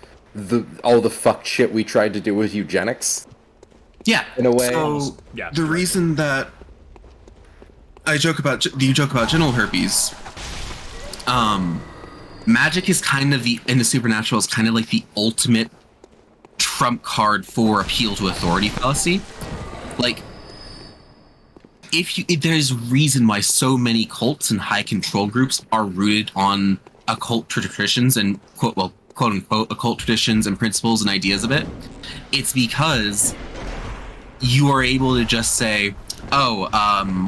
all the fucked shit we tried to do with eugenics? Yeah, in a way. So the reason that you joke about genital herpes, magic is kind of in the supernatural is kind of like the ultimate trump card for appeal to authority fallacy. Like, if there's reason why so many cults and high control groups are rooted on occult traditions and quote unquote occult traditions and principles and ideas of it, it's because you are able to just say, oh,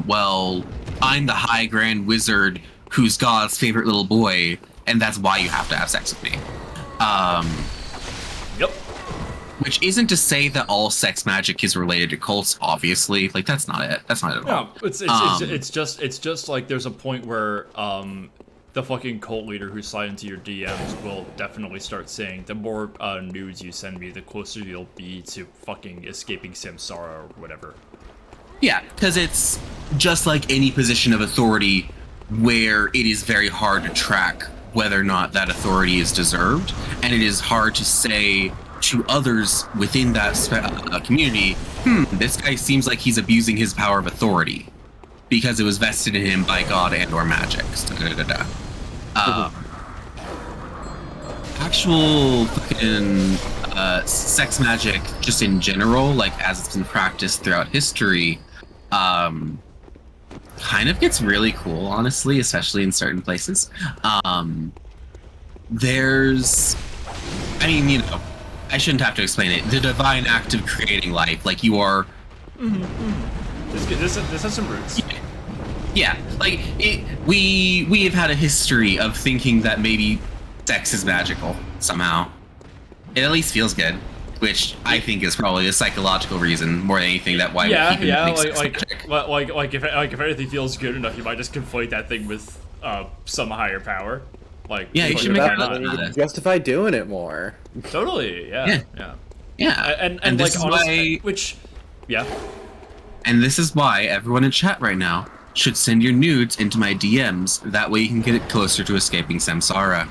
well, I'm the high grand wizard who's God's favorite little boy, and that's why you have to have sex with me. Yep. Which isn't to say that all sex magic is related to cults, obviously. Like, that's not it. That's not it at all. No, it's just like there's a point where the fucking cult leader who slide into your DMs will definitely start saying, the more nudes you send me, the closer you'll be to fucking escaping samsara or whatever. Yeah, because it's just like any position of authority where it is very hard to track whether or not that authority is deserved, and it is hard to say to others within that community, this guy seems like he's abusing his power of authority because it was vested in him by God and or magic. Actual fucking sex magic, just in general, like as it's been practiced throughout history, kind of gets really cool, honestly, especially in certain places. There's, I mean, I shouldn't have to explain it. The divine act of creating life, like you are. This has some roots. Yeah, like we have had a history of thinking that maybe sex is magical somehow. It at least feels good, which I think is probably a psychological reason more than anything that why people think sex magic. Like if anything feels good enough, you might just conflate that thing with some higher power. Like, Yeah, you fuck should it, make why it not? up. You can justify doing it more. Totally, yeah, Yeah. yeah. Yeah, And this like, is honestly, why, which, yeah. and this is why everyone in chat right now should send your nudes into my DMs. That way you can get closer to escaping samsara.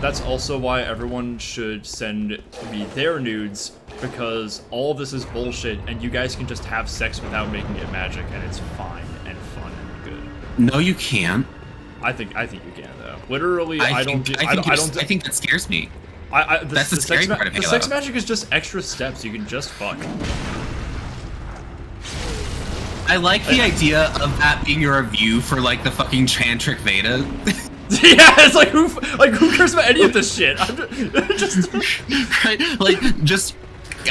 That's also why everyone should send me their nudes, because all of this is bullshit, and you guys can just have sex without making it magic, and it's fine and fun and good. No, you can't. I think you can though. Literally, I don't think that scares me. That's the scary part of the Halo. sex magic is just extra steps. You can just fuck. I like the idea of that being your review for like the fucking Chantric Veda. Yeah, it's like who cares about any of this shit? I'm just Right? Like just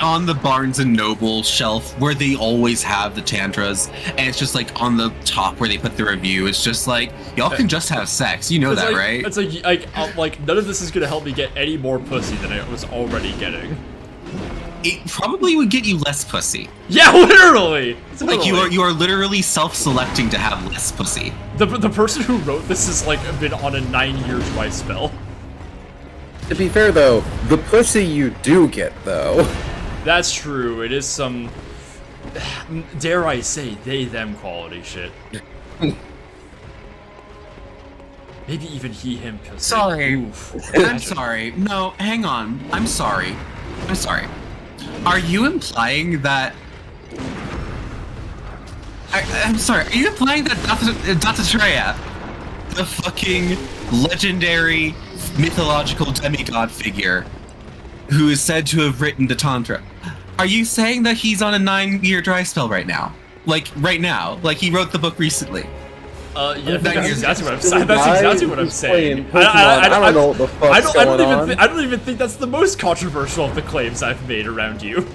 on the Barnes and Noble shelf where they always have the tantras, and it's just like on the top where they put the review. It's just like y'all can just have sex, you know it's that, like, right? It's like none of this is gonna help me get any more pussy than I was already getting. It probably would get you less pussy. Yeah, literally. Like you are literally self-selecting to have less pussy. The person who wrote this has like been on a 9-year dry spell. To be fair, though, the pussy you do get, though. That's true. It is some, dare I say, they/them quality shit. Maybe even he, him. Pussy. Sorry. Oof. I'm sorry. No, hang on. I'm sorry. I'm sorry. Are you implying that... I'm sorry. Are you implying that Datatreya, the fucking legendary mythological demigod figure who is said to have written the Tantra, are you saying that he's on a 9-year dry spell right now? Like, right now? Like, he wrote the book recently? Yeah, that's exactly what I'm saying. That's exactly what I'm saying. I don't know what the fuck's going on. I don't even think that's the most controversial of the claims I've made around you.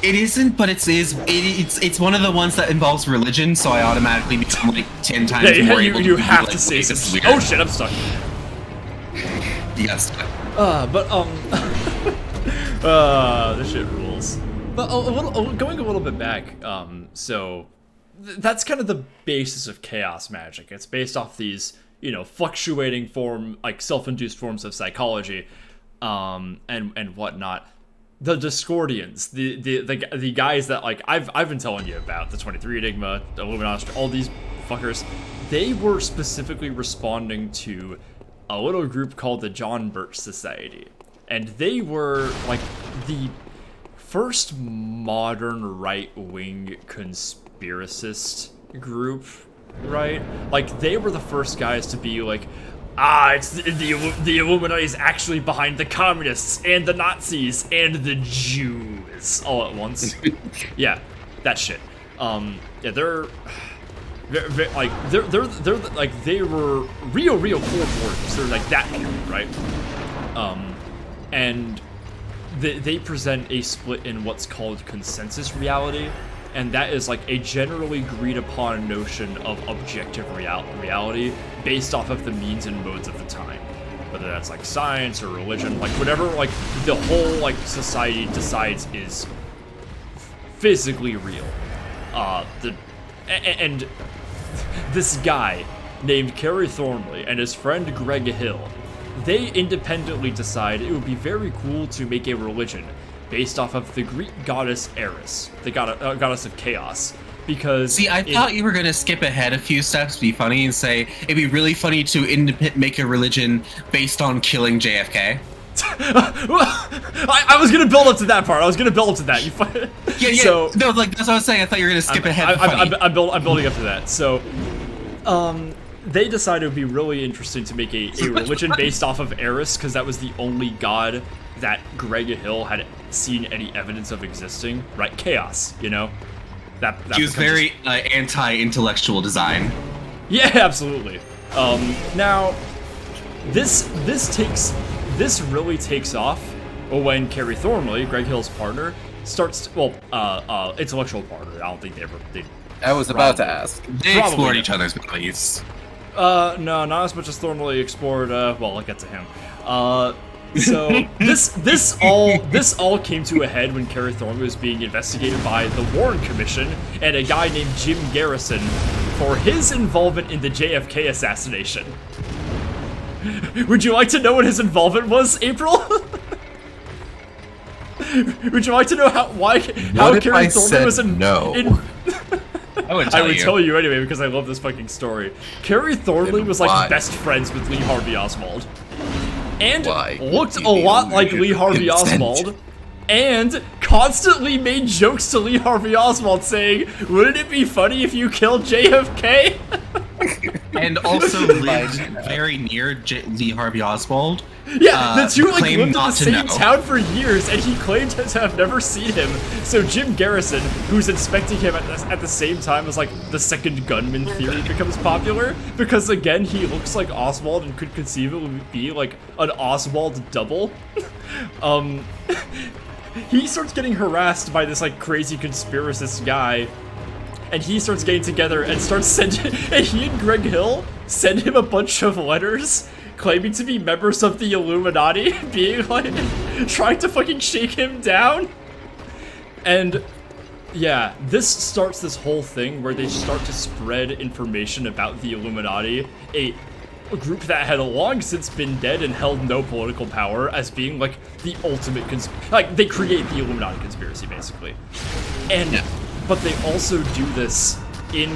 It isn't, but it's one of the ones that involves religion, so I automatically become like 10 times more able to you be have like, to say wait, this is some. weird. Oh shit, I'm stuck. You got stuck. This shit rules. But going a little bit back, so that's kind of the basis of chaos magic. It's based off these, fluctuating self-induced forms of psychology, and whatnot. The Discordians, the guys that I've been telling you about, the 23 Enigma, the Illuminati, all these fuckers, they were specifically responding to a little group called the John Birch Society, and they were like the first modern right-wing conspiracist group, right? Like they were the first guys to be like, it's the Illuminati is actually behind the communists and the Nazis and the Jews all at once. Yeah, that shit. Yeah, they're they were real Cold Warriors. They're like that period, right? And they present a split in what's called consensus reality, and that is like a generally agreed upon notion of objective reality based off of the means and modes of the time, whether that's like science or religion, like whatever like the whole like society decides is physically real. And this guy named Kerry Thornley and his friend Greg Hill, they independently decide it would be very cool to make a religion based off of the Greek goddess Eris, the goddess of chaos. Because see, I thought you were gonna skip ahead a few steps, be funny, and say it'd be really funny to make a religion based on killing JFK. I was gonna build up to that part. I was gonna build up to that. Yeah. So, no, like that's what I was saying. I thought you were gonna skip ahead. I'm building up to that. So, they decided it would be really interesting to make a religion based off of Eris, because that was the only god that Greg Hill had seen any evidence of existing. Right? Chaos, That he was very anti-intellectual design. Yeah, absolutely. Now, this really takes off when Kerry Thornley, Greg Hill's partner, starts intellectual partner. I don't think they I was about to ask. They explored each other's bodies. No, not as much as Thornley explored. Well, I'll get to him. So this all came to a head when Kerry Thornley was being investigated by the Warren Commission, and a guy named Jim Garrison for his involvement in the JFK assassination. Would you like to know what his involvement was, April? Would you like to know how Kerry Thornley was in? I would tell you anyway because I love this fucking story. Kerry Thornley was like best friends with Lee Harvey Oswald, and looked a lot like Lee Harvey Oswald, and constantly made jokes to Lee Harvey Oswald saying, "Wouldn't it be funny if you killed JFK?" And also lived very near Lee Harvey Oswald. Yeah, the two like lived in the same know. town for years, and he claimed to have never seen him. So Jim Garrison, who's inspecting him at the same time as like the second gunman theory becomes popular, because again he looks like Oswald and could conceivably be like an Oswald double. He starts getting harassed by this like crazy conspiracist guy. And he starts getting together and starts sending, and he and Greg Hill send him a bunch of letters claiming to be members of the Illuminati, being like, trying to fucking shake him down. And yeah, this starts this whole thing where they start to spread information about the Illuminati, a group that had long since been dead and held no political power, as being like the ultimate like they create the Illuminati conspiracy basically. And but they also do this in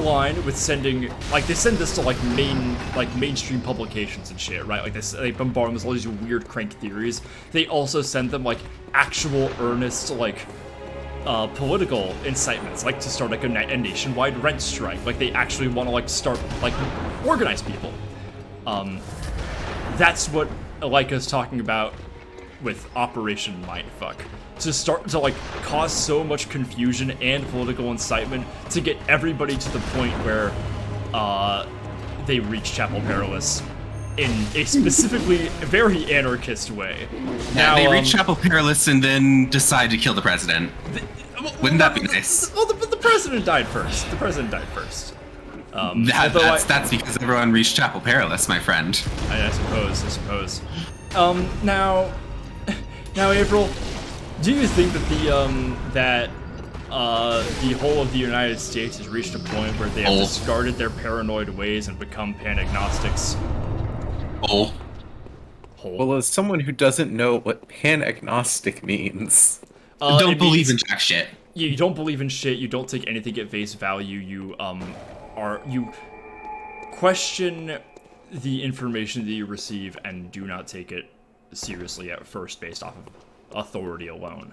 line with sending, like they send this to like mainstream publications and shit, right? Like they bombard them with all these weird crank theories. They also send them like actual earnest like political incitements, like to start like a nationwide rent strike. Like they actually want to like start like organize people. That's what Alika's talking about with Operation Mindfuck. To start to like cause so much confusion and political incitement to get everybody to the point where they reach Chapel Perilous in a specifically very anarchist way. Now they reach Chapel Perilous and then decide to kill the president. Wouldn't that be nice? Well, the president died first. The president died first. That's because everyone reached Chapel Perilous, my friend. I suppose. Now, April, do you think that the whole of the United States has reached a point where they have discarded their paranoid ways and become pan-agnostics? Well, as someone who doesn't know what pan-agnostic means, don't believe in jack shit. You don't believe in shit. You don't take anything at face value. You question the information that you receive and do not take it seriously at first based off of authority alone.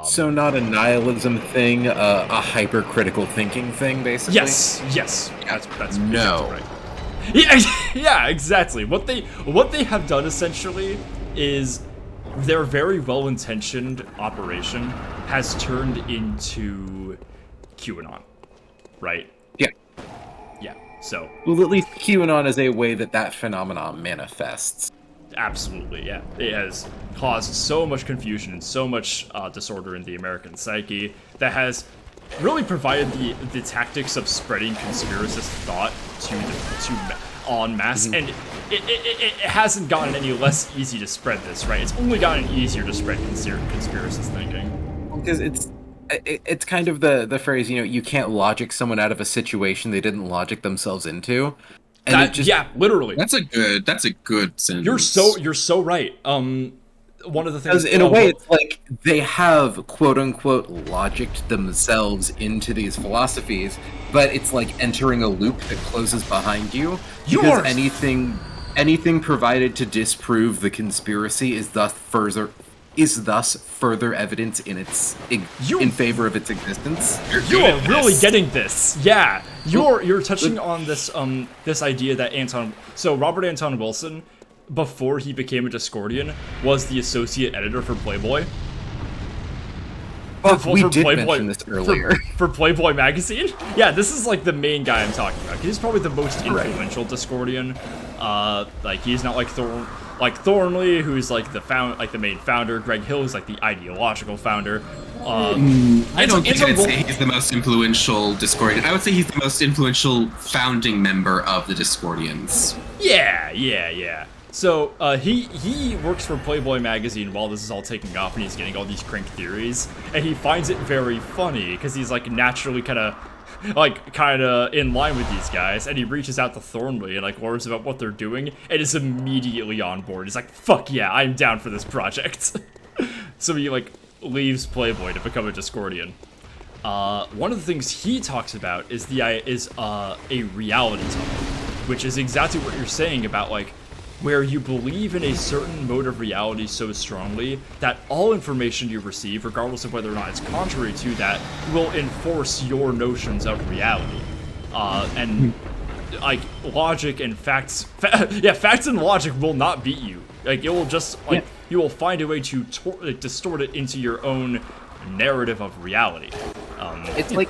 So not a nihilism thing, a hypercritical thinking thing, basically? Yes. That's no. Right. Yeah, exactly. What they have done essentially is their very well-intentioned operation has turned into QAnon, right? Yeah. So. Well, at least QAnon is a way that phenomenon manifests. Absolutely, yeah. It has caused so much confusion and so much disorder in the American psyche that has really provided the tactics of spreading conspiracist thought to en masse, and it hasn't gotten any less easy to spread this, right? It's only gotten easier to spread conspiracist thinking. Because it's kind of the phrase, you can't logic someone out of a situation they didn't logic themselves into. And yeah, literally. That's a good sentence. You're so right. One of the things, because in a way, it's like they have quote unquote logicked themselves into these philosophies, but it's like entering a loop that closes behind you. Because anything provided to disprove the conspiracy is thus further evidence in favor of its existence. You are really getting this. Yeah, you're touching on this this idea that Robert Anton Wilson, before he became a Discordian, was the associate editor for Playboy. We did mention this earlier. For Playboy magazine? Yeah, this is like the main guy I'm talking about. He's probably the most influential Discordian. Like he's not like Thornley, who's like the main founder. Greg Hill is like the ideological founder. I don't think I'd say he's the most influential Discordian. I would say he's the most influential founding member of the Discordians. Yeah. So he works for Playboy magazine while this is all taking off, and he's getting all these crank theories, and he finds it very funny because he's like naturally kind of in line with these guys, and he reaches out to Thornley and like learns about what they're doing, and is immediately on board. He's like, "Fuck yeah, I'm down for this project." So he like leaves Playboy to become a Discordian. One of the things he talks about is a reality tunnel, which is exactly what you're saying about like where you believe in a certain mode of reality so strongly that all information you receive, regardless of whether or not it's contrary to that, will enforce your notions of reality. And like logic and facts, facts and logic will not beat you. Like it will just like you will find a way to distort it into your own narrative of reality. It's like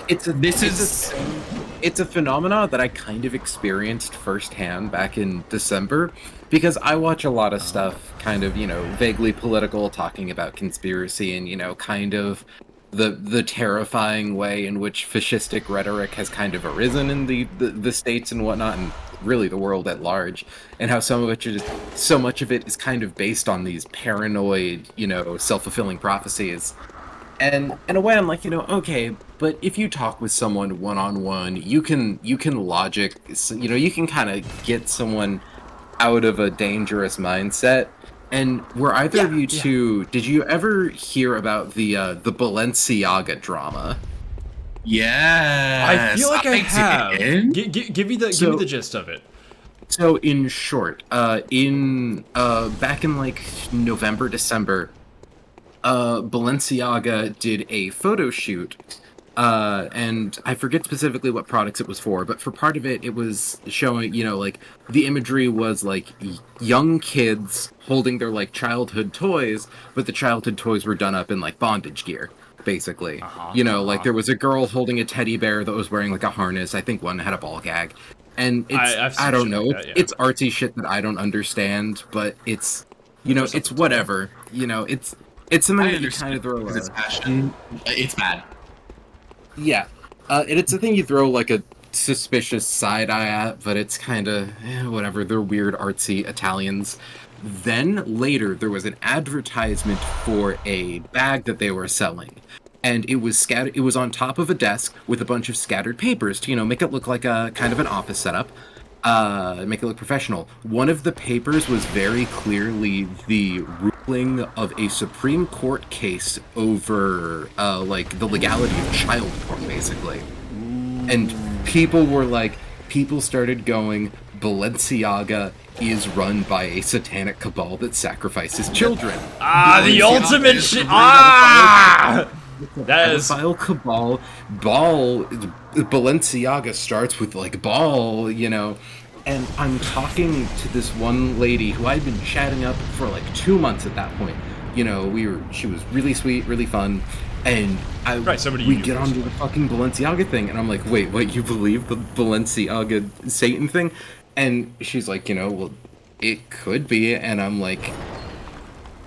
it's a phenomena that I kind of experienced firsthand back in December, because I watch a lot of stuff kind of, vaguely political, talking about conspiracy and, kind of the terrifying way in which fascistic rhetoric has kind of arisen in the states and whatnot, and really the world at large, and how so much of it is kind of based on these paranoid, self-fulfilling prophecies. And in a way, I'm like, okay, but if you talk with someone one-on-one, you can logic, you can kind of get someone out of a dangerous mindset. And were either of you two, did you ever hear about the Balenciaga drama? Yeah, I feel like I have. did. Give me the gist of it. So in short, back in like November, December, Balenciaga did a photo shoot, and I forget specifically what products it was for, but for part of it, it was showing, like, the imagery was, like, young kids holding their, like, childhood toys, but the childhood toys were done up in, like, bondage gear, basically. Like, there was a girl holding a teddy bear that was wearing, like, a harness. I think one had a ball gag. And I don't know, it's artsy shit that I don't understand, but it's, it's whatever. It's something that you kind of throw. Because it's fashion. It's bad. Yeah, and it's a thing you throw like a suspicious side eye at, but it's kind of whatever. They're weird, artsy Italians. Then later, there was an advertisement for a bag that they were selling, and it was scattered. It was on top of a desk with a bunch of scattered papers to make it look like a kind of an office setup. Make it look professional. One of the papers was very clearly the ruling of a Supreme Court case over, like, the legality of child porn, basically. And people started going, Balenciaga is run by a satanic cabal that sacrifices children. The ultimate shit. That is pedophile cabal. Balenciaga starts with like ball, and I'm talking to this one lady who I'd been chatting up for like 2 months at that point. She was really sweet, really fun, and we get onto the fucking Balenciaga thing, and I'm like, wait, what, you believe the Balenciaga Satan thing? And she's like, well, it could be, and I'm like,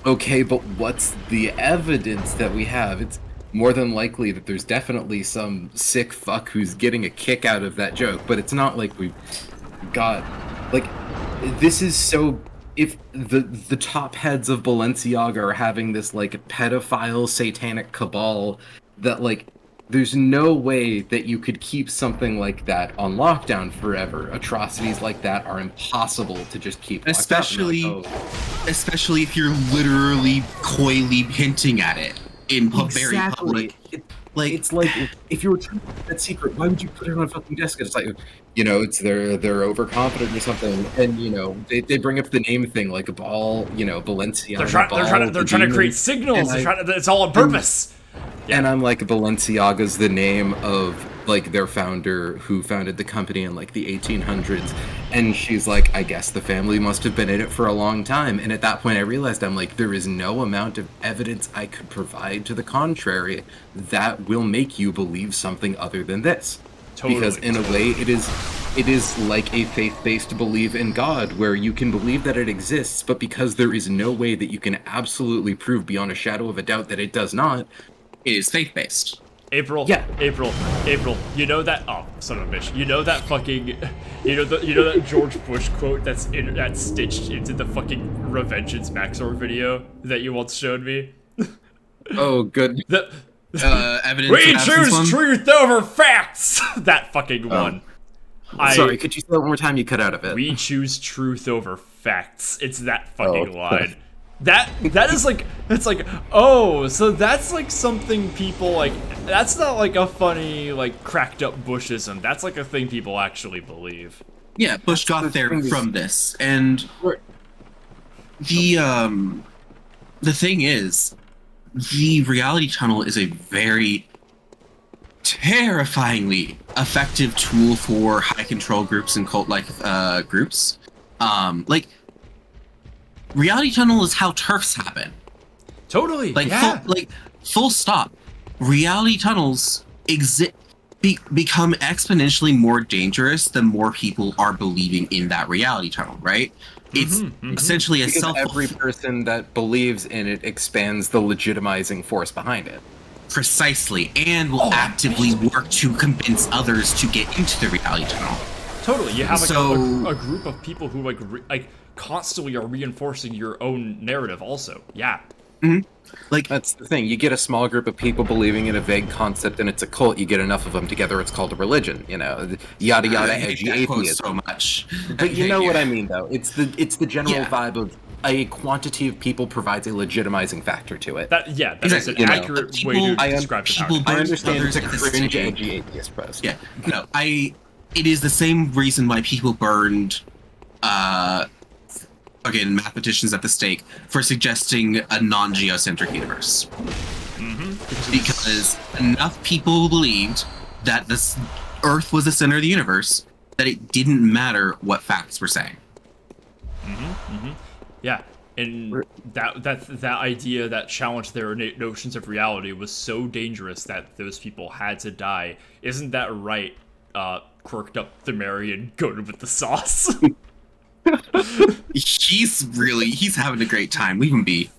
okay, but what's the evidence that we have? It's more than likely that there's definitely some sick fuck who's getting a kick out of that joke, but it's not like we've got, like, this is so, if the top heads of Balenciaga are having this, like, pedophile satanic cabal, that, like, there's no way that you could keep something like that on lockdown forever. Atrocities like that are impossible to just keep especially if you're literally coyly hinting at it in very public. It's like, if you were trying to keep that secret, why would you put it on a fucking desk? It's like, it's they're overconfident or something, and they bring up the name thing, like a ball, Balenciaga. They're trying to create signals. It's all on purpose. And I'm like, Balenciaga's the name of, like, their founder who founded the company in, like, the 1800s. And she's like, I guess the family must have been in it for a long time. And at that point, I realized, I'm like, there is no amount of evidence I could provide to the contrary that will make you believe something other than this. Totally. Because in a way, it is like a faith-based belief in God, where you can believe that it exists, but because there is no way that you can absolutely prove beyond a shadow of a doubt that it does not, It is faith-based. it is faith-based. And April, Yeah. April, you know that, oh, son of a bitch, you know that fucking, you know that George Bush quote that's stitched into the fucking Revengeance Maxor video that you once showed me? Oh, good. The, Evidence we of absence choose one? truth over facts! That fucking one. Sorry, could you say that one more time? You cut out of it. We choose truth over facts. It's that fucking Oh. line. That is like, it's like, oh, so that's like something people like, that's not like a funny like cracked up Bushism. That's like a thing people actually believe. Yeah, Bush got there from this, and the thing is, the reality tunnel is a very terrifyingly effective tool for high control groups and cult-like groups. Like, reality tunnel is how turfs happen. Totally. Like, yeah. full stop. Reality tunnels become exponentially more dangerous the more people are believing in that reality tunnel, right? It's essentially a Because every person that believes in it expands the legitimizing force behind it. Precisely, and will actively work to convince others to get into the reality tunnel. Totally. You have like So- a group of people who like constantly are reinforcing your own narrative also. Yeah. Like, That's the thing. You get a small group of people believing in a vague concept and it's a cult. You get enough of them together, it's called a religion. You know, yada yada, I hate edgy that quote atheism. so much. But you know what I mean, though. It's the general Yeah. vibe of a quantity of people provides a legitimizing factor to it. That is an Exactly. You know, accurate way people- to describe the people power. I understand others it's a at the cringe, same- edgy atheist post. Yeah, no, it is the same reason why people burned, again, mathematicians at the stake for suggesting a non-geocentric universe. Because enough people believed that this Earth was the center of the universe that it didn't matter what facts were saying. Yeah, and that idea that challenged their notions of reality was so dangerous that those people had to die. Isn't that right? Quirked up the Marion goaded with the sauce. He's having a great time. Leave him be.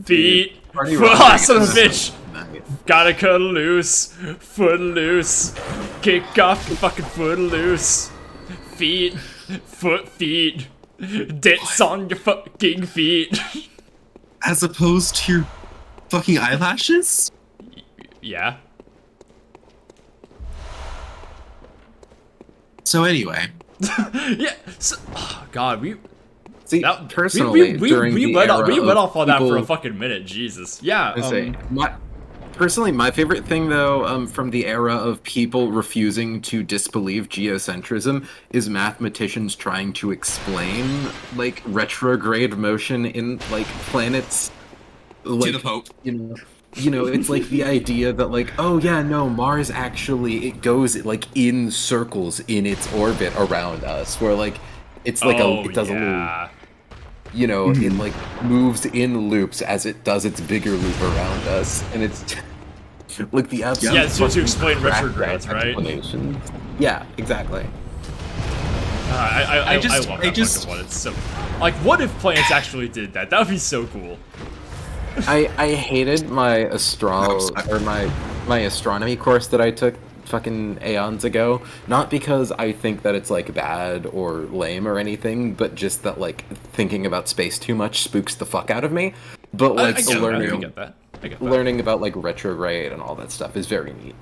Feet, Party foot, rock son of a is bitch. nice. Gotta cut loose, foot loose, kick off your fucking foot loose. Feet, foot, feet, dits on your fucking feet. As opposed to your fucking eyelashes? Yeah. So anyway, Yeah. So, oh God, See, that, personally, we during the went era off on that for a people- fucking minute. Jesus. Yeah. I say, personally, my favorite thing, though, from the era of people refusing to disbelieve geocentrism is mathematicians trying to explain, like, retrograde motion in, like, planets. Like, to the Pope. you know, it's like the idea that, like, oh yeah, no, Mars actually, it goes, like, in circles in its orbit around us, where, like, it's like it does a little, you know, it, like, moves in loops as it does its bigger loop around us, and it's like the absolute Yeah, so to fucking explain crack retrogrades, that right? explanation. Yeah, exactly. I just- love I that just- fucking one. It's so like, what if planets actually did that? That would be so cool. I hated my sorry. my astronomy course that I took fucking aeons ago, not because I think that it's like bad or lame or anything, but just that like thinking about space too much spooks the fuck out of me. But like I get learning that. I get that. I get that. learning about like retrograde and all that stuff is very neat.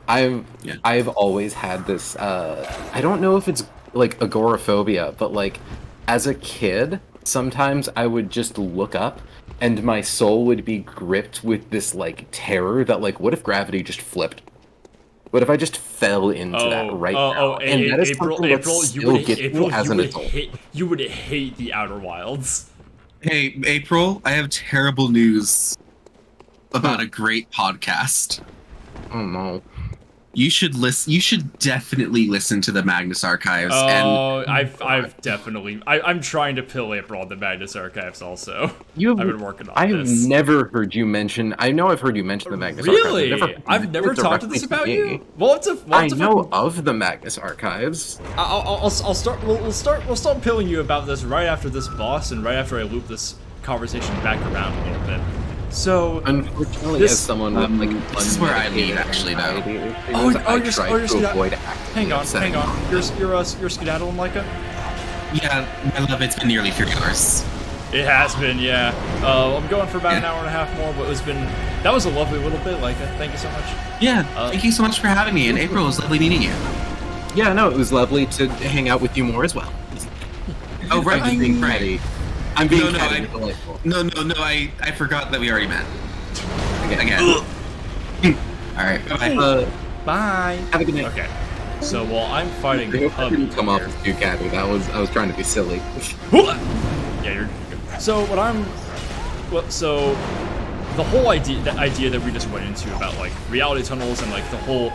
I've always had this I don't know if it's like agoraphobia, but like as a kid, sometimes I would just look up and my soul would be gripped with this like terror that like what if gravity just flipped? What if I just fell into that right now? And that is something that still gets me as an adult. You would hate the Outer Wilds. Hey, April, I have terrible news about a great podcast. Oh no. You should listen. You should definitely listen to the Magnus Archives. Oh, I've definitely. I'm trying to pill April on the Magnus Archives also. I've been working on I've this. never heard you mention. I know I've heard you mention the Magnus Really? Archives. I've never talked to directly this about me. you. Well, I know of the Magnus Archives. I'll start. We'll start pilling you about this right after this boss and right after I loop this conversation back around a little bit. So Unfortunately, This- as someone with like this is where I leave, unmedicated actually, though. anxiety issues, Oh, I you're try to skedaddling. avoid acting. hang on. You're skedaddling, Micah? Yeah, I love it. It's been nearly 3 hours. It has been, yeah. I'm going for about an hour and a half more, but that was a lovely little bit, Micah. Thank you so much. Yeah, thank you so much for having me. And April, it was lovely meeting you. Yeah, no, it was lovely to hang out with you more as well. Oh, right, I'm being petty. I'm being No, petty I- and delightful. No, I forgot that we already met. Again. All right, bye. Bye. Have a good night. Okay. So while I'm fighting I hope I Hubby didn't come off here- as too catty. I was trying to be silly. Yeah, you're good. So so the whole idea that we just went into about like reality tunnels and like the whole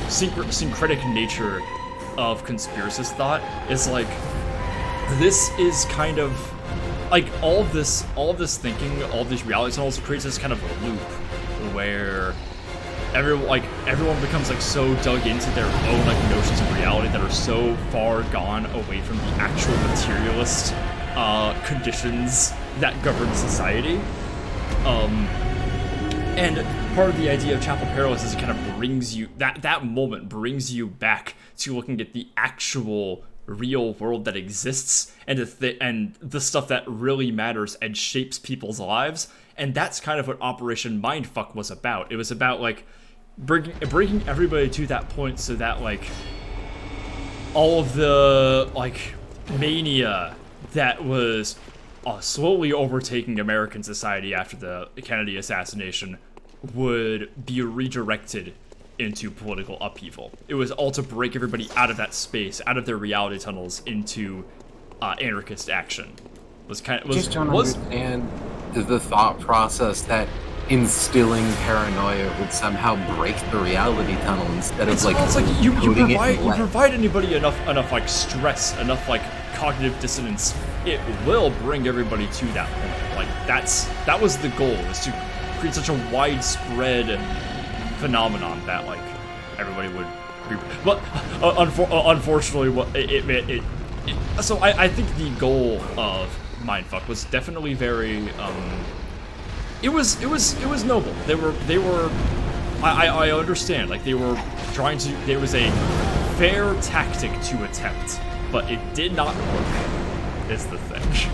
syncretic nature of conspiracist thought is like, this is kind of like all of this thinking, all of these reality tunnels creates this kind of a loop where everyone becomes like so dug into their own like notions of reality that are so far gone away from the actual materialist conditions that govern society. And part of the idea of Chapel Perilous is it kind of brings you that moment brings you back to looking at the actual real world that exists and the stuff that really matters and shapes people's lives. And that's kind of what Operation Mindfuck was about. It was about like bringing everybody to that point so that like all of the like mania that was slowly overtaking American society after the Kennedy assassination would be redirected into political upheaval. It was all to break everybody out of that space, out of their reality tunnels, into anarchist action. Just don't understand the thought process that instilling paranoia would somehow break the reality tunnel instead of like It's like you putting it in lead. provide anybody enough like stress, enough like cognitive dissonance, it will bring everybody to that point. Like that was the goal, was to create such a widespread phenomenon that like everybody would but unfortunately so I think the goal of Mindfuck was definitely very it was noble. They were I understand, like they were trying to, there was a fair tactic to attempt, but it did not work, is the thing.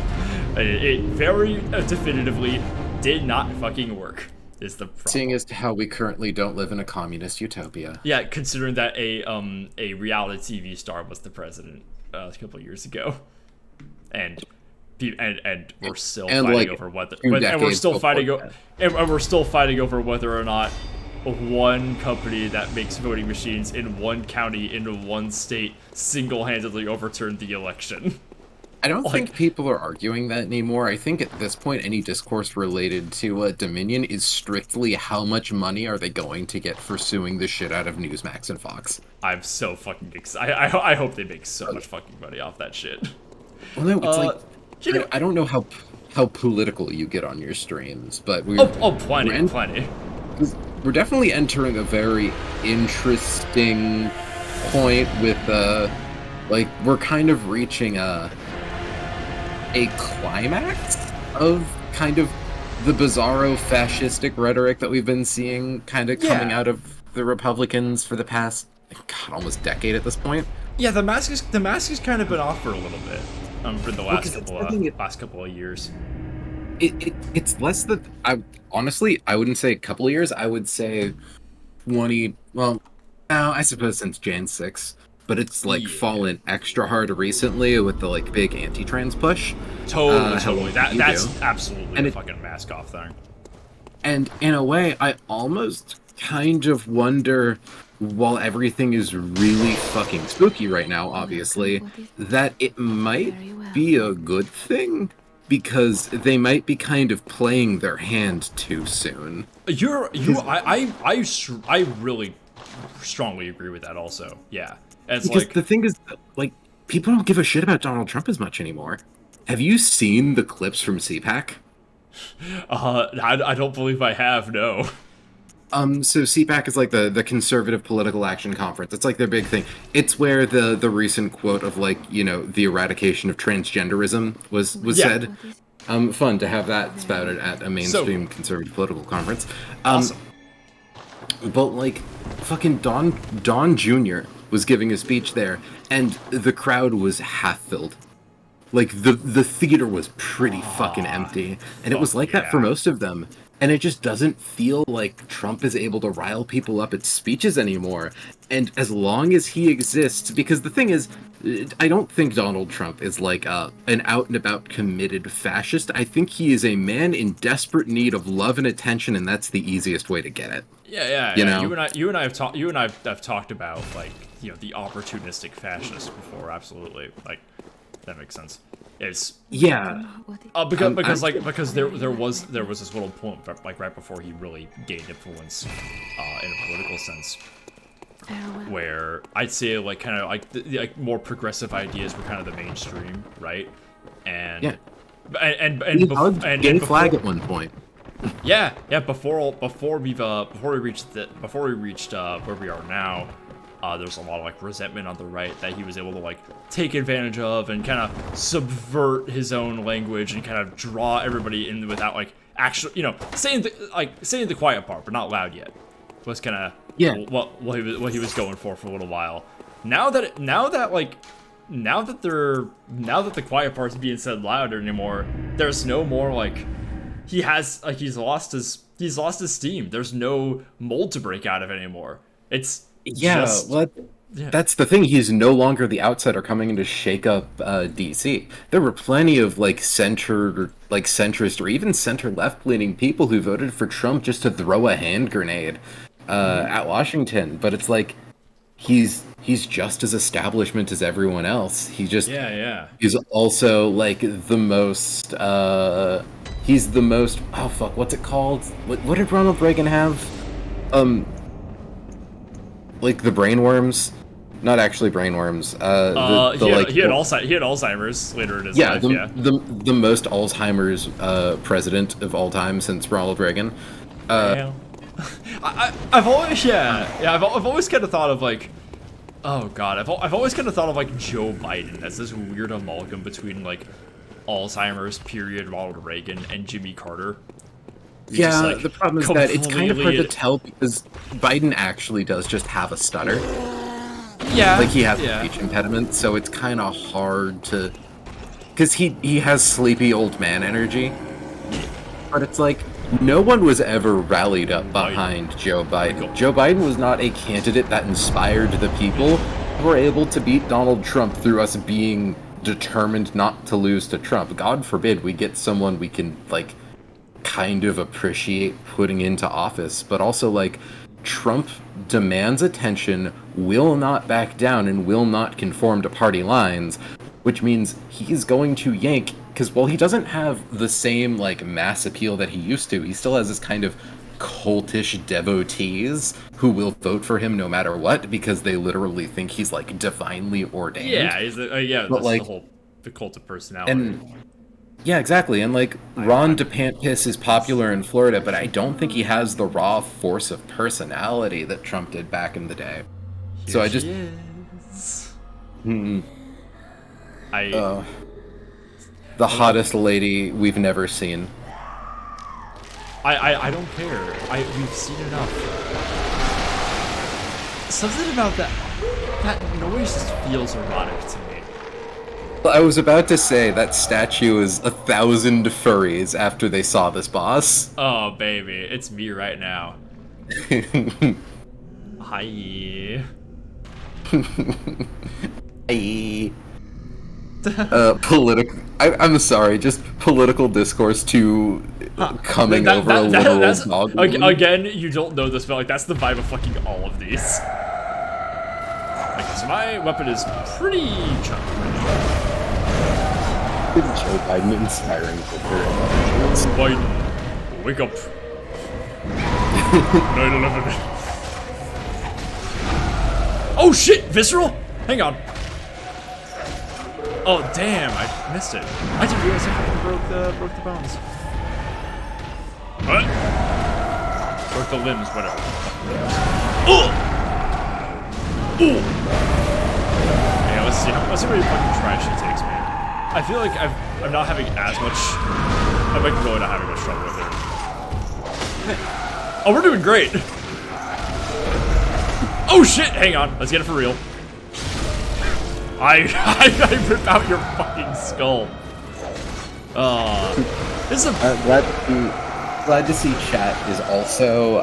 It very definitively did not fucking work, is the problem. Seeing as to how we currently don't live in a communist utopia. Yeah, considering that a reality TV star was the president a couple years ago, and we're still And, fighting like, over whether, 2 and we're decades still fighting before and we're still fighting over whether or not one company that makes voting machines in one county in one state single-handedly overturned the election. I don't think people are arguing that anymore. I think at this point, any discourse related to Dominion is strictly how much money are they going to get for suing the shit out of Newsmax and Fox. I'm so fucking excited. I hope they make so much fucking money off that shit. Well, no, it's like you know- I don't know how political you get on your streams, but plenty. We're definitely entering a very interesting point with like we're kind of reaching a climax of kind of the bizarro fascistic rhetoric that we've been seeing kind of coming out of the Republicans for the past almost decade at this point. Yeah, the mask has kind of been off for a little bit for the last couple of years. It's less that I wouldn't say a couple of years. I would say 20. Well, no, I suppose since Jan 6, but it's like fallen extra hard recently with the like big anti-trans push. Totally. That's absolutely a fucking mask off thing. And in a way, I almost kind of wonder, while everything is really fucking spooky right now, obviously, that it might be a good thing. Because they might be kind of playing their hand too soon. I really strongly agree with that also. Yeah. Because the thing is, like, people don't give a shit about Donald Trump as much anymore. Have you seen the clips from CPAC? I don't believe I have, no. So CPAC is like the Conservative Political Action Conference. It's like their big thing. It's where the recent quote of like, you know, the eradication of transgenderism was said. Fun to have that spouted at a mainstream conservative political conference. Awesome. But like, fucking Don Jr. was giving a speech there, and the crowd was half filled. Like the theater was pretty fucking empty, and it was like that for most of them. And it just doesn't feel like Trump is able to rile people up at speeches anymore. And as long as he exists, because the thing is, I don't think Donald Trump is like an out-and-about committed fascist. I think he is a man in desperate need of love and attention, and that's the easiest way to get it. Yeah. You know? You and I have talked about, like, you know, the opportunistic fascist before. Absolutely, like, that makes sense. It's because there was this little point like right before he really gained influence in a political sense, where I'd say like kind of like like more progressive ideas were kind of the mainstream, right? And and gay flag at one point. Before we reached where we are now. There's a lot of like resentment on the right that he was able to like take advantage of and kind of subvert his own language and kind of draw everybody in without like actually, you know, saying the quiet part but not loud yet was kind of what he was going for a little while. Now that the quiet part's being said louder anymore, there's no more like he's lost his steam. There's no mold to break out of anymor. That's the thing. He's no longer the outsider coming in to shake up DC. There were plenty of like centrist or even center left leaning people who voted for Trump just to throw a hand grenade at Washington. But it's like he's just as establishment as everyone else. He's also like the most. He's the most. Oh fuck! What's it called? What did Ronald Reagan have? Like the brainworms, not actually brainworms. He had Alzheimer's later in his life. The most Alzheimer's president of all time since Ronald Reagan. I've always kind of thought of like, oh god, I've always kind of thought of like Joe Biden as this weird amalgam between like Alzheimer's period Ronald Reagan and Jimmy Carter. Yeah, like the problem is that it's kind of hard to tell because Biden actually does just have a stutter. Yeah. Like he has a speech impediment, so it's kind of hard to... Because he has sleepy old man energy. But it's like, no one was ever rallied up behind Joe Biden. Joe Biden was not a candidate that inspired the people who were able to beat Donald Trump through us being determined not to lose to Trump. God forbid we get someone we can, like, kind of appreciate putting into office, but also like Trump demands attention, will not back down, and will not conform to party lines, which means he's going to yank, because while he doesn't have the same like mass appeal that he used to, he still has this kind of cultish devotees who will vote for him no matter what because they literally think he's like divinely ordained. But like the cult of personality. Yeah, exactly. And like Ron DeSantis is popular in Florida, but I don't think he has the raw force of personality that Trump did back in the day. So I just the hottest lady we've never seen. I don't care. We've seen enough. Something about that noise just feels erotic to me. I was about to say that statue is 1,000 furries after they saw this boss. Oh, baby. It's me right now. Hi. Hi. I'm sorry, just political discourse to coming over a literal dog. Again, you don't know this, but like that's the vibe of fucking all of these. Okay, so my weapon is pretty chunky right now. Joe Biden inspiring Biden, wake up. 9/11. Oh shit, visceral? Hang on. Oh damn, I missed it. I didn't realize I fucking broke the bones. What? Broke the limbs, whatever. Yeah, let's see how many fucking trash he takes, man. I feel like I'm not having as much. I'm like really not having much trouble with it. Oh, we're doing great. Oh shit! Hang on, let's get it for real. I rip out your fucking skull. This is a glad to see chat is also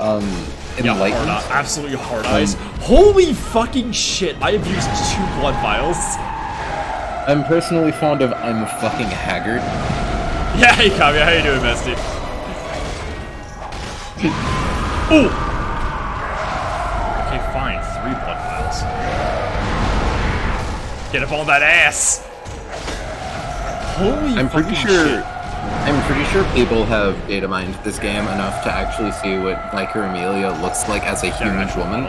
enlightened. yeah, absolutely hard eyes. Holy fucking shit! I have used 2 blood vials. I'm personally fond of I'm fucking haggard. Yeah, hey Kami, how you doing, bestie? Ooh. Okay, fine. 3 blood vials. Get up on that ass. Holy I'm pretty fucking sure. shit. I'm pretty sure people have data mined this game enough to actually see what Vicar Amelia looks like as a human woman.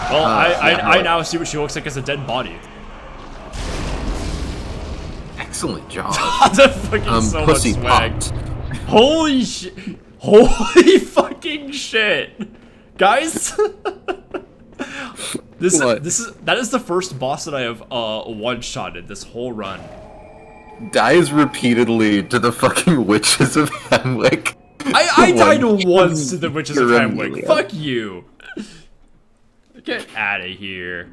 Well, I now see what she looks like as a dead body. Excellent job. That's fucking so much pussy swag. popped. Holy shit. Holy fucking shit. Guys. That is the first boss that I have one-shotted this whole run. Dies repeatedly to the fucking witches of Hemwick. I died once to the witches of Hemwick. Amelia. Fuck you. Get out of here.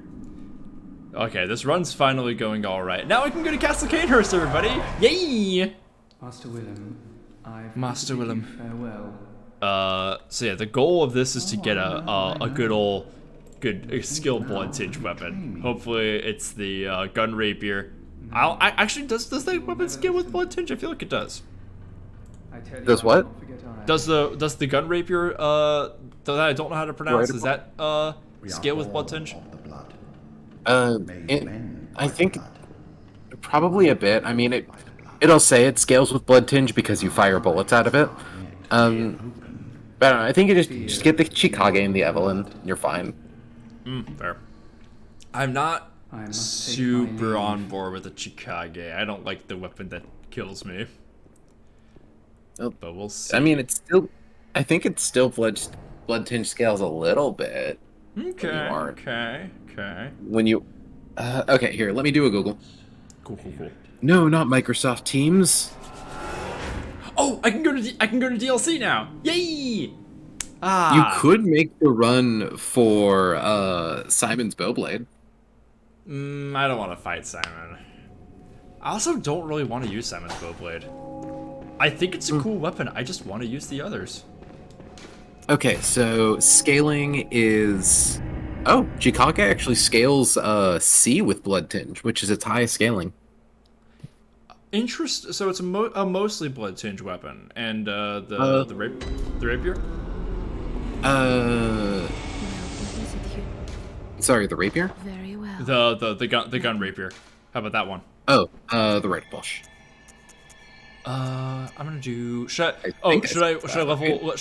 Okay, this run's finally going alright. Now I can go to Castle Canehurst, everybody! Yay! Master Willem, Master Willem. Farewell. So yeah, the goal of this is to get a good skill blood tinge weapon. Hopefully it's the gun rapier. Actually, does that weapon skill with blood tinge? I feel like it does. Does what? Does the gun rapier that I don't know how to pronounce, is that skill with blood tinge? I think probably a bit. I mean, it'll say it scales with blood tinge because you fire bullets out of it. But I don't know, I think you just get the Chikage and the Evelyn, you're fine. Fair. I'm not super on board with the Chikage. I don't like the weapon that kills me. But we'll see. I mean, I think it's still blood tinge scales a little bit. Okay. When you, okay, here, let me do a Google. Cool. No, not Microsoft Teams. Oh, I can go to DLC now. Yay! You could make the run for Simon's Bowblade. I don't want to fight Simon. I also don't really want to use Simon's Bowblade. I think it's a cool weapon. I just want to use the others. Okay, so scaling is... Oh, Chikage actually scales C with blood tinge, which is its highest scaling. So it's a mostly blood tinge weapon, and the rapier. Sorry, the rapier. Very well. The gun rapier. How about that one? Oh, the right bush. I'm gonna do. Should I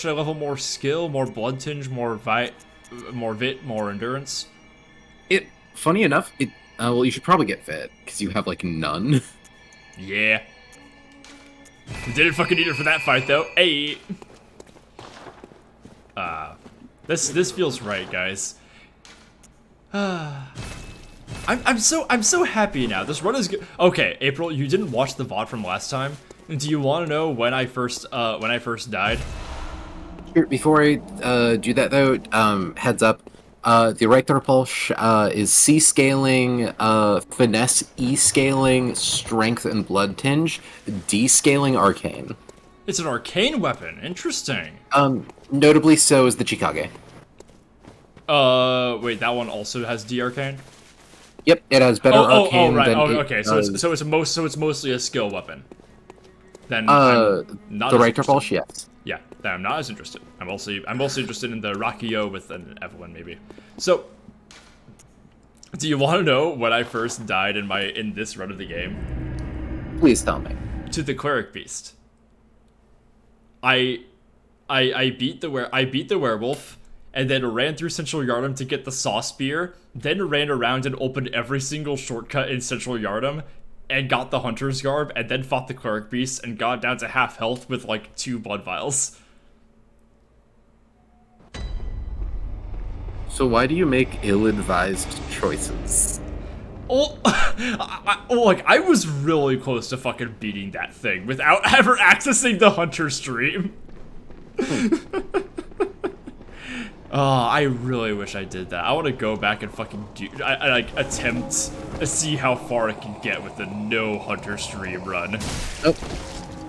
level more skill, more blood tinge, more vit, more endurance? Funny enough, well, you should probably get fit because you have like none. Yeah. You didn't fucking need it for that fight though. Hey. This feels right, guys. I'm so happy now. This run is good. Okay, April, you didn't watch the VOD from last time. Do you want to know when I first died? Here, before I do that though, heads up. The right pulse is C scaling, finesse E scaling, strength and blood tinge, D scaling arcane. It's an arcane weapon. Interesting. Notably so is the Chikage. Wait, that one also has D arcane? Yep, it has better arcane. Oh, right. Than Okay. So it's mostly a skill weapon. Then the right pulse, yes. Yeah, then I'm not as interested. I'm mostly interested in the Rakio with an Evelyn maybe. So, do you want to know when I first died in this run of the game? Please tell me. To the cleric beast. I beat the werewolf, and then ran through Central Yardom to get the saw spear. Then ran around and opened every single shortcut in Central Yardom, and got the hunter's garb, and then fought the cleric beast and got down to half health with like 2 blood vials. So why do you make ill-advised choices? like, I was really close to fucking beating that thing without ever accessing the hunter stream. Oh, I really wish I did that. I want to go back and fucking like attempt to see how far I can get with the no hunter stream run.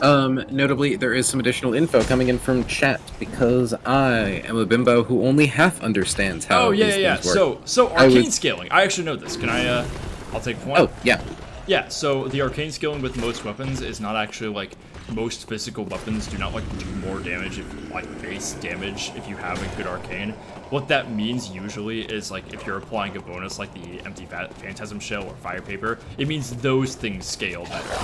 Notably, there is some additional info coming in from chat because I am a bimbo who only half understands how these things work. So arcane scaling. I actually know this. Can I, I'll take point. Oh, yeah. Yeah, so the arcane scaling with most weapons is not actually, like, most physical weapons do not, like, do more damage, base damage if you have a good arcane. What that means usually is, like, if you're applying a bonus like the empty phantasm shell or fire paper, it means those things scale better.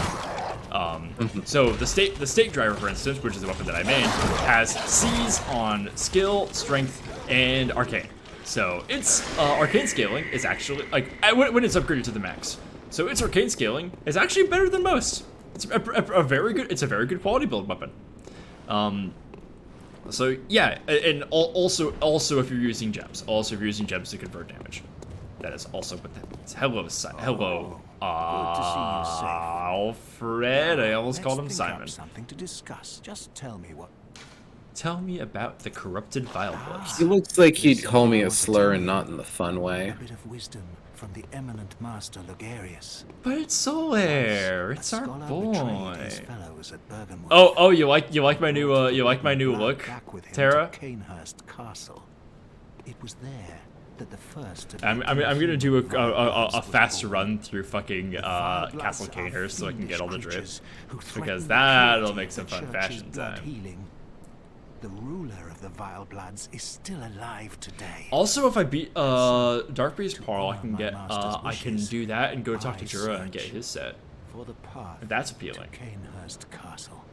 So the state driver, for instance, which is the weapon that I made, has C's on skill, strength, and arcane. So its arcane scaling is actually, like, when it's upgraded to the max. So its arcane scaling is actually better than most. It's a very good quality build weapon. So yeah, and also if you're using gems, to convert damage, that is also what that means. Hello, Alfred. I almost called him Simon. Something to discuss. Just tell me what. Tell me about the corrupted Vileplugs. He looks like he'd call me a slur and not in the fun way. A bit of wisdom from the eminent master Logarius. But it's Solaire. It's our boy. Oh, oh, you like my new look, Tara? Castle. It was there that the first. I'm gonna do a fast run through fucking Castle Canehurst so I can get all the drip, because that'll make some fun fashion time. The ruler of the Vile Bloods is still alive today. Also, if I beat Darkbreeze Parl, I can do that and go talk to Jura and get his set. For the path That's appealing. to Canehurst Castle.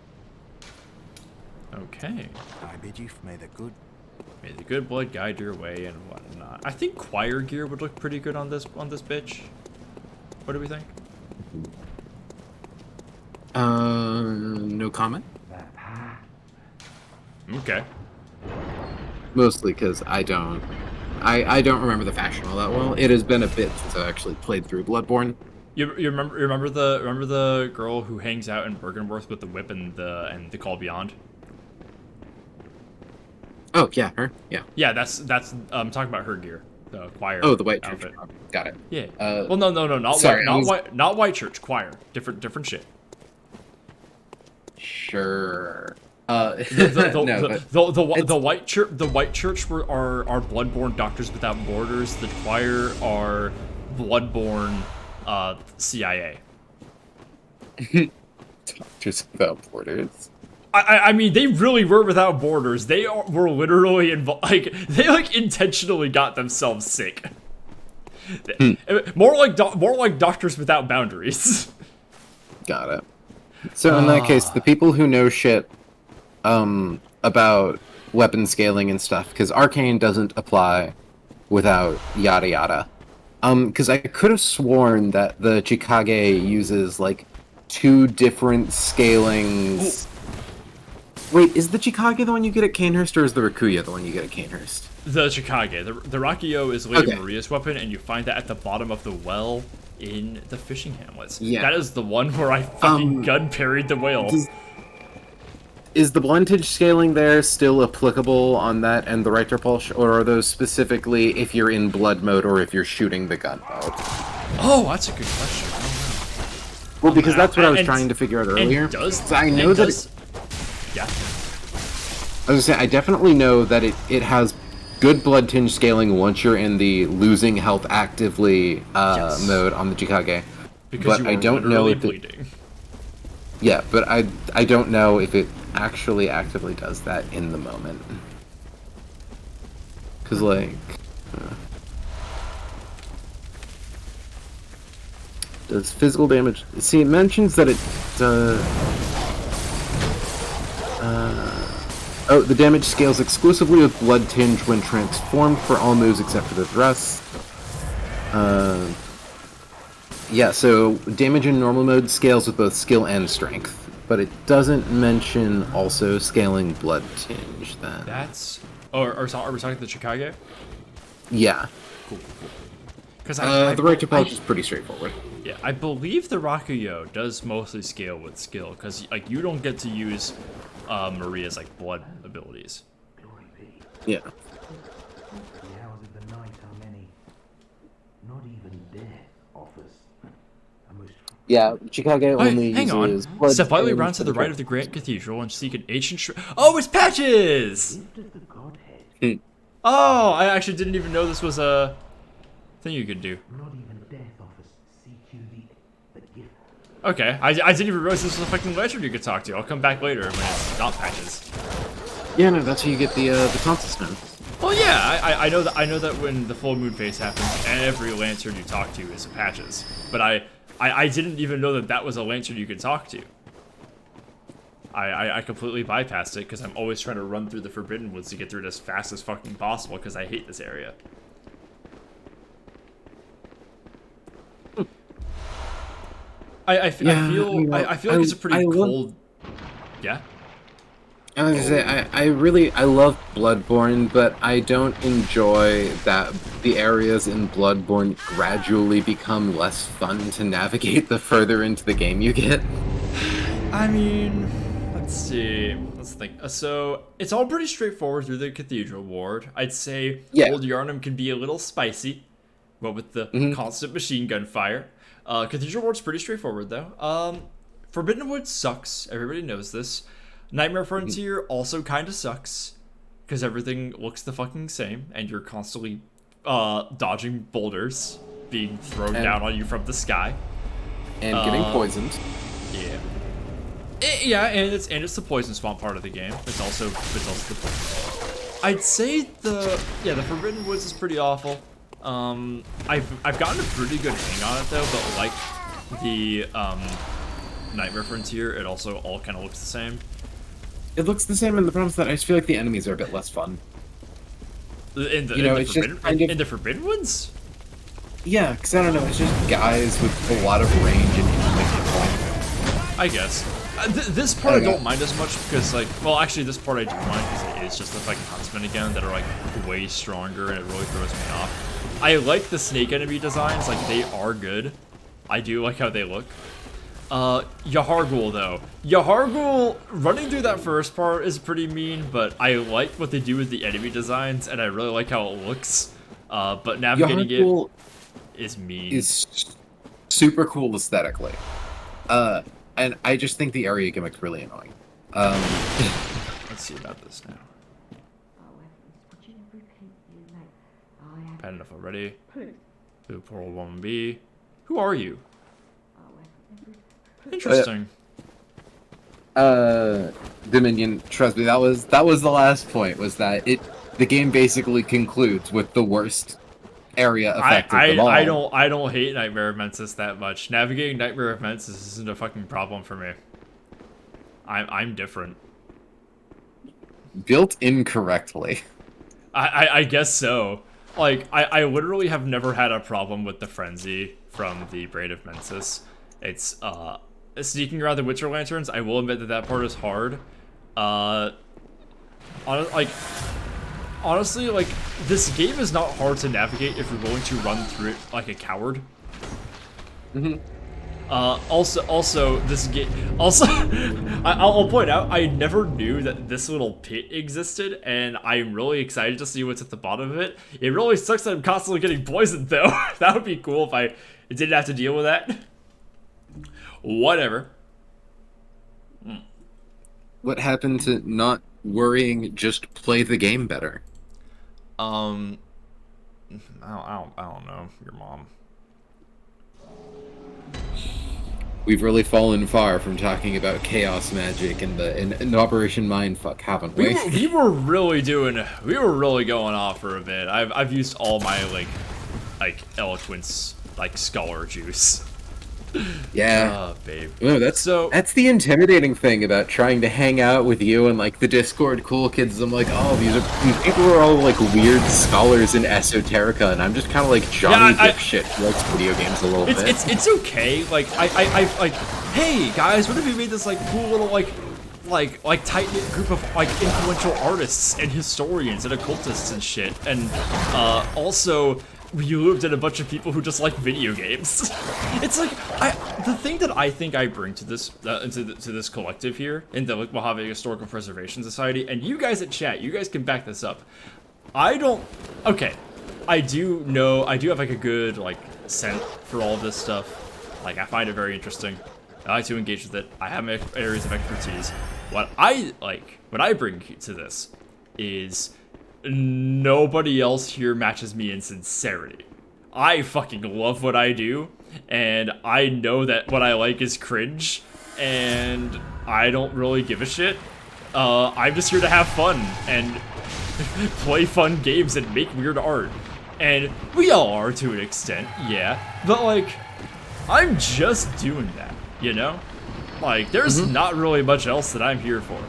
Okay. I bid you may the good blood guide your way and whatnot. I think choir gear would look pretty good on this bitch. What do we think? No comment. Okay. Mostly because I don't remember the faction all that well. It has been a bit since I actually played through Bloodborne. You remember the girl who hangs out in Bergenworth with the whip and the Call Beyond? Oh yeah, her. Yeah. Yeah, that's I'm talking about her gear, the choir. Oh, the white outfit. church. Got it. Yeah. Well, no, not sorry, not white church choir. Different shit. Sure. The white church are Bloodborne Doctors Without Borders. The choir are Bloodborne CIA. Doctors Without Borders. I mean, they really were without borders. They were literally they intentionally got themselves sick. More like Doctors Without Boundaries. Got it. So in that case, the people who know shit about weapon scaling and stuff, because arcane doesn't apply without yada yada. Because I could have sworn that the Chikage uses like 2 different scalings. Wait, is the Chikage the one you get at Canehurst, or is the Rakuya the one you get at Canehurst? The Chikage. The Rakio is Lady Maria's weapon, and you find that at the bottom of the well in the fishing hamlets. Yeah. That is the one where I fucking gun parried the whale. Is the bluntage scaling there still applicable on that and the Reiter Pulse, or are those specifically if you're in blood mode or if you're shooting the gun mode? Oh, that's a good question. I don't know. Well, because that's what I was trying to figure out earlier. I know that. Yeah. I was gonna say, I definitely know that it has good blood tinge scaling once you're in the losing health actively mode on the Chikage. Because but I don't know if bleeding. Yeah, but I don't know if it actually actively does that in the moment. Cause like does physical damage? See, it mentions that it oh, the damage scales exclusively with blood tinge when transformed for all moves except for the thrust. Yeah, so damage in normal mode scales with both skill and strength, but it doesn't mention also scaling blood tinge then. That's... Oh, are we talking the Chikage? Yeah. Cool. Because the right to approach is pretty straightforward. Yeah, I believe the Rakuyo does mostly scale with skill, because like you don't get to use Maria's like blood abilities. Yeah. The hours of the night are many. Not even death offers a most. Yeah, Chikage only Hang on. uses blood Step lightly damage round to for the right trick. of the Grand Cathedral and seek an ancient Oh, it's Patches! Oh, I actually didn't even know this was a thing you could do. Not even death offers CQ the gift. Okay, I didn't even realize this was a fucking lantern you could talk to. I'll come back later when it's not Patches. Yeah, no, that's how you get the tonsils now. Well, yeah, I know that when the full moon phase happens, every lantern you talk to is a Patches. But I didn't even know that that was a lantern you could talk to. I completely bypassed it because I'm always trying to run through the Forbidden Woods to get through it as fast as fucking possible because I hate this area. I feel like it's a pretty cold. Yeah. I was gonna say, I love Bloodborne, but I don't enjoy that the areas in Bloodborne gradually become less fun to navigate the further into the game you get. I mean, let's see. Let's think. So, it's all pretty straightforward through the Cathedral Ward. I'd say Old Yarnum can be a little spicy, but with the constant machine gun fire. Cathedral Ward's pretty straightforward, though. Forbidden Wood sucks. Everybody knows this. Nightmare Frontier also kind of sucks, because everything looks the fucking same, and you're constantly dodging boulders being thrown down on you from the sky. And getting poisoned. Yeah. Yeah, and it's the poison swamp part of the game. It's also the poison swamp. I'd say the Forbidden Woods is pretty awful. I've gotten a pretty good hang on it though, but like the Nightmare Frontier, it also all kind of looks the same. It looks the same, and the problem is that I just feel like the enemies are a bit less fun. In the Forbidden Woods? Yeah, because I don't know, it's just guys with a lot of range and point. I guess. This part I don't mind as much because, like, well, actually, this part I do mind because it is just the fucking huntsmen again that are, like, way stronger and it really throws me off. I like the snake enemy designs, like, they are good. I do like how they look. Yahargul, though. Yahargul, running through that first part is pretty mean, but I like what they do with the enemy designs, and I really like how it looks. But navigating Yahargul it is mean. Is super cool aesthetically. And I just think the area gimmick's really annoying. Let's see about this now. Had enough already. Who, poor old woman B. Who are you? Interesting. Dominion, trust me, that was the last point, was that the game basically concludes with the worst area affected them all. I don't hate Nightmare of Mensis that much. Navigating Nightmare of Mensis isn't a fucking problem for me. I'm different. Built incorrectly. I guess so. Like, I literally have never had a problem with the Frenzy from the Braid of Mensis. It's, sneaking around the Witcher Lanterns, I will admit that part is hard. Honestly, like, this game is not hard to navigate if you're willing to run through it like a coward. Also, this game... Also, I'll point out, I never knew that this little pit existed, and I'm really excited to see what's at the bottom of it. It really sucks that I'm constantly getting poisoned, though. That would be cool if I didn't have to deal with that. Whatever. What happened to not worrying, just play the game better? I don't know. Your mom. We've really fallen far from talking about chaos magic and Operation Mindfuck, haven't we? We were really going off for a bit. I've used all my like eloquence, like scholar juice. Yeah. Oh, babe. No, that's the intimidating thing about trying to hang out with you and like the Discord cool kids. I'm like, oh, these people are all like weird scholars in esoterica, and I'm just kind of like Johnny dipshit who likes video games a little bit. It's okay. Like I like, hey guys, what if we made this like cool little like tight-knit group of like influential artists and historians and occultists and shit, and also you looped in a bunch of people who just like video games. It's like the thing that I think I bring to this to this collective here in the Mojave Historical Preservation Society, and you guys at chat, you guys can back this up. I do have like a good like scent for all this stuff. Like I find it very interesting. I like to engage with it. I have my areas of expertise. What I bring to this is nobody else here matches me in sincerity. I fucking love what I do, and I know that what I like is cringe, and I don't really give a shit. I'm just here to have fun and play fun games and make weird art. And we all are to an extent, yeah. But like, I'm just doing that, you know? Like, there's not really much else that I'm here for.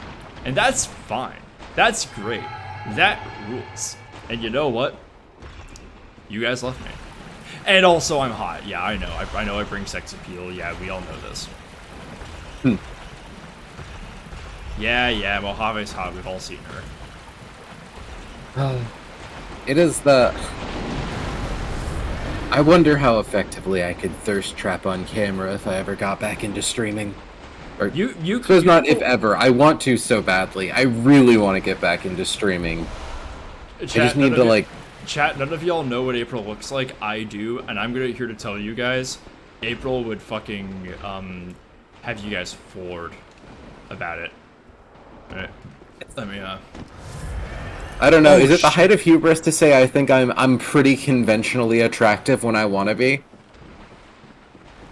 And that's fine. That's great. That rules. And you know what? You guys love me. And also, I'm hot. Yeah, I know. I know I bring sex appeal. Yeah, we all know this. Yeah, Mojave's hot. We've all seen her. It is the... I wonder how effectively I could thirst trap on camera if I ever got back into streaming. Or, you so it's not if ever. I want to so badly. I really want to get back into streaming. I just need to like... Chat, none of y'all know what April looks like. I do, and I'm here to tell you guys, April would fucking, have you guys floored about it. Alright. Let me, I don't know, is it the height of hubris to say I think I'm pretty conventionally attractive when I want to be?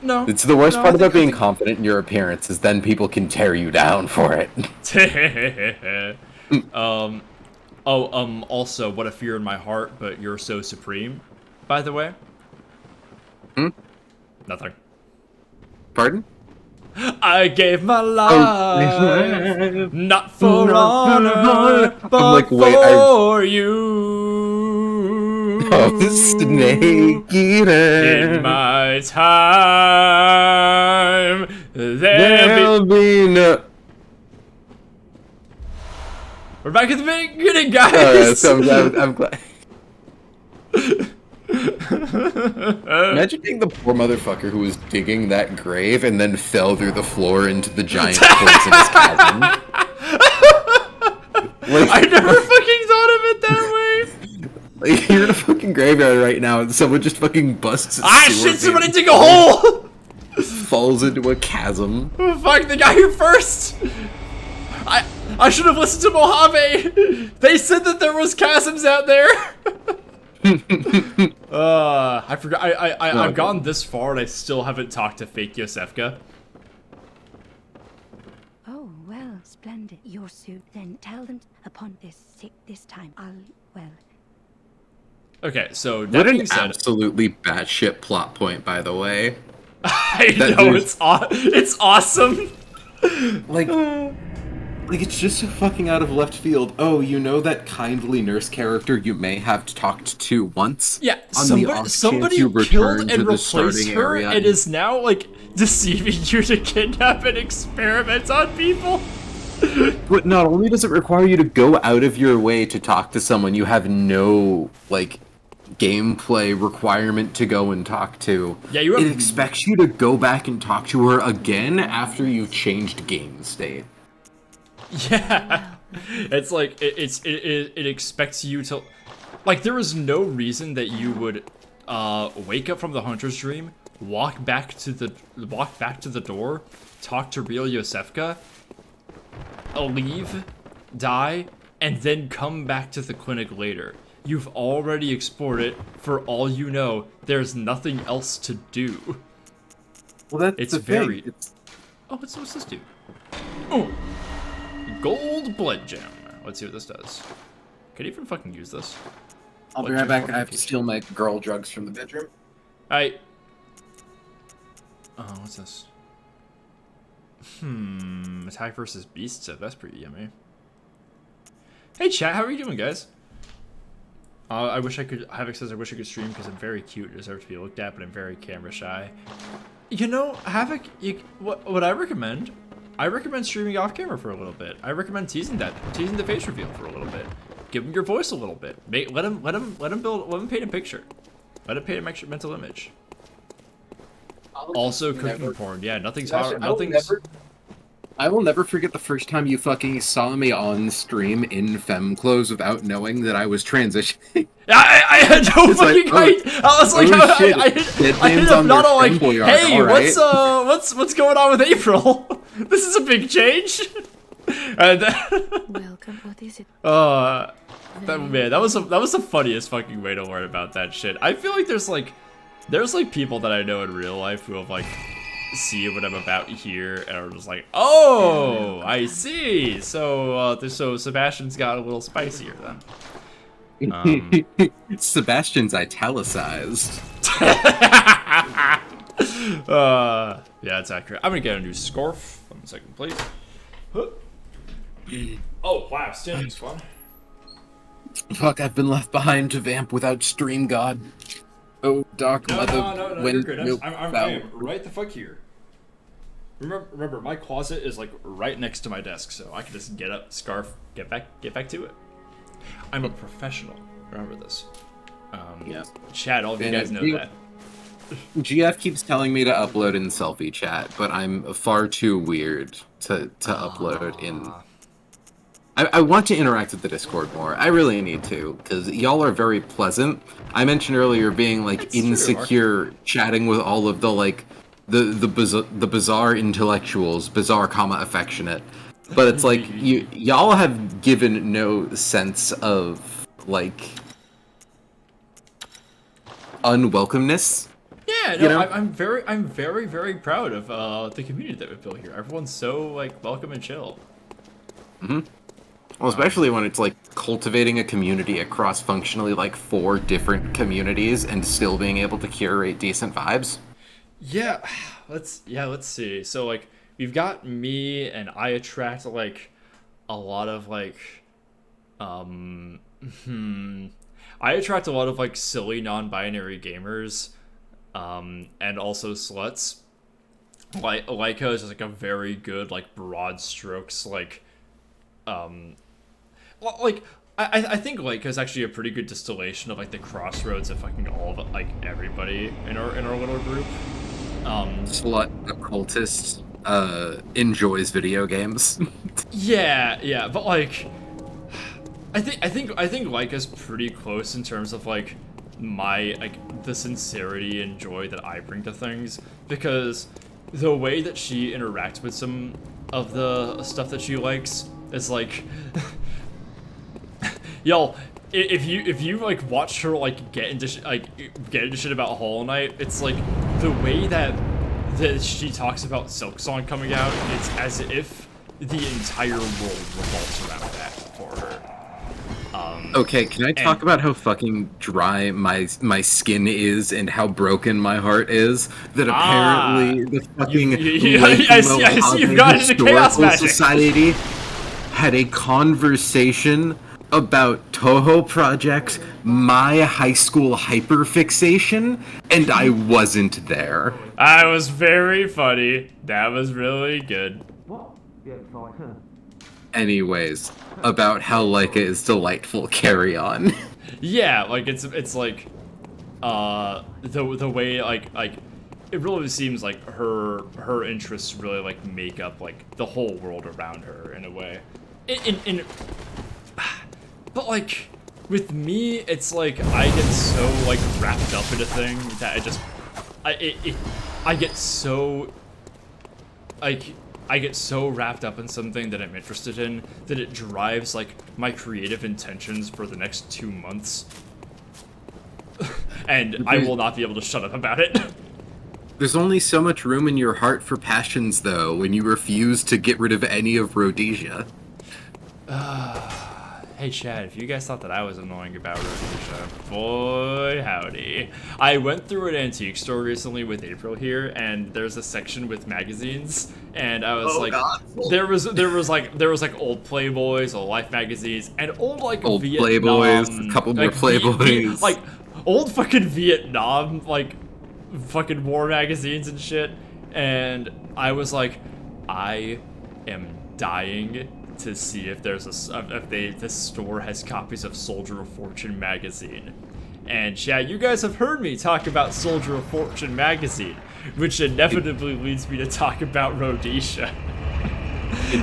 No. It's the worst part about being confident in your appearance is then people can tear you down for it. Also, what a fear in my heart, but you're so supreme, by the way. Nothing. Pardon? I gave my life, not for honor, but like, for you. Oh, snake eater. In my time, there'll be no... We're back at the beginning, guys! So I'm glad. Imagine being the poor motherfucker who was digging that grave and then fell through the floor into the giant poisonous chasm. Like, I never fucking thought of it that way! Like, you're in a fucking graveyard right now and someone just fucking busts a shit, somebody dig a hole! Falls into a chasm. Oh, fuck, the guy who first! I should have listened to Mojave! They said that there was chasms out there! I forgot. I've gone this far and I still haven't talked to fake Yosefka. Oh, well, splendid. Your suit. Then tell them upon this time well. Okay, so that being said, absolutely batshit plot point, by the way. I know, it's awesome! Like, it's just so fucking out of left field. Oh, you know that kindly nurse character you may have talked to once? Yeah, somebody killed and replaced her and is now, like, deceiving you to kidnap and experiment on people? But not only does it require you to go out of your way to talk to someone you have no, like, gameplay requirement to go and talk to, it expects you to go back and talk to her again after you've changed game state. Yeah, it's like it expects you to, like, there is no reason that you would wake up from the hunter's dream, walk back to the door, talk to real Yosefka, leave, die, and then come back to the clinic later. You've already explored it. For all you know, there's nothing else to do. Well, that's it's the very. thing. Oh, what's this do? Oh. Gold blood gem. Let's see what this does. Can I even fucking use this? I'll be right back. I have to steal my girl drugs from the bedroom. Oh, what's this? Attack versus beast set. That's pretty yummy. Hey chat, how are you doing, guys? I wish I could. Havoc says I wish I could stream because I'm very cute and deserve to be looked at, but I'm very camera shy. You know, Havoc. What I recommend. I recommend streaming off camera for a little bit. I recommend teasing the face reveal for a little bit. Give him your voice a little bit. Let him paint a picture. Let it paint a mental image. Also, cooking porn. Yeah, nothing's hard. I will never forget the first time you fucking saw me on stream in femme clothes without knowing that I was transitioning. I had no fucking height. I was like, I ended up not all like, hey, what's going on with April? This is a big change. And then, Welcome. What is it? that was the funniest fucking way to learn about that shit. I feel like there's like people that I know in real life who have like see what I'm about here and are just like, oh, I see. So so Sebastian's got a little spicier then. Sebastian's italicized. Yeah, it's accurate. I'm gonna get a new scarf. 1 second, please. Oh wow, standing's fun. Fuck, I've been left behind to vamp without Stream God. Oh, Doc, No, when you're good. I'm right the fuck here. Remember, my closet is like right next to my desk, so I can just get up, scarf, get back to it. I'm a professional. Remember this. Yeah. Chat, all of you guys know that. GF keeps telling me to upload in selfie chat, but I'm far too weird to upload in. I want to interact with the Discord more. I really need to, because y'all are very pleasant. I mentioned earlier being like That's insecure, chatting with all of the like the bizarre intellectuals, bizarre comma affectionate. But it's like y'all have given no sense of like unwelcomeness. Yeah, no, you know? I'm very, very proud of the community that we've built here. Everyone's so like welcome and chill. Mm-hmm. Well, especially when it's like cultivating a community across functionally like 4 different communities and still being able to curate decent vibes. Yeah, let's see. So like we've got me, and I attract like a lot of like I attract a lot of like silly non-binary gamers, and also sluts. Like Leica is just like a very good like broad strokes like like I think Leica is actually a pretty good distillation of like the crossroads of fucking all of like everybody in our little group. Slut occultist enjoys video games. yeah, but like I think Leica's pretty close in terms of like my like the sincerity and joy that I bring to things, because the way that she interacts with some of the stuff that she likes is like y'all, if you like watch her like get into shit about Hollow Knight, it's like the way that she talks about Silk Song coming out, it's as if the entire world revolves around that for her. Okay, can I talk about how fucking dry my skin is and how broken my heart is? That apparently the fucking I see you've got into Chaos Magic Society had a conversation about Toho Project, my high school hyperfixation, and I wasn't there. I was very funny. That was really good. Anyways, about how Leica is delightful, carry on. Yeah, like it's like the way like it really seems like her interests really like make up like the whole world around her in a way. But like with me, it's like I get so like wrapped up in a thing that I get so wrapped up in something that I'm interested in that it drives like my creative intentions for the next 2 months. And I will not be able to shut up about it. There's only so much room in your heart for passions, though, when you refuse to get rid of any of Rhodesia. Hey Chad, if you guys thought that I was annoying about Rhodesia, boy howdy. I went through an antique store recently with April here, and there's a section with magazines, and I was there was like old Playboys, old Life magazines, and old like old Vietnam, Playboys, a couple more Playboys, like old fucking Vietnam like fucking war magazines and shit, and I was like, I am dying to see if there's this store has copies of Soldier of Fortune magazine. And yeah, you guys have heard me talk about Soldier of Fortune magazine, which inevitably leads me to talk about Rhodesia.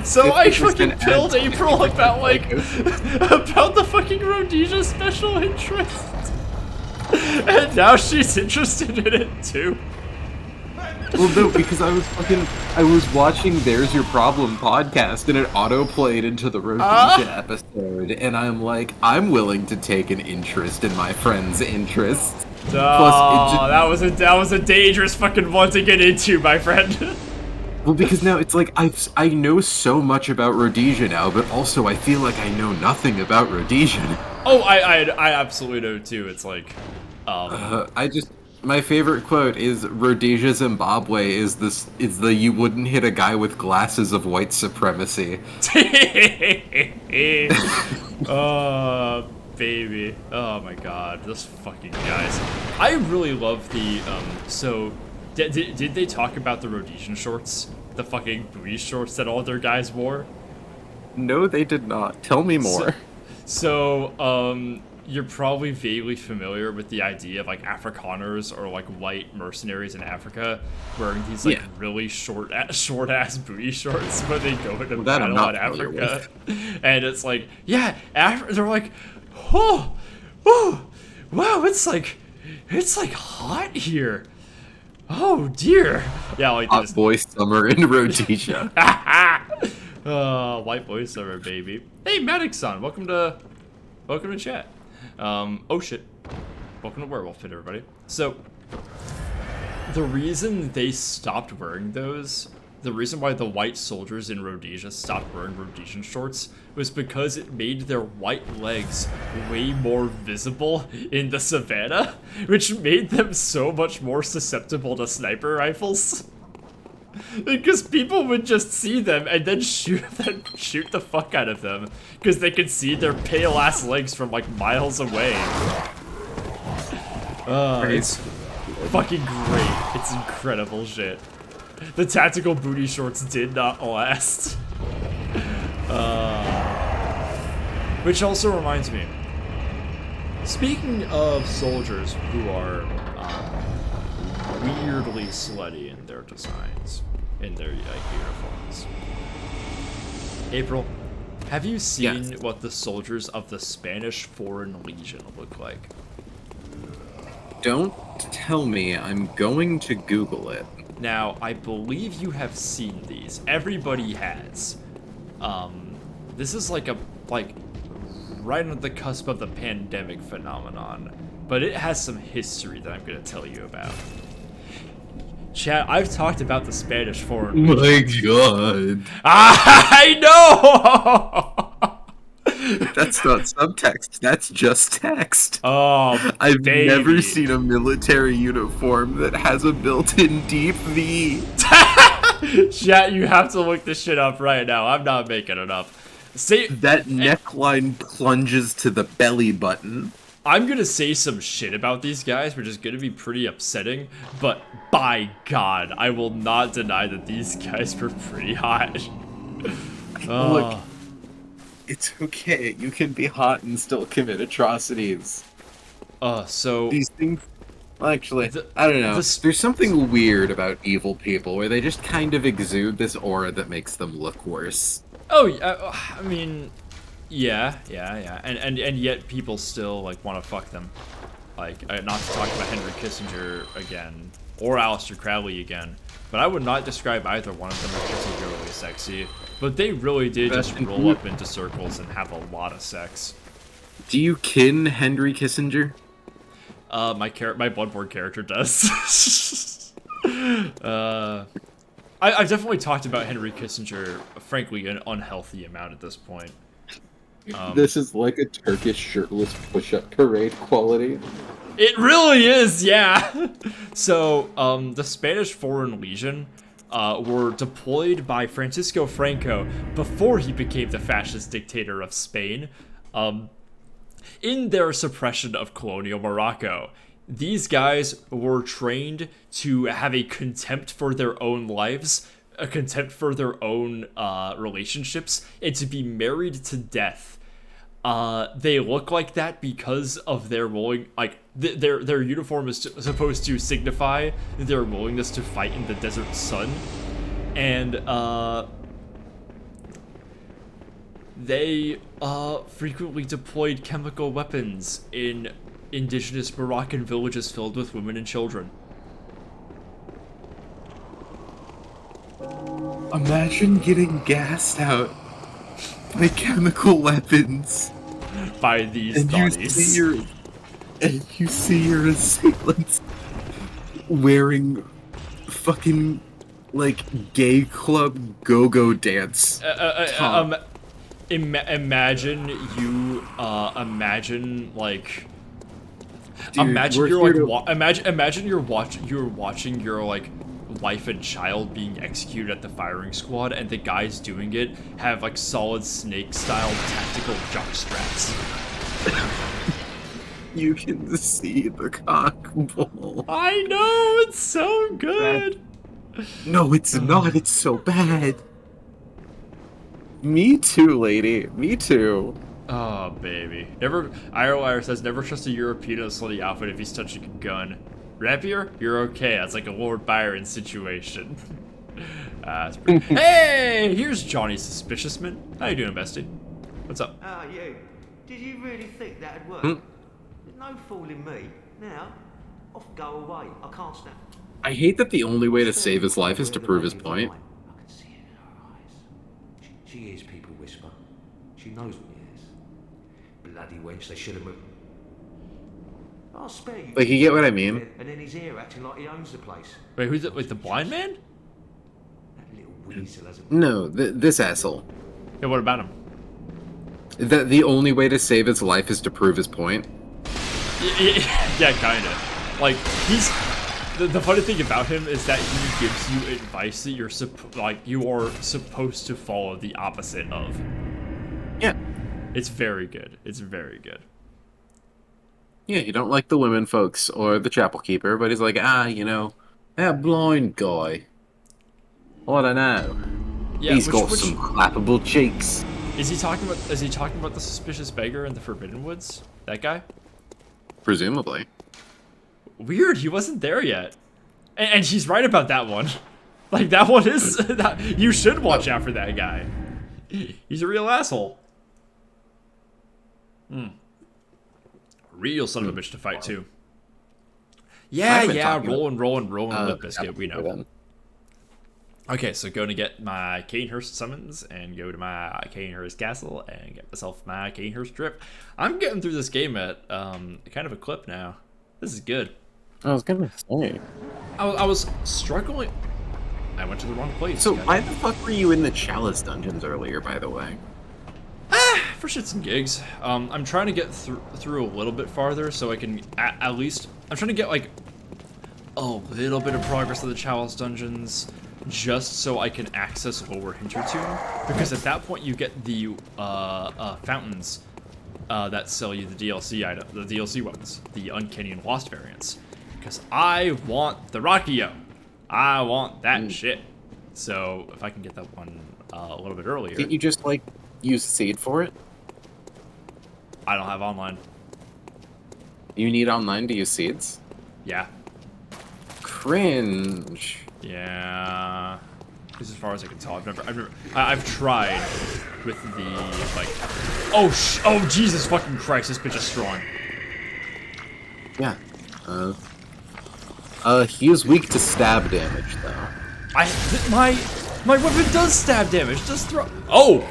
So I fucking pilled April about about the fucking Rhodesia special interest. And now she's interested in it too. Well, no, because I was watching There's Your Problem podcast, and it auto-played into the Rhodesia episode, and I'm like, I'm willing to take an interest in my friend's interests. Oh, that was a dangerous fucking one to get into, my friend. Well, because now it's like, I know so much about Rhodesia now, but also I feel like I know nothing about Rhodesia. Oh, I absolutely know too. It's like, my favorite quote is Rhodesia, Zimbabwe is the you wouldn't hit a guy with glasses of white supremacy. Oh, baby. Oh my god, those fucking guys. I really love the, so, did they talk about the Rhodesian shorts? The fucking booty shorts that all their guys wore? No, they did not. Tell me more. So, you're probably vaguely familiar with the idea of like Afrikaners or like white mercenaries in Africa wearing these like really short ass booty shorts when they go into battle in Africa, and it's like they're like, oh, wow, it's like hot here. Oh dear. Yeah, like hot boy summer in Rhodesia. White boy summer, baby. Hey, Maddox-san, welcome to chat. Oh shit. Welcome to Werewolf Pit, everybody. So, the reason they stopped wearing those, the reason why the white soldiers in Rhodesia stopped wearing Rhodesian shorts was because it made their white legs way more visible in the savannah, which made them so much more susceptible to sniper rifles. Because people would just see them and then shoot the fuck out of them, because they could see their pale ass legs from like miles away. It's fucking great. It's incredible shit. The tactical booty shorts did not last. Which also reminds me, speaking of soldiers who are weirdly slutty in their designs, in their uniforms. April, have you seen what the soldiers of the Spanish Foreign Legion look like? Don't tell me. I'm going to Google it. Now, I believe you have seen these. Everybody has. This is like right on the cusp of the pandemic phenomenon, but it has some history that I'm going to tell you about. Chat, I've talked about the Spanish Foreign Legion. My god. I know! That's not subtext, that's just text. Oh, I've baby. never seen a military uniform that has a built-in deep V. Chat, you have to look this shit up right now. I'm not making it up. That neckline plunges to the belly button. I'm gonna say some shit about these guys, which is gonna be pretty upsetting, but by God, I will not deny that these guys were pretty hot. Look, it's okay. You can be hot and still commit atrocities. So these things, actually, I don't know. There's something weird about evil people where they just kind of exude this aura that makes them look worse. Oh, I mean, yeah, and yet people still like want to fuck them. Like, not to talk about Henry Kissinger again or Aleister Crowley again, but I would not describe either one of them as particularly sexy. But they really did just roll up into circles and have a lot of sex. Do you kin Henry Kissinger? My Bloodborne character does. I've definitely talked about Henry Kissinger, frankly, an unhealthy amount at this point. This is like a Turkish shirtless push-up parade quality. It really is, yeah! So, the Spanish Foreign Legion were deployed by Francisco Franco before he became the fascist dictator of Spain, in their suppression of colonial Morocco. These guys were trained to have a contempt for their own lives, a contempt for their own relationships, and to be married to death. they look like that because of their rolling, like, their uniform is supposed to signify their willingness to fight in the desert sun. And, they, frequently deployed chemical weapons in indigenous Moroccan villages filled with women and children. Imagine getting gassed out by chemical weapons. By these and thotties. you see your assailants wearing fucking, like, gay club go-go dance. Imagine you, imagine, like... Dude, imagine you're like imagine you're watching your like wife and child being executed at the firing squad, and the guys doing it have like Solid Snake style tactical jock straps. You can see the cock ball. I know, it's so good. No, it's not. It's so bad. Me too, lady. Me too. Oh, baby. Irewire says, never trust a European in a slutty outfit if he's touching a gun. Rapier? You're okay. That's like a Lord Byron situation. Hey! Here's Johnny Suspiciousman. How you doing, bestie? What's up? Ah, you. Did you really think that'd work? There's no fooling me. Now, off go away. I can't stand. I hate that the only way to save his life is to prove his point. I can see it in her eyes. She hears people whisper. She knows what it is. Bloody wench, they should have moved. I'll spare you. Like, you get what I mean? And then he's here acting like he owns the place. Wait, who's it? Like the blind man? That little weasel hasn't. No, this asshole. Yeah, what about him? That the only way to save his life is to prove his point. Yeah, kinda. Like, he's... The funny thing about him is that he gives you advice that you are supposed to follow the opposite of. Yeah. It's very good. It's very good. Yeah, you don't like the women folks or the chapel keeper, but he's like, that blind guy. I don't know. Yeah, He's got some clappable cheeks. Is he talking about the suspicious beggar in the Forbidden Woods? That guy? Presumably. Weird, he wasn't there yet. And she's right about that one. Like, that one is... you should watch out for that guy. He's a real asshole. Real son of a bitch to fight, too. Yeah, rolling Lip Biscuit, we know. Okay, so going to get my Canehurst summons and go to my Canehurst castle and get myself my Canehurst trip. I'm getting through this game at kind of a clip now. This is good. I was gonna say. I was struggling. I went to the wrong place. So why the fuck were you in the Chalice dungeons earlier, by the way? For shits and gigs. I'm trying to get through a little bit farther so I can at least... I'm trying to get like a little bit of progress of the Chalice dungeons just so I can access Lower Hintertomb, because at that point you get the fountains that sell you the DLC item, the DLC weapons, the Uncanny and Lost variants. Because I want the Rockio. I want that shit. So if I can get that one a little bit earlier. Didn't you just like use seed for it? I don't have online. You need online to use seeds? Yeah. Cringe. Yeah. This is as far as I can tell. I've tried with the like. Oh Jesus fucking Christ! This bitch is strong. Yeah. He is weak to stab damage though. My weapon does stab damage. Just throw. Oh.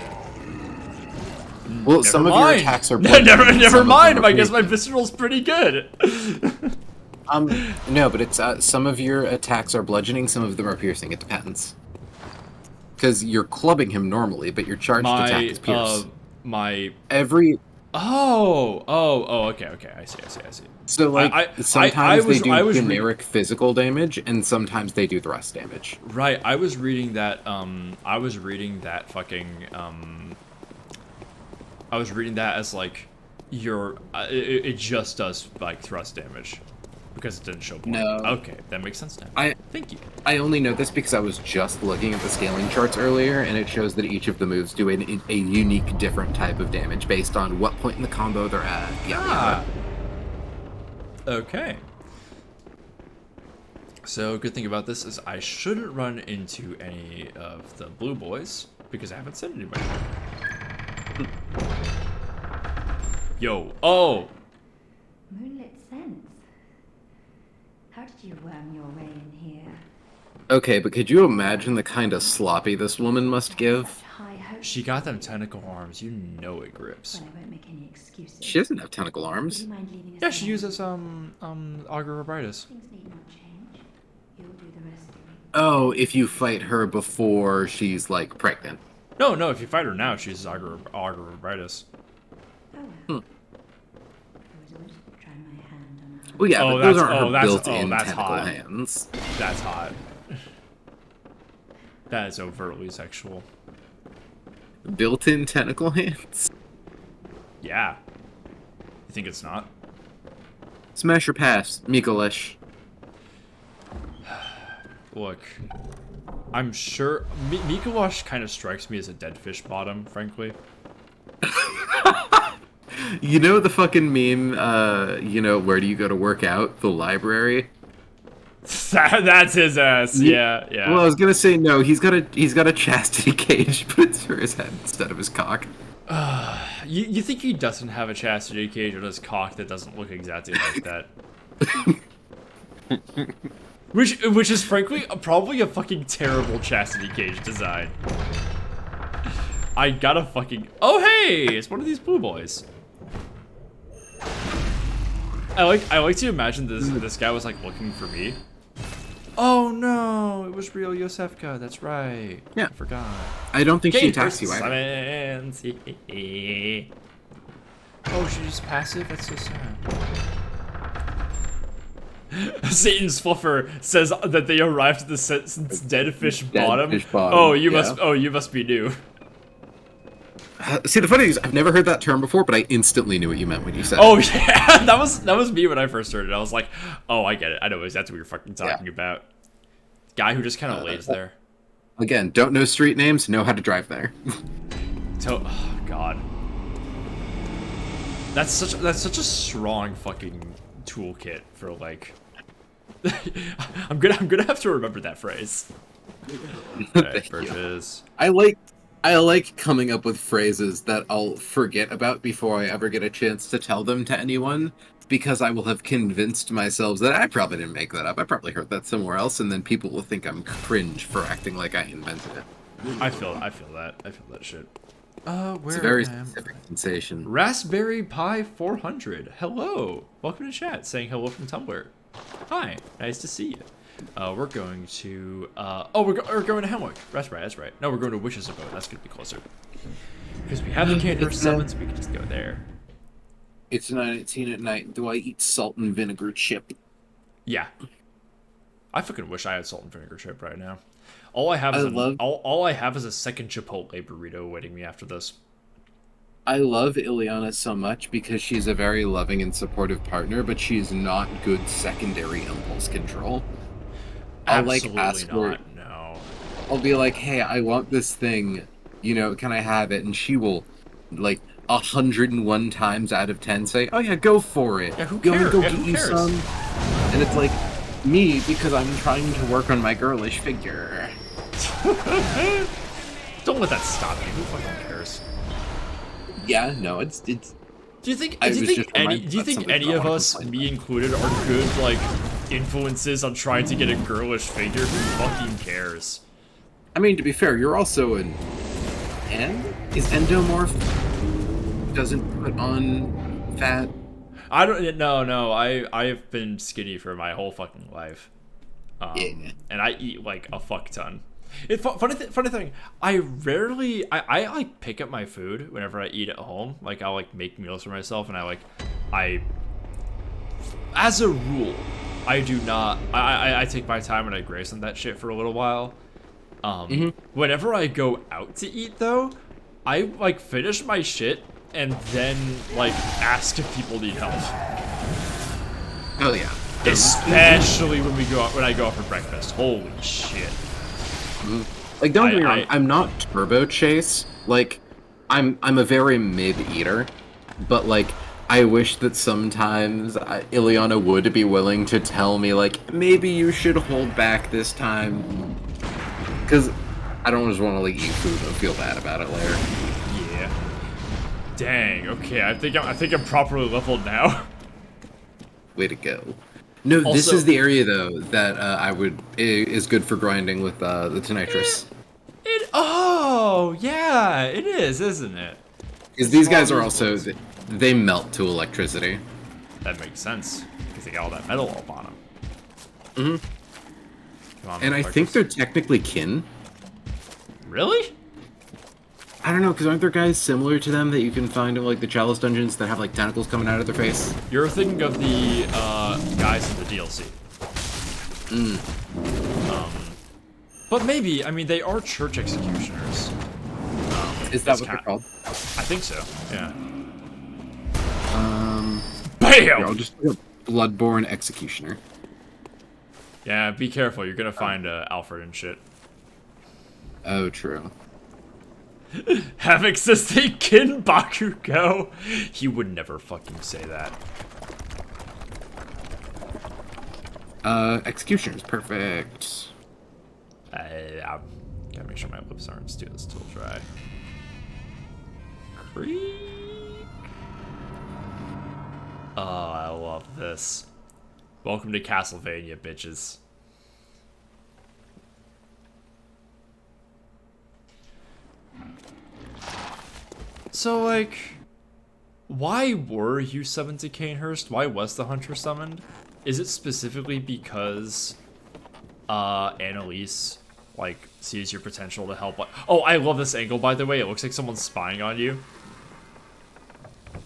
Well, some of your attacks are. Never mind. I guess my visceral's pretty good. No, but it's some of your attacks are bludgeoning, some of them are piercing. It depends. Because you're clubbing him normally, but your charged attack is pierce. Okay. I see. So like sometimes they do generic physical damage, and sometimes they do thrust damage. Right. I was reading that. I was reading that as like it just does like thrust damage. Because it didn't show point. No. Okay, that makes sense now. Thank you. I only know this because I was just looking at the scaling charts earlier, and it shows that each of the moves do a unique, different type of damage based on what point in the combo they're at. Yeah. Okay. So, good thing about this is I shouldn't run into any of the blue boys because I haven't sent anybody. Yo. Oh! Moonlit sense. How did you worm your way in here? Okay, but could you imagine the kind of sloppy this woman must give? She got them tentacle arms. You know it grips. But I won't make any excuses. She doesn't have tentacle arms. Yeah, she uses Augurobritis. Things need not change. You'll do the rest of it. Oh, if you fight her before she's like pregnant. No, if you fight her now, she uses Augurobritis. Well, yeah, but those aren't her built-in tentacle hot. hands. That's hot. That is overtly sexual. Built-in tentacle hands? Yeah. You think it's not? Smash or pass, Mikulish. Look, I'm sure Mikulish kind of strikes me as a dead fish bottom, frankly. You know the fucking meme, where do you go to work out? The library? That's his ass. Yeah. Well, I was gonna say no. He's got a chastity cage, but it's for his head instead of his cock. You think he doesn't have a chastity cage on his cock that doesn't look exactly like that? Which is frankly probably a fucking terrible chastity cage design. I gotta fucking... Oh hey, it's one of these blue boys. I like to imagine this guy was like looking for me. Oh no, it was real Yosefka, that's right. Yeah. I forgot. I don't think she attacks you either. Oh, she's passive? That's so sad. Satan's Fluffer says that they arrived at the dead fish bottom. Oh, you must be new. See, the funny thing is, I've never heard that term before, but I instantly knew what you meant when you said it. Oh yeah, that was me when I first heard it. I was like, oh, I get it. I know exactly what you're fucking talking about. Guy who just kind of lays there. Again, don't know street names, know how to drive there. Oh god, that's such a strong fucking toolkit for like. I'm gonna have to remember that phrase. Okay, purchase. I like coming up with phrases that I'll forget about before I ever get a chance to tell them to anyone, because I will have convinced myself that I probably didn't make that up. I probably heard that somewhere else, and then people will think I'm cringe for acting like I invented it. I feel that shit. Where it's a very specific sensation. Raspberry Pi 400. Hello. Welcome to chat. Saying hello from Tumblr. Hi. Nice to see you. We're going to, we're going to Hemwick. That's right. No, we're going to Wish's Abode. That's going to be closer. Because we have the Cantor summons, we can just go there. It's 9:18 at night. Do I eat salt and vinegar chip? Yeah. I fucking wish I had salt and vinegar chip right now. All I have is a second Chipotle burrito awaiting me after this. I love Ileana so much because she's a very loving and supportive partner, but she's not good secondary impulse control. I'll ask her. No. I'll be like, hey, I want this thing. Can I have it? And she will, 101 times out of 10 say, oh yeah, go for it. Yeah, who cares? Go get you some. And it's like, me, because I'm trying to work on my girlish figure. Don't let that stop you. Who fucking cares? Yeah, no, it's. Do you think any of us, me included, are good influences on trying to get a girlish figure? Who fucking cares? I mean, to be fair, you're also an is endomorph doesn't put on fat. I don't. No. I've been skinny for my whole fucking life. And I eat a fuck ton. Funny thing, I rarely I pick up my food whenever I eat at home. I'll make meals for myself, and I as a rule, I do not. I take my time and I graze on that shit for a little while. Whenever I go out to eat though, I finish my shit and then ask if people need help. Oh yeah. Especially when I go out for breakfast. Holy shit. Like, don't get me wrong, I'm not turbo chase. Like, I'm a very mid eater, but like, I wish that sometimes Ileana would be willing to tell me, like, maybe you should hold back this time, because I don't just want to like eat food and feel bad about it later. Yeah. Dang. Okay, I think I'm properly leveled now. Way to go. No, this Also- is the area though that is good for grinding with the Tonitrus. Oh, yeah, it is, isn't it? Because these guys are also they melt to electricity. That makes sense because they got all that metal up on them. Mm-hmm. And I think they're technically kin. Really? I don't know, because aren't there guys similar to them that you can find in like the Chalice dungeons that have like tentacles coming out of their face? You're thinking of the guys in the DLC. But maybe, I mean, they are church executioners. Is that what they're called? I think so, yeah. BAM! Here, I'll just do a Bloodborne Executioner. Yeah, be careful, you're gonna find Alfred and shit. Oh, true. Havoc says they kin Bakugo. He would never fucking say that. Executioners, perfect. I gotta make sure my lips aren't still dry. Creek. Oh, I love this. Welcome to Castlevania, bitches. So, like, why were you summoned to Canehurst? Why was the Hunter summoned? Is it specifically because Annalise like sees your potential to help? Oh, I love this angle, by the way. It looks like someone's spying on you.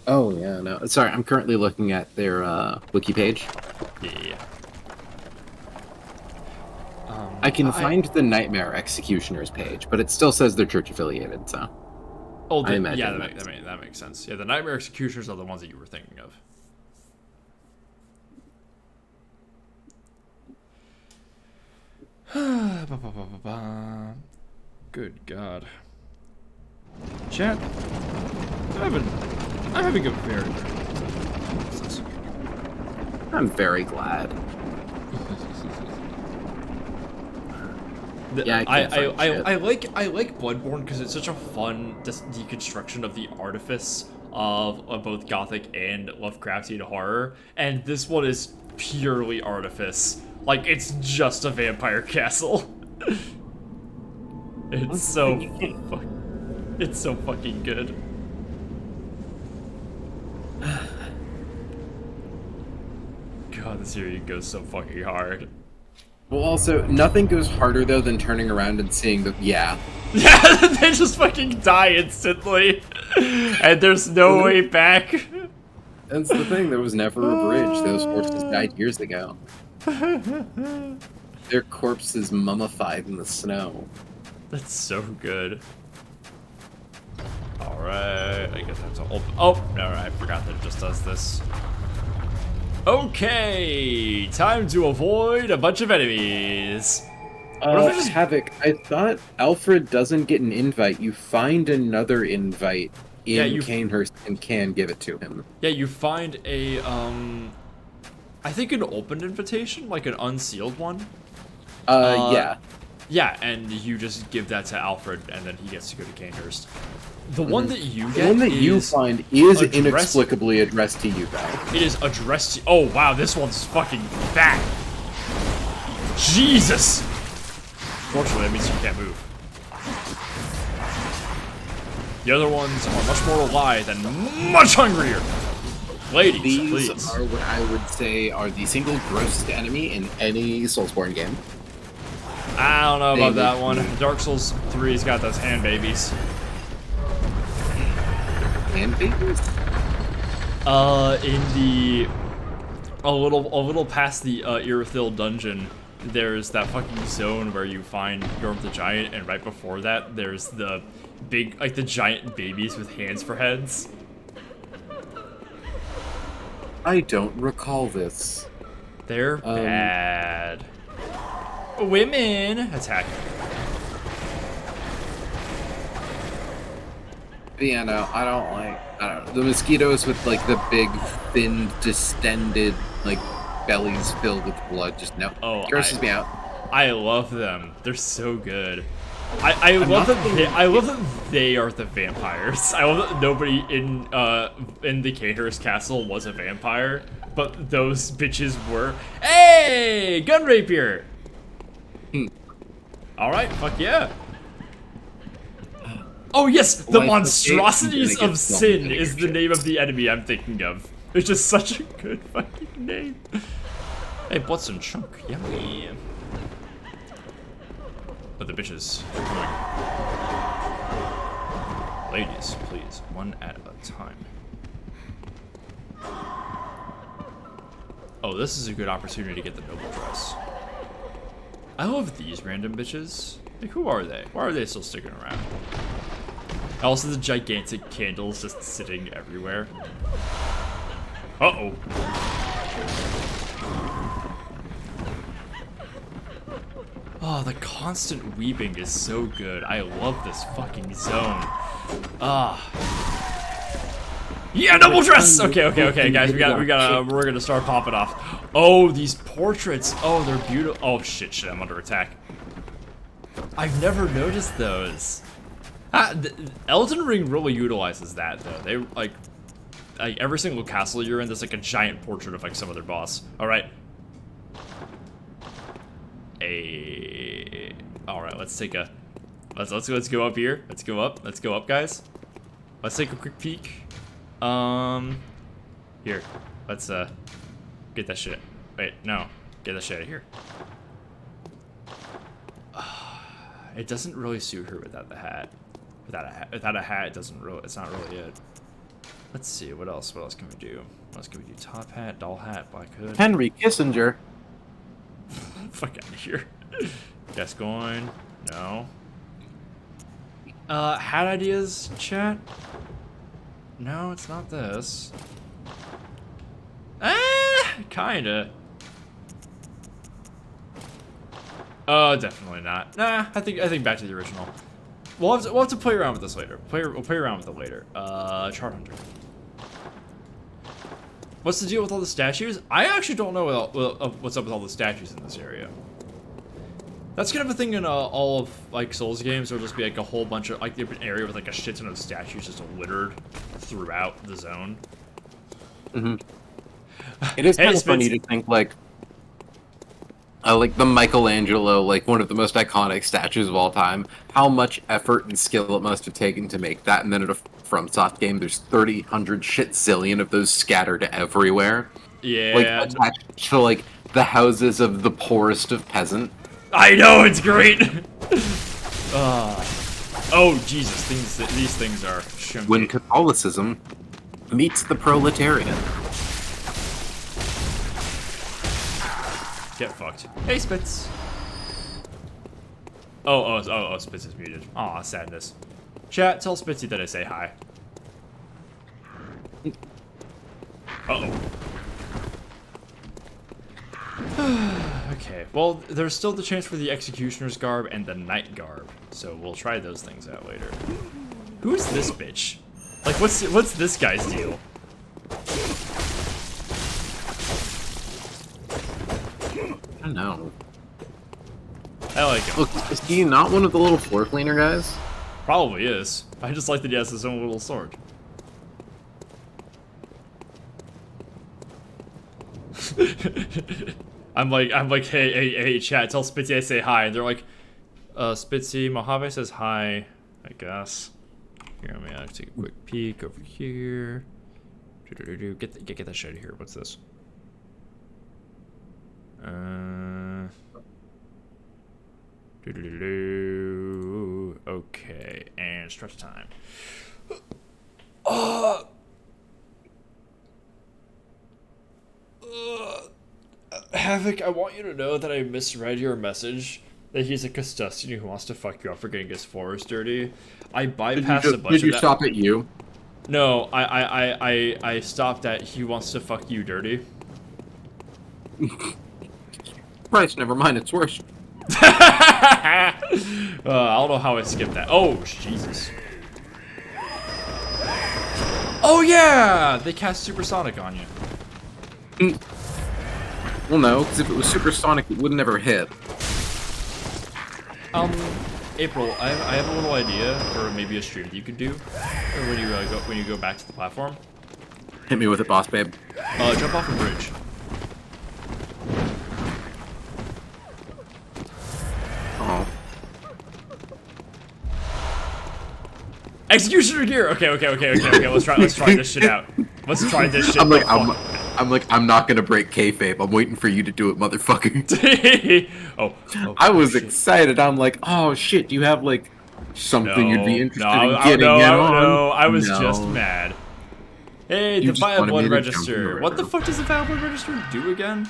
Oh yeah, no, sorry. I'm currently looking at their wiki page. Yeah. I can find the Nightmare Executioners page, but it still says they're church affiliated. So. Oh, I imagine yeah, that makes sense. Yeah, the Nightmare Executioners are the ones that you were thinking of. Good God. Chat, I'm having a very, very good time. I'm very glad. Yeah, I like Bloodborne because it's such a fun deconstruction of the artifice of both Gothic and Lovecraftian horror, and this one is purely artifice. Like, it's just a vampire castle. It's so fucking good. God, this area goes so fucking hard. Well, also, nothing goes harder, though, than turning around and seeing the... Yeah. Yeah, they just fucking die instantly. And there's no way back. That's the thing, there was never a bridge. Those horses died years ago. Their corpses mummified in the snow. That's so good. Alright, I guess I have to open... Oh, no, I forgot that it just does this. Okay, time to avoid a bunch of enemies. Havoc, I thought Alfred doesn't get an invite. You find another invite in Canehurst and can give it to him. Yeah, you find a, I think an open invitation, like an unsealed one. Yeah. Yeah, and you just give that to Alfred, and then he gets to go to Canehurst. The one that you get, the one that you find is inexplicably addressed to you, though. It is addressed to... Oh, wow, this one's fucking fat. Jesus! Fortunately, that means you can't move. The other ones are much more alive and much hungrier. Ladies, These please. are what I would say are the single grossest enemy in any Soulsborne game. I don't know about that one. Dark Souls 3's got those hand babies. Hand babies? In the a little past the Irithyll dungeon, there's that fucking zone where you find Yorm the Giant, and right before that, there's the big, like, the giant babies with hands for heads. I don't recall this. They're bad. Women attack. But yeah, no, I don't know. The mosquitoes with like the big, thin, distended, like bellies filled with blood. Just no. Oh, Grosses me out. I love them. They're so good. I love that they are the vampires. I love that nobody in the Cater's castle was a vampire, but those bitches were. Hey, gun rapier. All right, fuck yeah. Oh yes, the monstrosities of sin is the name of the enemy I'm thinking of. It's just such a good fucking name. Hey, butts and chunk, yummy. But the bitches, they're coming. Ladies, please, one at a time. Oh, this is a good opportunity to get the noble dress. I love these random bitches. Like, who are they? Why are they still sticking around? Also, the gigantic candles just sitting everywhere. Uh-oh. Oh, the constant weeping is so good. I love this fucking zone. Ah. Yeah, double dress! Okay, guys, we're gonna start popping off. Oh, these portraits. Oh, they're beautiful. Oh, shit, I'm under attack. I've never noticed those. Elden Ring really utilizes that, though. They, like every single castle you're in, there's like a giant portrait of like some other boss. All right. All right, let's take a, let's go up here. Let's go up, guys. Let's take a quick peek. Here, let's get that shit. Wait, no, get that shit out of here. It doesn't really suit her without the hat. Without a hat, it doesn't really. It's not really it. Let's see what else. What else can we do? What else can we do? Top hat, doll hat, black hood. Henry Kissinger. Fuck out of here. Gascoigne. No. Hat ideas, chat? No, it's not this. Kinda. Oh, definitely not. Nah, I think back to the original. We'll have to play around with this later. We'll play around with it later. Chart Hunter. What's the deal with all the statues? I actually don't know what's up with all the statues in this area. That's kind of a thing in all of like Souls games. There'll just be like a whole bunch of like an area with like a shit ton of statues just littered throughout the zone. Mm-hmm. It is kind of funny to think like the Michelangelo, like one of the most iconic statues of all time, how much effort and skill it must have taken to make that, and then in a FromSoft game, there's 3,000 shit zillion of those scattered everywhere. Yeah. Like, attached to, like, the houses of the poorest of peasant. I know, it's great! Oh, Jesus, these things are chunky. When Catholicism meets the proletariat. Get fucked. Hey, Spitz. Oh, Spitz is muted. Aw, sadness. Chat, tell Spitzy that I say hi. Uh-oh. Okay, well, there's still the chance for the Executioner's Garb and the Knight Garb, so we'll try those things out later. Who's this bitch? Like, what's this guy's deal? I don't know. I like him. Look, is he not one of the little floor cleaner guys? Probably is. I just like that he has his own little sword. I'm like, hey, chat, tell Spitzy I say hi. And they're like, Spitzy, Mojave says hi, I guess. Here, let me take a quick peek over here. Get that shit out of here. What's this? Okay, and stretch time. Havoc, I want you to know that I misread your message. That he's a Custodian who wants to fuck you up for getting his floors dirty. I bypassed a bunch of that. Did you stop at you? No, I stopped at he wants to fuck you dirty. Christ, never mind, it's worse. I don't know how I skipped that. Oh, Jesus. Oh, yeah! They cast Supersonic on you. Well, no, because if it was supersonic, it would never hit. April, I have a little idea for maybe a stream that you could do when you go back to the platform. Hit me with it, boss babe. Jump off a bridge. Oh. Executioner gear. Okay. Let's try this shit out. Let's try this shit. I'm not gonna break kayfabe. I'm waiting for you to do it, motherfucker. oh, I was excited. I'm like, oh shit, do you have like something you'd be interested in getting in on? No, I was just mad. Hey, the Vile Blood Register. What the fuck does the Vile Blood Register do again?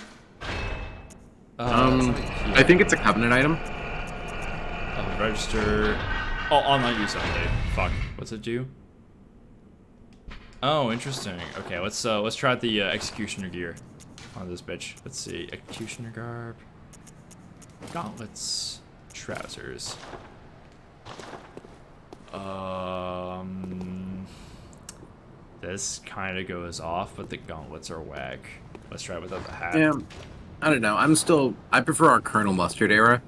I think it's a covenant item. Register. Oh, online use only. Fuck. What's it do? Oh, interesting. Okay, let's try out the executioner gear on this bitch. Let's see. Executioner garb. Gauntlets. Trousers. This kind of goes off, but the gauntlets are whack. Let's try it without the hat. Yeah. I don't know. I prefer our Colonel Mustard era.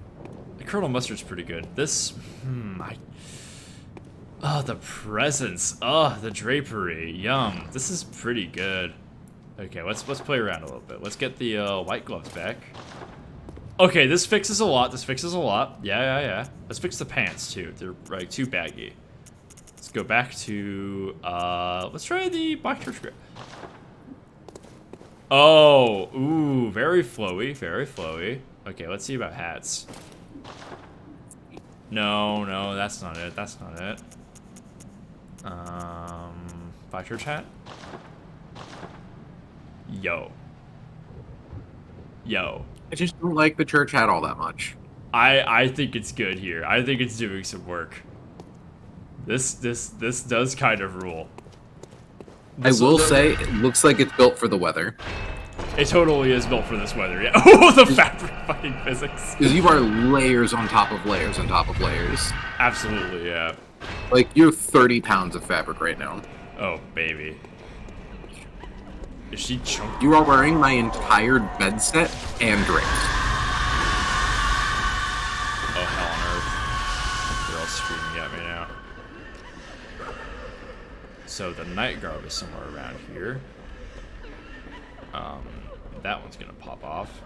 The Colonel Mustard's pretty good. This, the presents. Oh, the drapery. Yum. This is pretty good. Okay, let's play around a little bit. Let's get the white gloves back. Okay, this fixes a lot. Yeah. Let's fix the pants too. They're like too baggy. Let's go back to let's try the black church grip. Oh, ooh, very flowy. Okay, let's see about hats. No, that's not it. Black church hat. Yo. I just don't like the church hat all that much. I think it's good here. I think it's doing some work. This does kind of rule. I will say, it looks like it's built for the weather. It totally is built for this weather, yeah. Oh, the fabric fucking physics. Because you are layers on top of layers on top of layers. Absolutely, yeah. Like, you're 30 pounds of fabric right now. Oh, baby. Is she chunky? You are wearing my entire bed set and drapes. Oh, hell on earth. They're all screaming at me now. So the night garb is somewhere around here. That one's gonna pop off.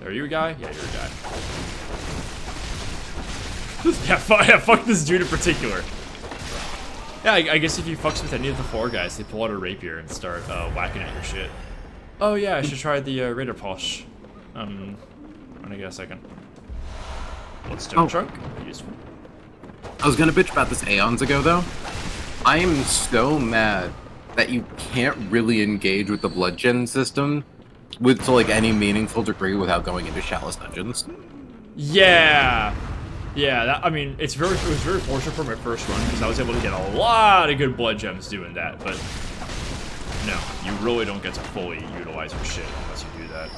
Are you a guy? Yeah, you're a guy. yeah, fuck this dude in particular. Yeah, I guess if you fucks with any of the four guys, they pull out a rapier and start whacking at your shit. Oh yeah, I should try the Raider Posh. When I get a second. Let's do a trunk. Useful. I was gonna bitch about this aeons ago, though. I am so mad that you can't really engage with the blood gen system to like any meaningful degree without going into Chalice dungeons. Yeah. I mean, it was very fortunate for my first run because I was able to get a lot of good blood gems doing that. But no, you really don't get to fully utilize your shit unless you do that.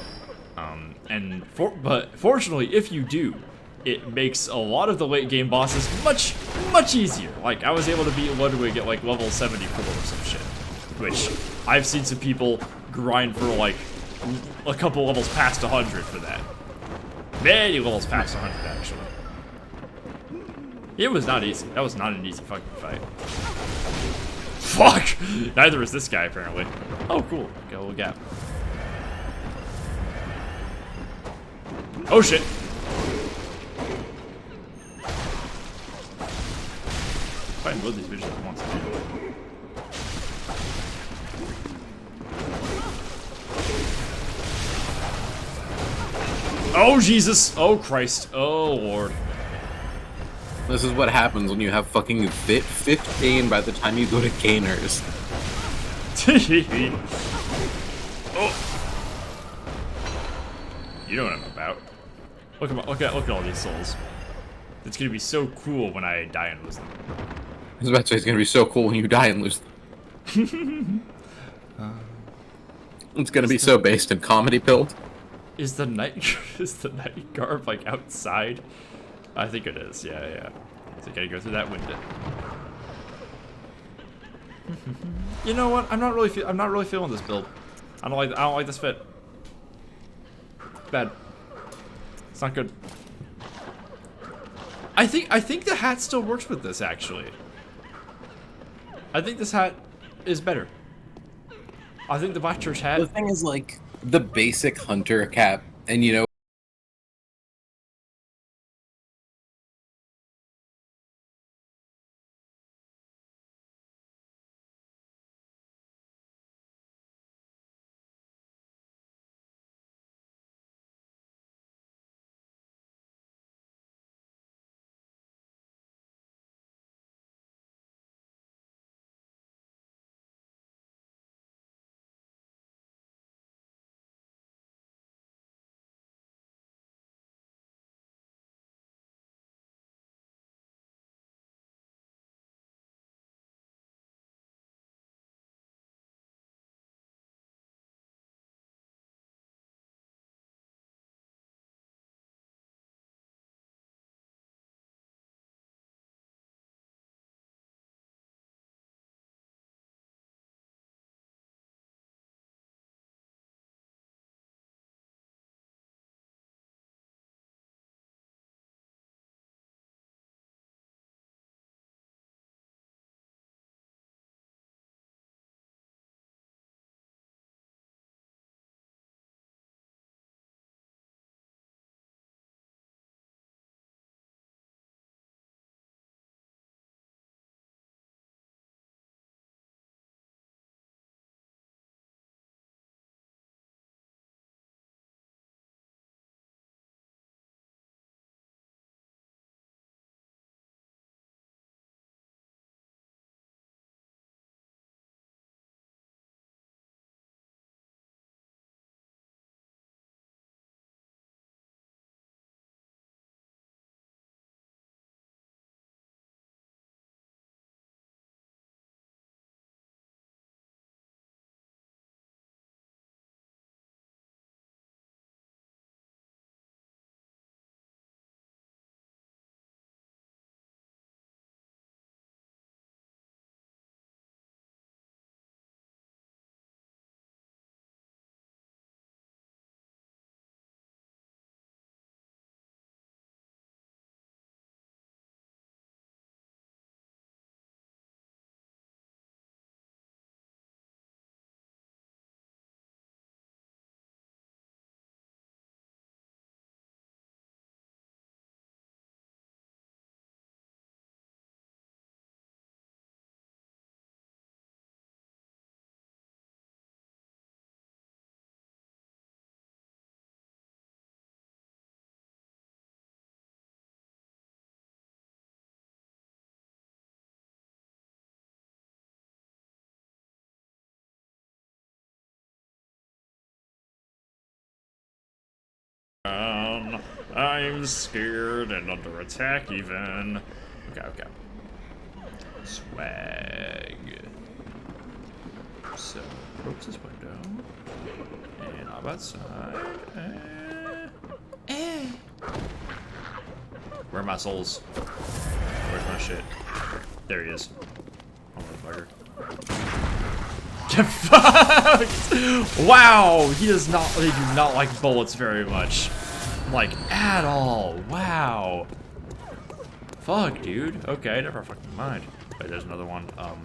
But fortunately, if you do, it makes a lot of the late game bosses much easier. Like I was able to beat Ludwig at like level 74 or some shit, which I've seen some people grind for like a couple levels past 100 for that. Many levels past 100 actually. It was not easy. That was not an easy fucking fight. Fuck! Neither is this guy apparently. Oh cool, got a little gap. Oh shit! If I can load these bitches at once. Oh Jesus! Oh Christ! Oh Lord! This is what happens when you have fucking Vit 15 by the time you go to Gainers. Oh! You know what I'm about. Look at all these souls. It's gonna be so cool when I die and lose them. I was about to say it's gonna be so cool when you die and lose them. It's gonna be so based in comedy build. Is the night is the night guard like outside? I think it is. Yeah, yeah. So you gotta go through that window. You know what? I'm not really feeling this build. I don't like this fit. Bad. It's not good. I think the hat still works with this actually. I think this hat is better. I think the Black Church hat. The thing is, like, the basic hunter cap, and you know. I'm scared and under attack even. Okay. Swag. So, approach this window. And I'm outside. Where are my souls? Where's my shit? There he is. Oh, motherfucker. Get fucked! Wow! They do not like bullets very much. Like, at all. Wow. Fuck, dude. Okay, never fucking mind. Wait, there's another one. I'm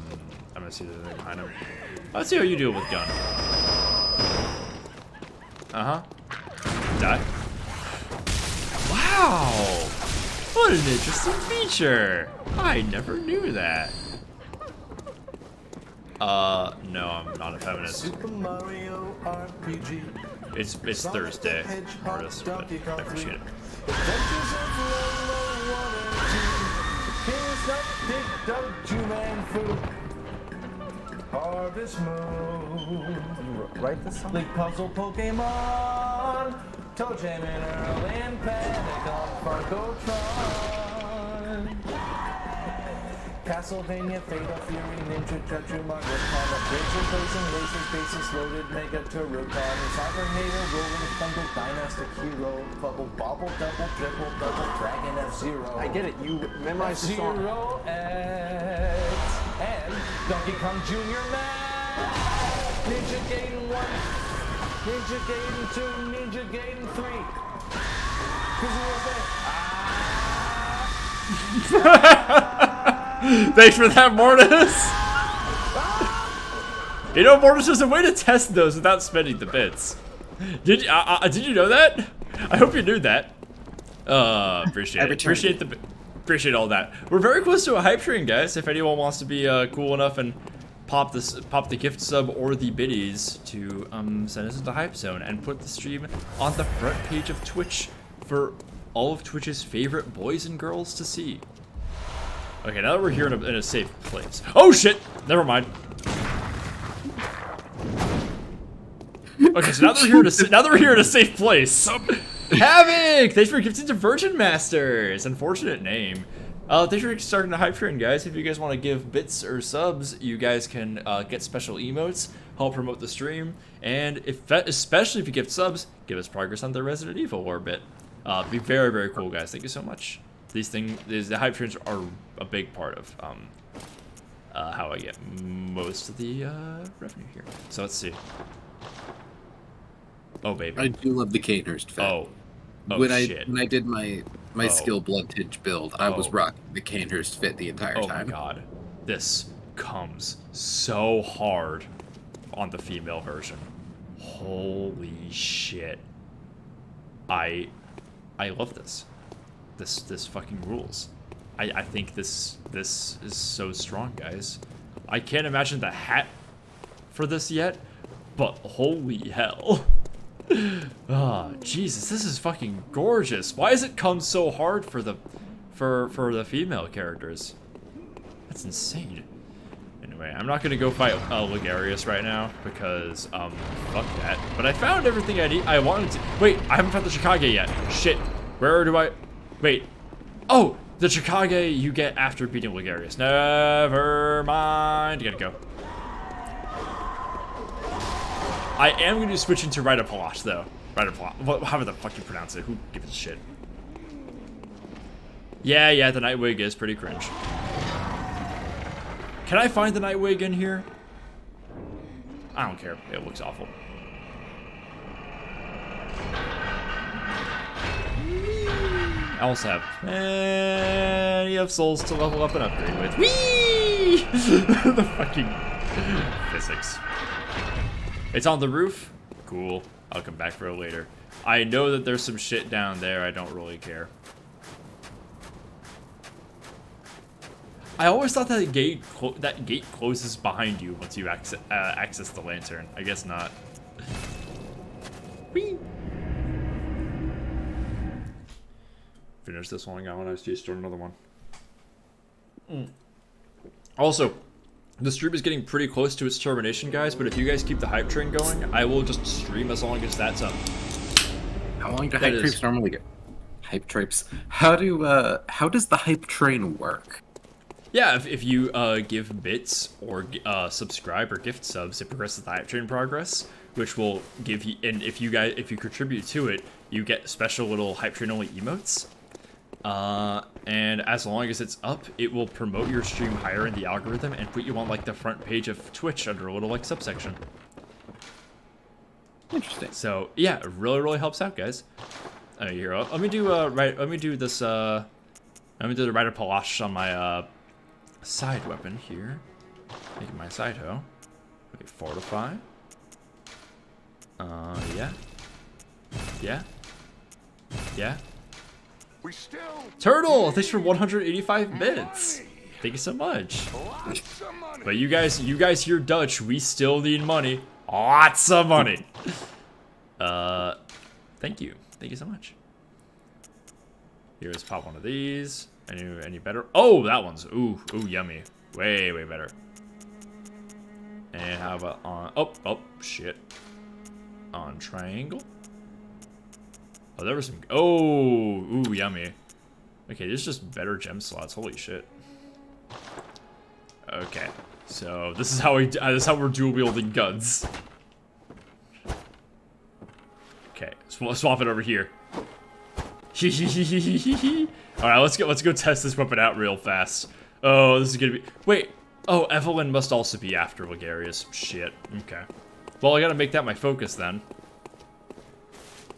gonna see the thing behind him. Let's see how you deal with gun. Uh-huh. Die. Wow! What an interesting feature! I never knew that. No, I'm not a feminist. Super Mario RPG. It's Thursday, artist, but I appreciate it. Adventures of Lolo 1 and 2. Here's up Big Dog Juman Food. Harvest Moon. You write this song? Big Puzzle Pokemon. Toe Jam and Earl and Panic on Funkotron. Castlevania, Fatal Fury, Ninja Judge, Mario Kart, Razor Blazing, Laser Bases Loaded, Mega Turrican, Cybernator, Rolling Thunder, Dynastic Hero, Bubble, Bobble, Double, Dribble, Double, Dragon, F-Zero. I get it, you memorized the song. Zero X, and Donkey Kong Jr. Max, Ninja Gaiden 1, Ninja Gaiden 2, Ninja Gaiden 3. Who's Thanks for that, Mortis. You know, Mortis, there's a way to test those without spending the bits. Did you know that? I hope you knew that. Appreciate it. Appreciate all that. We're very close to a hype train, guys. If anyone wants to be cool enough and pop the gift sub or the biddies to send us into Hype Zone and put the stream on the front page of Twitch for all of Twitch's favorite boys and girls to see. Okay, now that we're here in a safe place. Oh shit! Never mind. Okay, so now that we're here in a safe place. Havoc! Thanks for gifting to Virgin Masters. Unfortunate name. Thanks for starting the hype train, guys. If you guys want to give bits or subs, you guys can get special emotes, help promote the stream, and especially if you gift subs, give us progress on the Resident Evil orbit. Be very, very cool, guys. Thank you so much. The hype trains are a big part of how I get most of the revenue here. So let's see. Oh baby. I do love the Canehurst fit. Oh when shit. I did my skill bluntage build, I was rocking the Canehurst fit the entire time. Oh my god. This comes so hard on the female version. Holy shit. I love this. This fucking rules. I think this is so strong, guys. I can't imagine the hat for this yet, but holy hell. Ah, Jesus, this is fucking gorgeous. Why does it come so hard for the female characters? That's insane. Anyway, I'm not gonna go fight Ligarius right now because fuck that. But I found everything I wanted to. Wait, I haven't found the Chikage yet. Shit. Where do I? Wait. Oh, the Chikage you get after beating Ligarius. Never mind. You gotta go. I am going to switch into Rite of Palash, though. Rite of Palash. However the fuck you pronounce it. Who gives a shit? Yeah, the Nightwig is pretty cringe. Can I find the Nightwig in here? I don't care. It looks awful. I also have plenty of souls to level up and upgrade with. Whee! The fucking physics. It's on the roof? Cool. I'll come back for it later. I know that there's some shit down there. I don't really care. I always thought that gate closes behind you once you access the lantern. I guess not. Whee! Finish this one. I want to start another one. Also, the stream is getting pretty close to its termination, guys, but if you guys keep the hype train going, I will just stream as long as that's up. How long do hype trains normally get? Hype trains. How does the hype train work? Yeah, if you give bits or subscribe or gift subs, it progresses the hype train progress, which will give you, and if you contribute to it, you get special little hype train only emotes. And as long as it's up, it will promote your stream higher in the algorithm and put you on like the front page of Twitch under a little like subsection. Interesting. So yeah, it really helps out, guys. Here, let me do let me do the Rite of Palash on my side weapon here. Making my side hoe. Okay, fortify. Yeah. Turtle, thanks for 185 bits. Thank you so much. But you guys hear Dutch. We still need money. Lots of money. Thank you so much. Here, let's pop one of these. Any better? Oh, that one's ooh yummy. Way better. And how about on? Oh shit. On triangle. Oh, there was some. Oh, ooh, yummy. Okay, this is just better gem slots. Holy shit. Okay, so this is how we're dual wielding guns. Okay, swap it over here. All right, let's go test this weapon out real fast. Oh, this is gonna be. Wait. Oh, Evelyn must also be after Ligarius. Shit. Okay. Well, I gotta make that my focus then.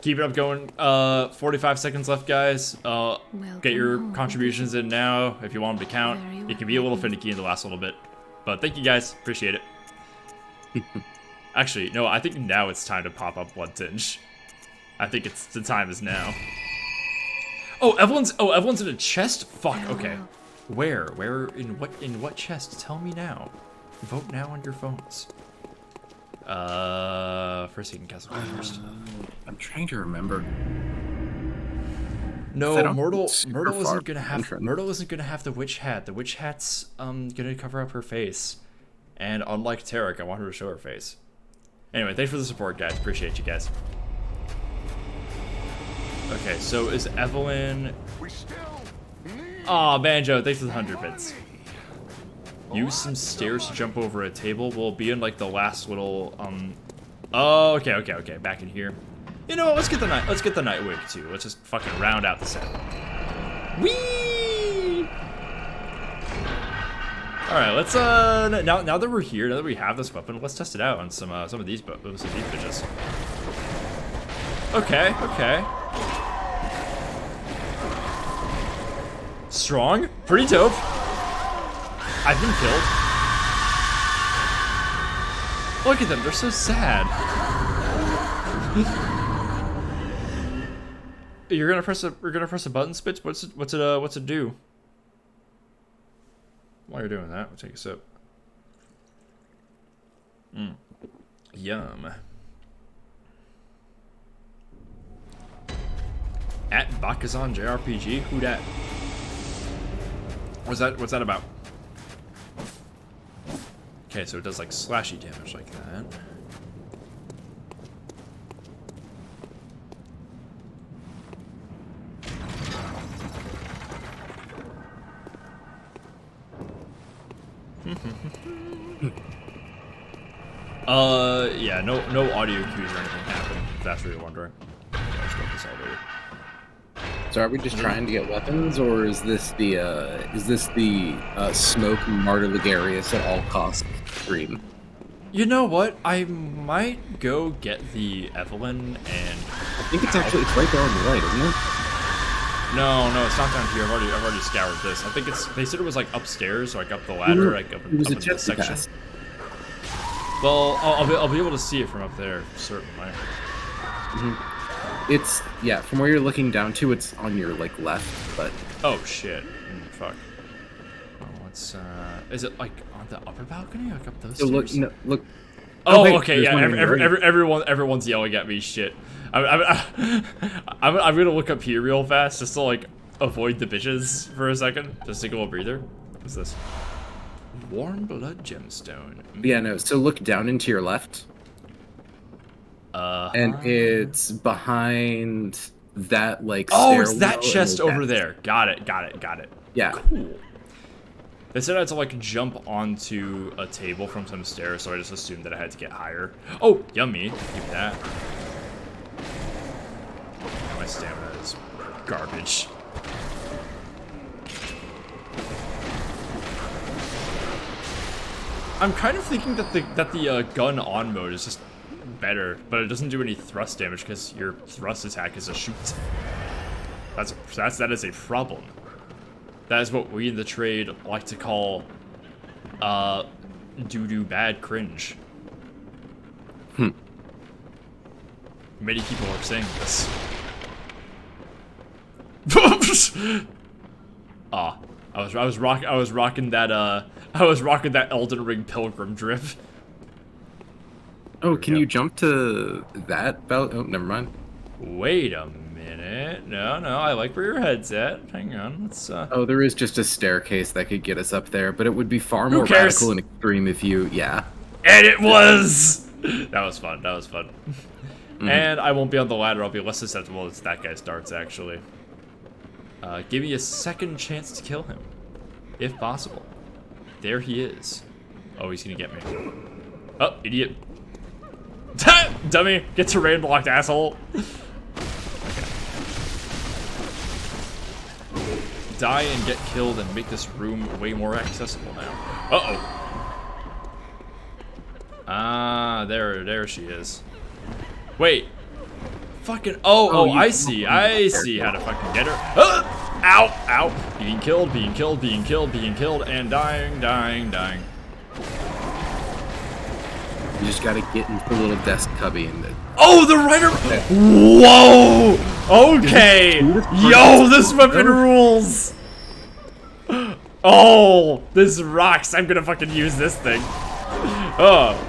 Keep it up going. 45 seconds left, guys. Get your contributions in now if you want them to count. It can be a little finicky in the last little bit, but thank you guys. Appreciate it. Actually, no, I think now it's time to pop up Blood Tinge. I think the time is now. Oh, Evelyn's in a chest? Fuck, okay. Where in what chest? Tell me now. Vote now on your phones. First you can guess first. I'm trying to remember. No, Myrtle isn't gonna have the witch hat. The witch hat's gonna cover up her face. And unlike Tarek, I want her to show her face. Anyway, thanks for the support, guys. Appreciate you guys. Okay, so is Evelyn... Aw, Banjo, thanks for the 100 bits. Use some stairs to jump over a table. We'll be in, like, the last little, Oh, okay, back in here. You know what, let's get the Nightwig, too. Let's just fucking round out the set. Whee! Alright, let's, now that we're here, now that we have this weapon, let's test it out on some of these bitches. Okay. Strong, pretty dope. I've been killed. Look at them, they're so sad. We're gonna press a button, Spitz. What's it do? While you're doing that, we'll take a sip. Yum. At Bakazan JRPG, who dat? What's that about? Okay, so it does like slashy damage like that. Yeah, no audio cues or anything happened, if that's what you're wondering. Okay, let's go this elevator. So are we just trying to get weapons, or is this the smoke Martyr Ligarius at all costs stream? You know what? I might go get the Evelyn and... I think it's right there on the right, isn't it? No, it's not down here. I've already scoured this. I think they said it was like upstairs, like up the ladder, like up in this section. Pass. Well, I'll be able to see it from up there, certainly. It's, yeah, from where you're looking down to, it's on your, like, left, but... Oh, shit. Fuck. Oh, what's, is it, like, on the upper balcony? Like, up those stairs? Look. Oh, hey, okay, yeah, everyone's yelling at me, shit. I'm gonna look up here real fast, just to, like, avoid the bitches for a second. Just take a little breather. What's this? Warm Blood Gemstone. Yeah, no, so look down into your left. And it's behind that, like, oh, it's that chest over there. Got it. Yeah. Cool. They said I had to, like, jump onto a table from some stairs, so I just assumed that I had to get higher. Oh, yummy. Give me that. My stamina is garbage. I'm kind of thinking that the gun on mode is just better, but it doesn't do any thrust damage because your thrust attack is a shoot. That is a problem. That is what we in the trade like to call doo-doo bad cringe. Many people are saying this. I was rocking that Elden Ring pilgrim drip. Oh, can you jump to that belt? Oh, never mind. Wait a minute. No, I like where your head's at. Hang on, let's Oh, there is just a staircase that could get us up there, but it would be far more radical and extreme if you, yeah. And it was! That was fun. And I won't be on the ladder, I'll be less susceptible as that guy starts, actually. Give me a second chance to kill him, if possible. there he is. Oh, he's gonna get me. Oh, idiot. Dummy, get terrain blocked, asshole. Okay. Die and get killed and make this room way more accessible now. Uh-oh. Ah, there she is. Wait. Fucking, I see how to fucking get her. Ow, ow. Being killed, and dying. You just gotta get into the little desk cubby and oh, the rider! Whoa! Okay! Yo, this weapon rules! Oh, this rocks. I'm gonna fucking use this thing. Oh.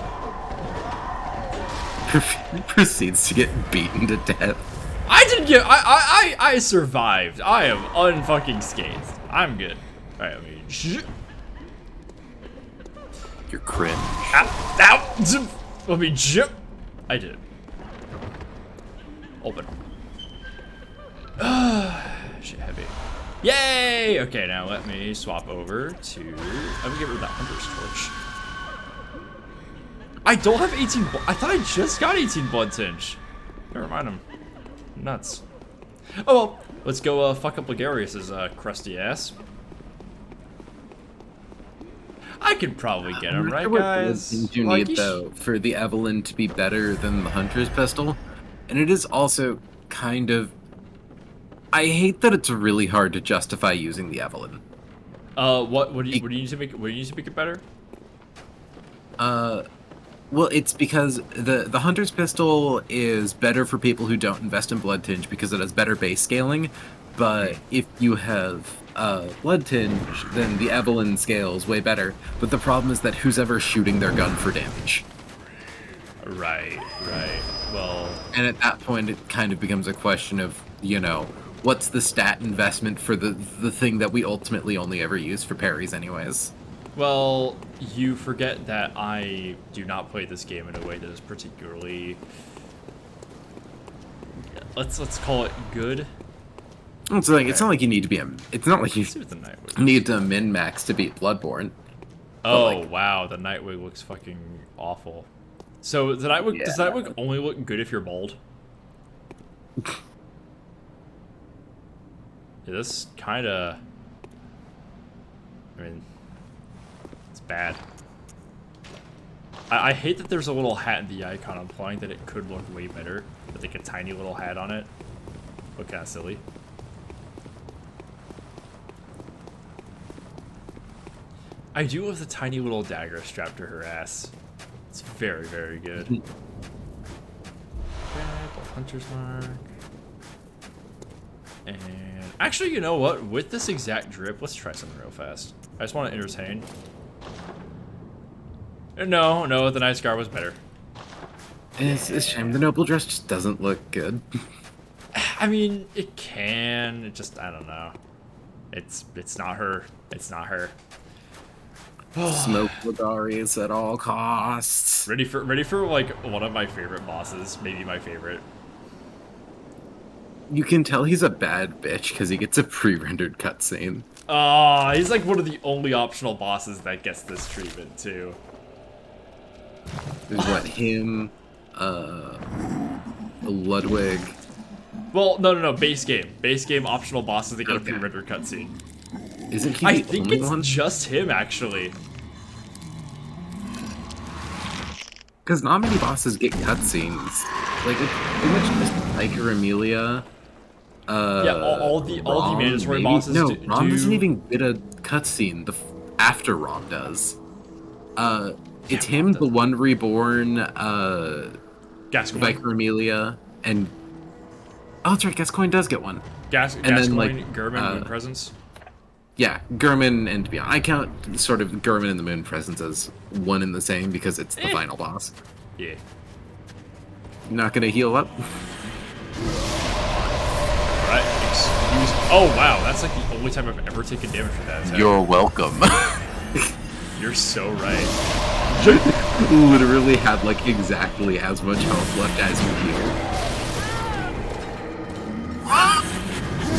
Proceeds to get beaten to death. I didn't get. I survived. I am unfucking scathed. I'm good. All right, let me. You're cringe. Ow! Let me jump. I did it. Open. Shit heavy. Yay! Okay, now let me swap over to. Let me get rid of that Hunter's Torch. I don't have 18. I thought I just got 18 blood tinge. Never mind him. Nuts. Oh well, let's go fuck up Ligarius's crusty ass. I could probably get him, right, guys? Things you need though for the Evelyn to be better than the Hunter's pistol, and it is also kind of. I hate that it's really hard to justify using the Evelyn. What do you need to make? What do you need to make it better? Well, it's because the Hunter's pistol is better for people who don't invest in Blood Tinge because it has better base scaling, but if you have Blood Tinge, then the Evelyn scales way better. But the problem is that who's ever shooting their gun for damage? Right. Well... And at that point, it kind of becomes a question of, you know, what's the stat investment for the thing that we ultimately only ever use for parries anyways? Well, you forget that I do not play this game in a way that is particularly... Let's call it good. It's like it's not like you need to be it's not like you need to min-max to beat Bloodborne. Oh like, wow, the Nightwing looks fucking awful. So the Nightwing does Nightwing only look good if you're bald? Yeah, this kinda I mean it's bad. I hate that there's a little hat in the icon, implying that it could look way better with like a tiny little hat on it. Look kinda silly. I do love the tiny little dagger strapped to her ass. It's very, very good. Okay, the Hunter's Mark. And actually, you know what? With this exact drip, let's try something real fast. I just want to entertain. No, the Night Scar was better. It's a shame the Noble Dress just doesn't look good. I mean, it can. It just, I don't know. It's not her. It's not her. Smoke Ligarius at all costs. Ready for like one of my favorite bosses, maybe my favorite. You can tell he's a bad bitch because he gets a pre-rendered cutscene. He's like one of the only optional bosses that gets this treatment too. There's what, him, Ludwig. Well, no, base game optional bosses that get a pre-rendered cutscene. Isn't he I the think only it's one? just him, actually. Because not many bosses get cutscenes. Like, it's pretty much just Iker Amelia. Yeah, all the mandatory maybe? bosses. No, Rom doesn't even get a cutscene. After Rom does. It's him, the One Reborn, Gascoigne, Iker Amelia, and oh, that's right, Gascoigne does get one. Gascoigne, then, like, Gurman, Moon Presence. Yeah, Gurman and beyond. I count sort of Gurman and the Moon Presence as one and the same because it's the final boss. Yeah. Not gonna heal up. Right, excuse me. Oh wow, that's like the only time I've ever taken damage from that attack. You're welcome. You're so right. Literally had like exactly as much health left as you heal.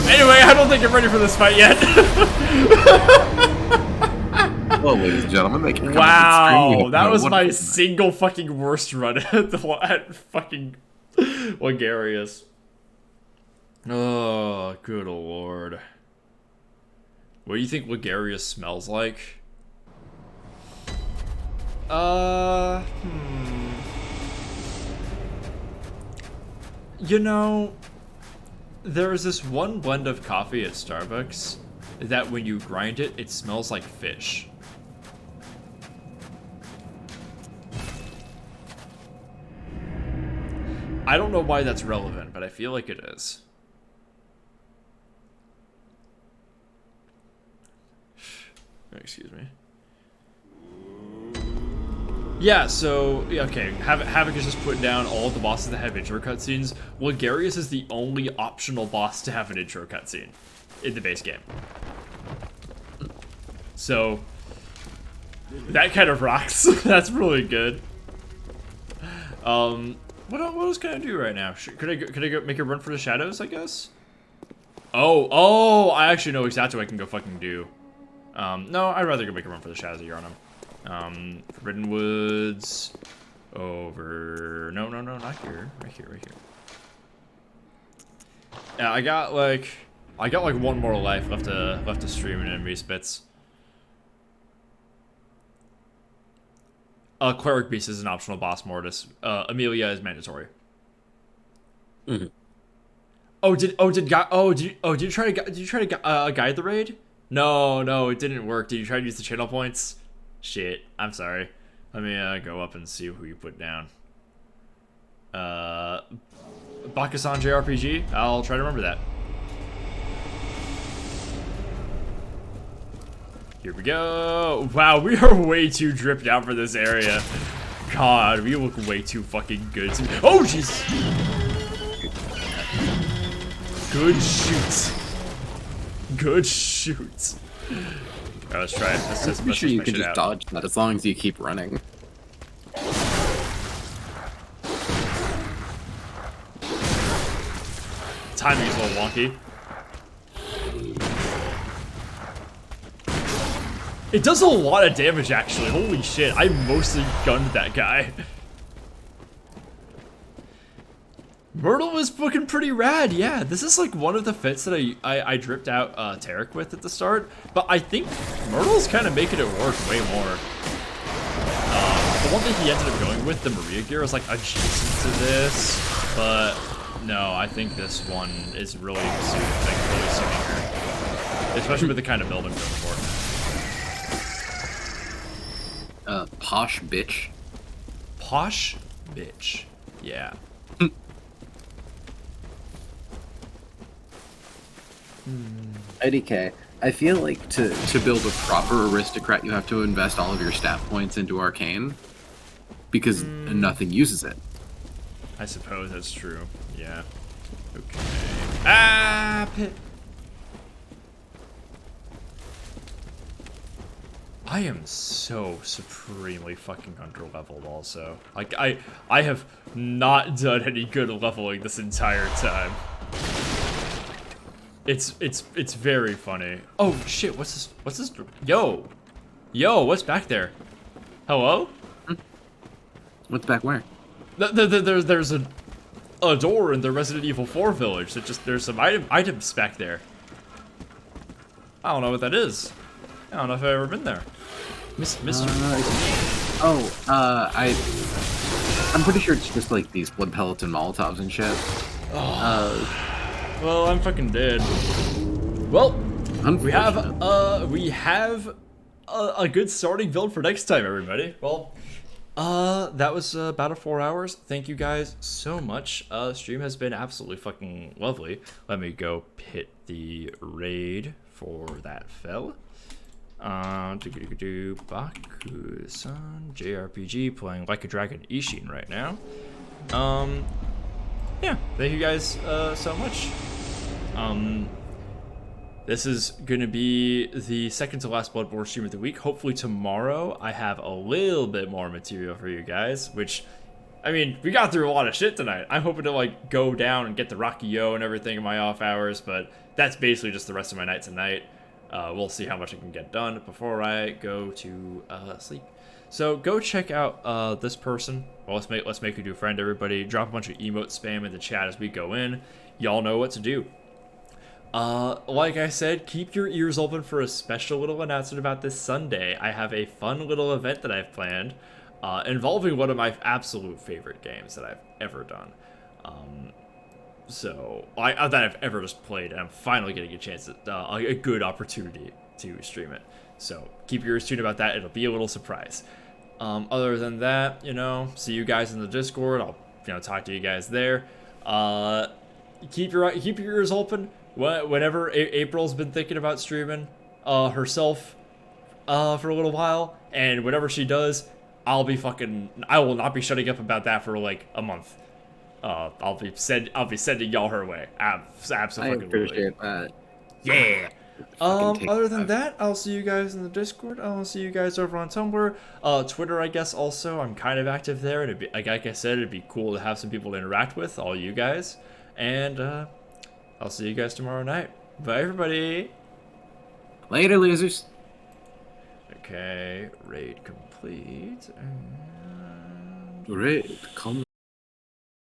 Anyway, I don't think I'm ready for this fight yet. Well, ladies and gentlemen, they can come Wow, that was my single fucking worst run at fucking Ligarius. Oh, good lord. What do you think Ligarius smells like? You know, there's this one blend of coffee at Starbucks that when you grind it, it smells like fish. I don't know why that's relevant, but I feel like it is. Excuse me. Yeah, so, okay, Havoc is just putting down all of the bosses that have intro cutscenes. Ligarius is the only optional boss to have an intro cutscene in the base game. So, that kind of rocks. That's really good. What else can I do right now? Could I go make a run for the shadows, I guess? Oh, I actually know exactly what I can go fucking do. No, I'd rather go make a run for the shadows of Yharnam. Forbidden Woods, over, no, not here, right here. Yeah, I got like one more life left to stream in enemy spits. Cleric Beast is an optional boss Mortis. Amelia is mandatory. Mm-hmm. Did you try to guide the raid? No, it didn't work. Did you try to use the channel points? Shit, I'm sorry. Let me go up and see who you put down. Bakusan JRPG? I'll try to remember that. Here we go. Wow, we are way too dripped out for this area. God, we look way too fucking good. Oh, jeez. Good shoot. Good shoot. Alright, let's try it. I'm pretty sure you can just dodge that as long as you keep running. Timing is a little wonky. It does a lot of damage, actually. Holy shit, I mostly gunned that guy. Myrtle was looking pretty rad, yeah. This is like one of the fits that I dripped out Tarek with at the start, but I think Myrtle's kind of making it work way more. The one thing he ended up going with, the Maria gear, is like adjacent to this, but no, I think this one is really suiting her, especially with the kind of build I'm going for. Posh bitch. Posh bitch, yeah. IDK, I feel like to build a proper aristocrat, you have to invest all of your stat points into arcane, because nothing uses it. I suppose that's true. Yeah. Okay. Ah, pit. I am so supremely fucking under-leveled also. Like, I have not done any good leveling this entire time. It's very funny. Oh shit, what's this? Yo, what's back there? Hello? What's back where? There's a door in the Resident Evil 4 village that there's some items back there. I don't know what that is. I don't know if I've ever been there. Mystery. I'm pretty sure it's just like these blood pellets and Molotovs and shit. Well, I'm fucking dead. Well, we have a good starting build for next time, everybody. Well, that was about 4 hours. Thank you guys so much. Stream has been absolutely fucking lovely. Let me go hit the raid for that fella. Baku-san JRPG playing Like a Dragon Ishin right now. Yeah, thank you guys so much. This is gonna be the second to last Bloodborne stream of the week. Hopefully tomorrow I have a little bit more material for you guys, which, I mean, we got through a lot of shit tonight. I'm hoping to like go down and get the Rocky Yo and everything in my off hours, but that's basically just the rest of my night tonight. We'll see how much I can get done before I go to sleep. So go check out this person. Well, let's make a new friend, everybody. Drop a bunch of emote spam in the chat as we go in. Y'all know what to do. Like I said, keep your ears open for a special little announcement about this Sunday. I have a fun little event that I've planned involving one of my absolute favorite games that I've ever done. That I've ever just played, and I'm finally getting a chance at a good opportunity to stream it. So keep your ears tuned about that. It'll be a little surprise. Other than that, see you guys in the Discord. I'll talk to you guys there. Keep your ears open. Whenever April's been thinking about streaming herself for a little while, and whenever she does, I will not be shutting up about that for like a month. I'll be sending y'all her way. Absolutely. I appreciate that. Yeah. Fucking Other than that, I'll see you guys in the Discord. I'll see you guys over on Tumblr, Twitter. I guess also I'm kind of active there, and it'd be, like I said, it'd be cool to have some people to interact with, all you guys. And I'll see you guys tomorrow night. Bye, everybody. Later, losers. Okay, raid complete. Raid complete.